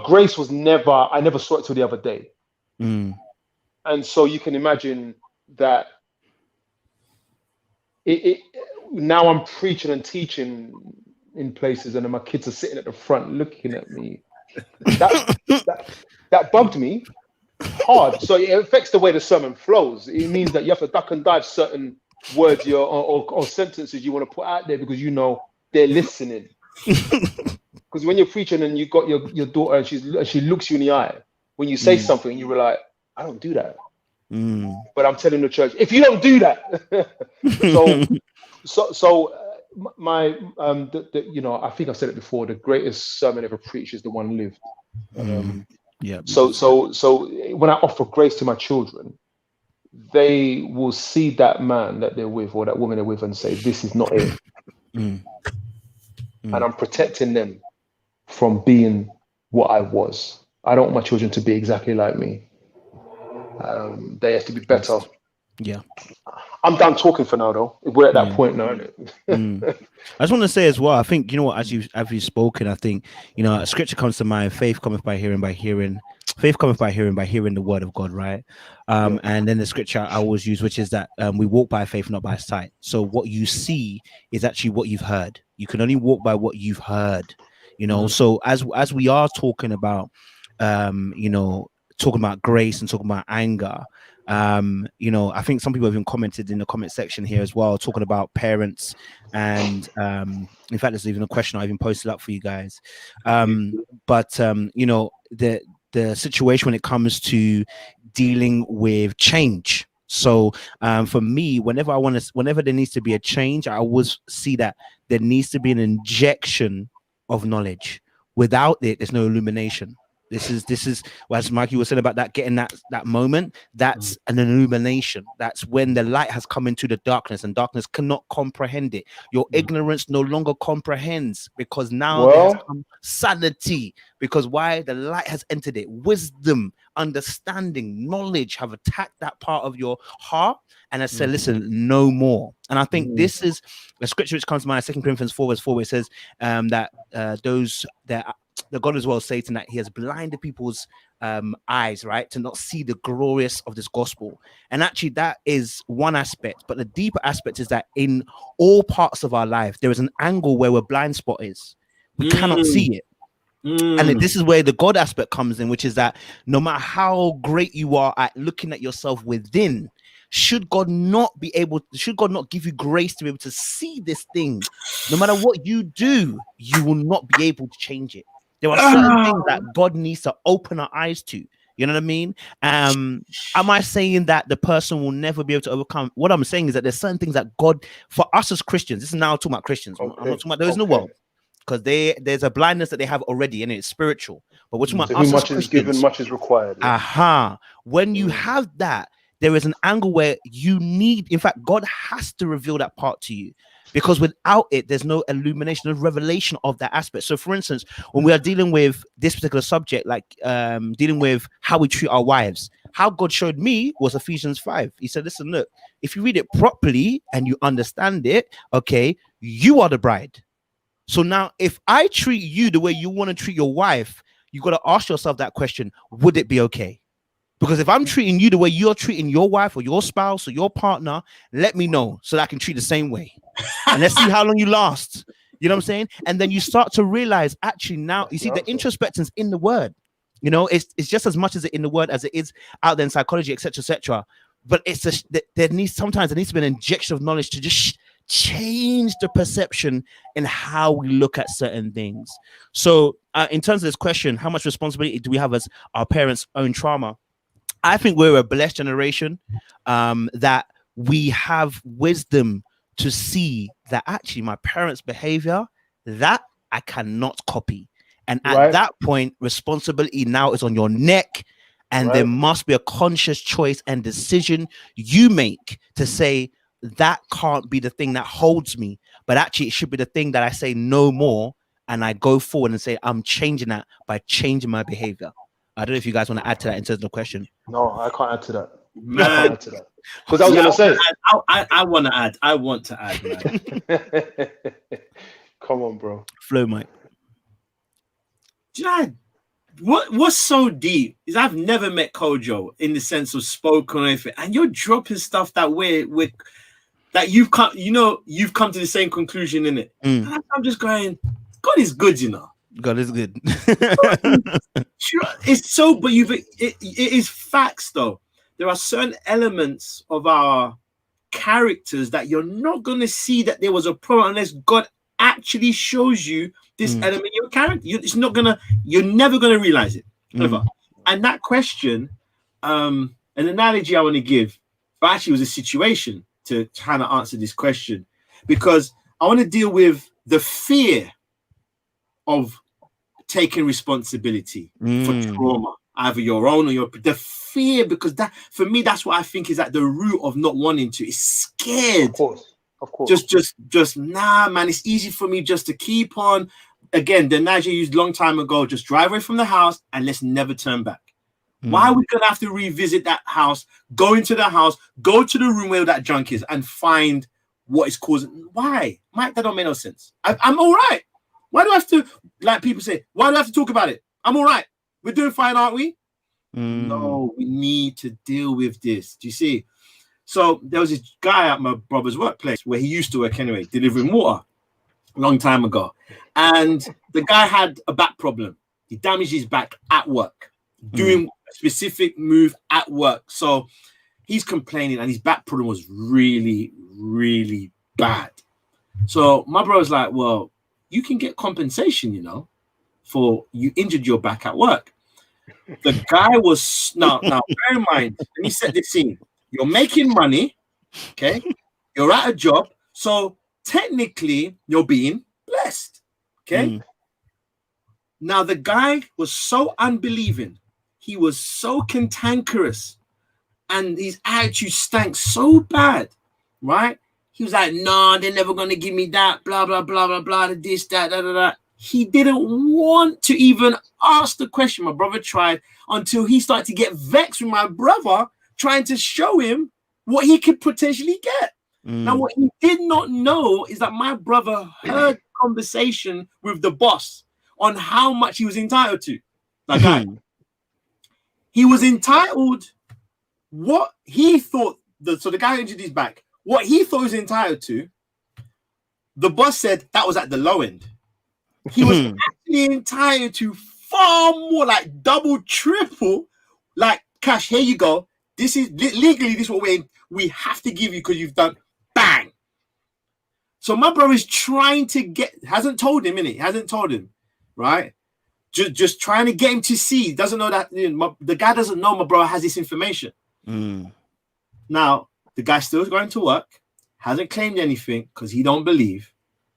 grace was I never saw it till the other day. And so you can imagine that now I'm preaching and teaching in places, and then my kids are sitting at the front looking at me. That bugged me hard. So it affects the way the sermon flows. It means that you have to duck and dive certain words or sentences you want to put out there because you know they're listening. Because when you're preaching and you got your daughter and she looks you in the eye, when you say something, you were like, I don't do that. But I'm telling the church, if you don't do that, I think I've said it before. The greatest sermon ever preached is the one lived. So when I offer grace to my children, they will see that man that they're with or that woman they're with and say, "This is not it." And I'm protecting them from being what I was. I don't want my children to be exactly like me. They have to be better. Yeah. I'm done talking for now, though. We're at that point now, isn't it? I just want to say as well, I think, as you've spoken, I think, a scripture comes to mind, faith cometh by hearing, faith cometh by hearing the word of God, right? And then the scripture I always use, which is that we walk by faith, not by sight. So what you see is actually what you've heard. You can only walk by what you've heard, So as we are talking about, talking about grace and talking about anger, I think some people have even commented in the comment section here as well, talking about parents. And in fact, there's even a question I even posted up for you guys. The situation when it comes to dealing with change. So for me, whenever there needs to be a change, I always see that there needs to be an injection of knowledge. Without it, there's no illumination. This is as Mikey was saying about that, getting that moment. That's an illumination. That's when the light has come into the darkness, and darkness cannot comprehend it. Your ignorance no longer comprehends, because now there has come sanity. Because why? The light has entered it. Wisdom, understanding, knowledge have attacked that part of your heart and has said, listen, no more. And I think this is a scripture which comes to mind, 2 Corinthians 4:4, where it says that those that the God as well, Satan, that he has blinded people's eyes, right, to not see the glorious of this gospel. And actually that is one aspect, but the deeper aspect is that in all parts of our life, there is an angle where a blind spot is. We cannot see it. And this is where the God aspect comes in, which is that no matter how great you are at looking at yourself within, should God not give you grace to be able to see this thing, no matter what you do, you will not be able to change it. There are certain things that God needs to open our eyes to. You know what I mean? Am I saying that the person will never be able to overcome? What I'm saying is that there's certain things that God, for us as Christians, this is now talking about Christians. I'm not talking about those in the world, because there's a blindness that they have already, and it's spiritual. But we're talking about us as much Christians. is given, much is required. When you have that, there is an angle where you need, in fact, God has to reveal that part to you, because without it, there's no illumination, no revelation of that aspect. So for instance, when we are dealing with this particular subject, like dealing with how we treat our wives, how God showed me was Ephesians 5. He said, listen, look, if you read it properly and you understand it, okay, you are the bride. So now if I treat you the way you want to treat your wife, you got to ask yourself that question, would it be okay? Because if I'm treating you the way you're treating your wife or your spouse or your partner, let me know so that I can treat the same way. And let's see how long you last. You know what I'm saying? And then you start to realize, actually, now you see the introspection's in the word. You know, it's just as much as it in the word as it is out there in psychology, etc., etc. But it's there needs to be an injection of knowledge to just change the perception in how we look at certain things. So, in terms of this question, how much responsibility do we have as our parents' own trauma? I think we're a blessed generation that we have wisdom to see that actually my parents' behavior, that I cannot copy. And at that point, responsibility now is on your neck, and there must be a conscious choice and decision you make to say, that can't be the thing that holds me, but actually it should be the thing that I say no more, and I go forward and say, I'm changing that by changing my behavior. I don't know if you guys want to add to that in terms of the question. No, I can't add to that. Man. I can't add to that. Because I was going to say. I want to add. I want to add, man. Come on, bro. Flow, Mike. Do you know what's so deep is I've never met Kojo in the sense of spoken or anything, and you're dropping stuff that that you've come to the same conclusion in it. And I'm just going, God is good, you know. God is good. It's so, but it is facts though. There are certain elements of our characters that you're not going to see that there was a problem unless God actually shows you this element of your character. You're never gonna realize it. Ever. And that question, an analogy I want to give, actually was a situation to kind of answer this question, because I want to deal with the fear of taking responsibility for trauma, either your own or the fear, because that, for me, that's what I think is at the root of not wanting to. It's scared. Of course. Just nah, man. It's easy for me just to keep on. Again, the Niger used a long time ago, just drive away from the house and let's never turn back. Why are we gonna have to revisit that house, go into the house, go to the room where that junk is and find what is causing? Why? Mike, that don't make no sense. I'm all right. Why do I have to, like people say, why do I have to talk about it? I'm all right. We're doing fine, aren't we? No, we need to deal with this. Do you see? So there was this guy at my brother's workplace where he used to work anyway, delivering water a long time ago. And the guy had a back problem. He damaged his back at work, doing a specific move at work. So he's complaining and his back problem was really, really bad. So my brother's like, well, you can get compensation, you know, for you injured your back at work. The guy was, now bear in mind, let me set the scene. You're making money, okay? You're at a job, so technically you're being blessed, okay? Now the guy was so unbelieving, he was so cantankerous, and his attitude stank so bad, right? He was like, "No, they're never gonna give me that, blah blah blah blah blah, this that da da da." He didn't want to even ask the question. My brother tried until he started to get vexed with my brother, trying to show him what he could potentially get. Now, what he did not know is that my brother heard conversation with the boss on how much he was entitled to. That guy. He was entitled what he thought, so the guy who injured his back, what he thought he was entitled to, the boss said that was at the low end. He was actually entitled to far more, like double, triple, like, cash, here you go. This is legally, this is what we have to give you because you've done bang. So my brother is trying to hasn't told him, innit? Hasn't told him, right? Just trying to get him to see. Doesn't know that, the guy doesn't know my brother has this information. Now, the guy's still going to work, hasn't claimed anything because he don't believe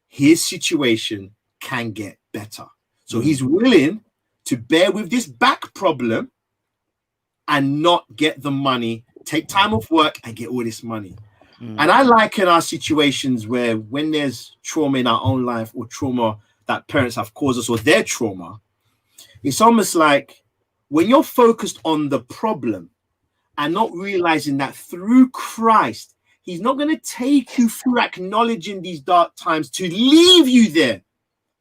his situation can get better. So he's willing to bear with this back problem and not get the money take time off work and get all this money. And I liken our situations where when there's trauma in our own life or trauma that parents have caused us or their trauma, it's almost like when you're focused on the problem and not realizing that through Christ, he's not going to take you through acknowledging these dark times to leave you there.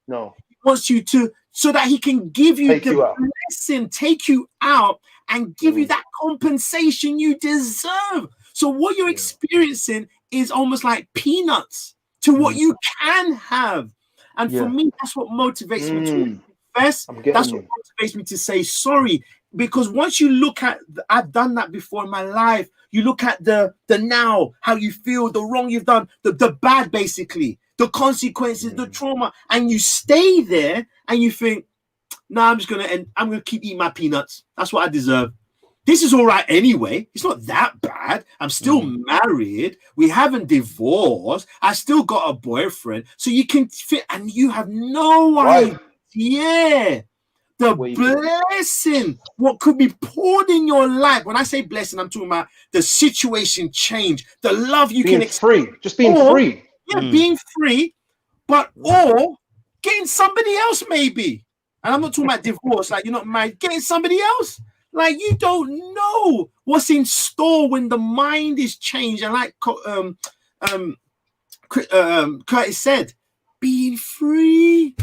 No. He wants you to, so that he can give you the blessing, take you out and give you that compensation you deserve. So what you're experiencing is almost like peanuts to what you can have. And for me, that's what motivates me to confess. That's what motivates me to say sorry. Because once you look at, I've done that before in my life. You look at the now, how you feel, the wrong you've done, the bad, basically, the consequences, the trauma, and you stay there and you think, no, I'm gonna keep eating my peanuts. That's what I deserve. This is all right anyway. It's not that bad. I'm still married. We haven't divorced. I still got a boyfriend. So you can fit, and you have no idea the blessing, what could be poured in your life. When I say blessing, I'm talking about the situation change, the love you can free, just being free. Yeah, being free, but or getting somebody else maybe. And I'm not talking about divorce, like you're not married, getting somebody else. Like you don't know what's in store when the mind is changed. And like Curtis said, being free,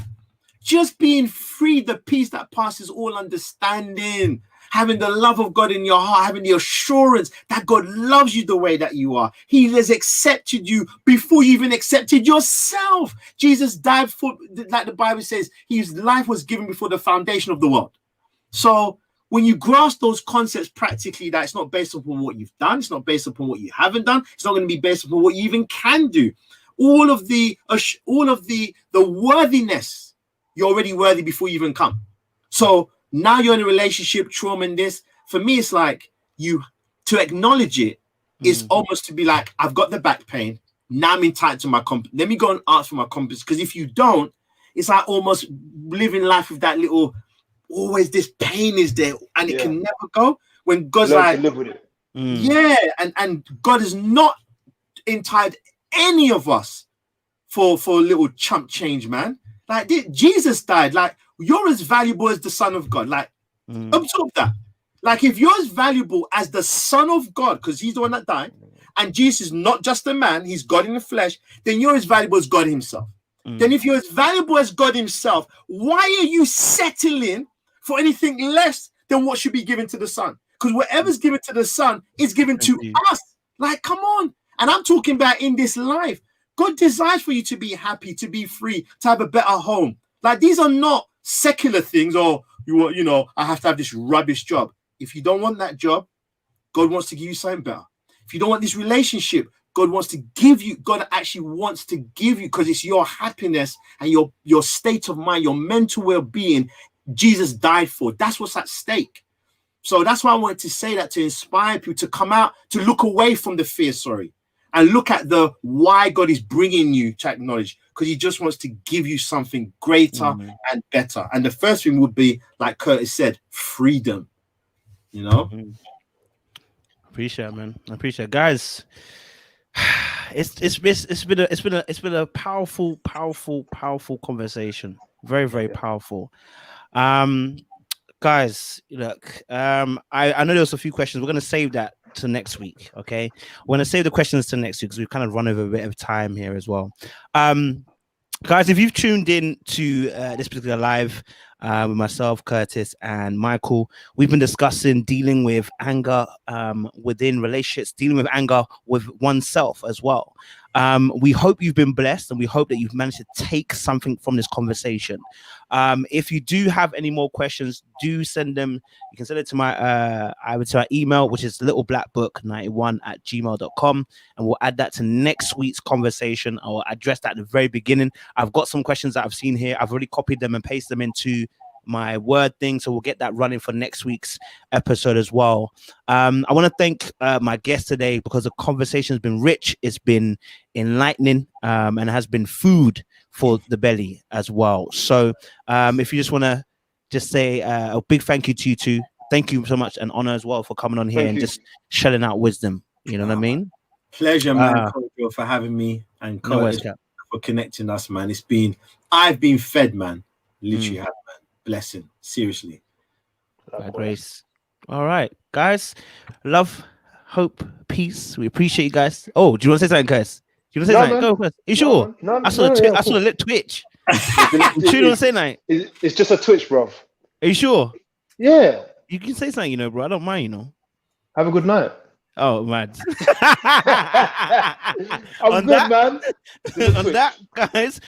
just being free, the peace that passes all understanding, having the love of God in your heart, having the assurance that God loves you the way that you are. He has accepted you before you even accepted yourself. Jesus died for, like the Bible says, his life was given before the foundation of the world. So when you grasp those concepts practically, that it's not based upon what you've done, it's not based upon what you haven't done, it's not going to be based upon what you even can do. All of the worthiness, you're already worthy before you even come. So now you're in a relationship, trauma in this. For me, it's like to acknowledge it is almost to be like, I've got the back pain. Now I'm entitled to my compensation. Let me go and ask for my compensation. Because if you don't, it's like almost living life with that little, always this pain is there and it can never go. When God's Learn like, to live with it. And God is not entitled any of us for a little chump change, man. Like Jesus died. Like you're as valuable as the Son of God. Like absorb that. Like if you're as valuable as the Son of God, because he's the one that died, and Jesus is not just a man, he's God in the flesh, then you're as valuable as God himself. Then if you're as valuable as God himself, why are you settling for anything less than what should be given to the Son? Because whatever's given to the Son is given to us. Like, come on. And I'm talking about in this life. God desires for you to be happy, to be free, to have a better home. Like, these are not secular things, or I have to have this rubbish job. If you don't want that job, God wants to give you something better. If you don't want this relationship, God wants to give you, God actually wants to give you, because it's your happiness and your state of mind, your mental well-being, Jesus died for. That's what's at stake. So that's why I wanted to say that, to inspire people to come out, to look away from the fear, and look at the why God is bringing you to acknowledge, because he just wants to give you something greater and better. And the first thing would be, like Curtis said, freedom. Appreciate it, man. I appreciate it. Guys. It's been a powerful conversation. Very, very powerful. Guys, look, I know there was a few questions. We're gonna save that to next week. Okay, we're gonna save the questions to next week because we've kind of run over a bit of time here as well. Guys, if you've tuned in to this particular live with myself, Curtis, and Michael, we've been discussing dealing with anger within relationships, dealing with anger with oneself as well. We hope you've been blessed, and we hope that you've managed to take something from this conversation. If you do have any more questions, do send them. You can send it to my email, which is littleblackbook91@gmail.com, and we'll add that to next week's conversation. I'll address that at the very beginning. I've got some questions that I've seen here. I've already copied them and pasted them into my Word thing, so we'll get that running for next week's episode as well. I want to thank my guest today, because the conversation has been rich, it's been enlightening, and has been food for the belly as well. So if you just want to just say a big thank you to you two, thank you so much, and honor as well for coming on here Thank and you. just shelling out wisdom. You know what I mean? Pleasure, man, Kojo, for having me, and No worries, Curtis Cap. for connecting us, man. I've been fed, man. Literally have, man. Blessing, seriously. By grace. All right, guys. Love, hope, peace. We appreciate you guys. Oh, do you want to say something, Curtis? Do you want to say something? Man. Go first. You sure? No, I saw yeah, I saw the Twitch. It's, You sure you want to say something? it's just a Twitch, bro. Are you sure? Yeah. You can say something, bro. I don't mind, Have a good night. Oh, man. I'm good, man. On that, guys.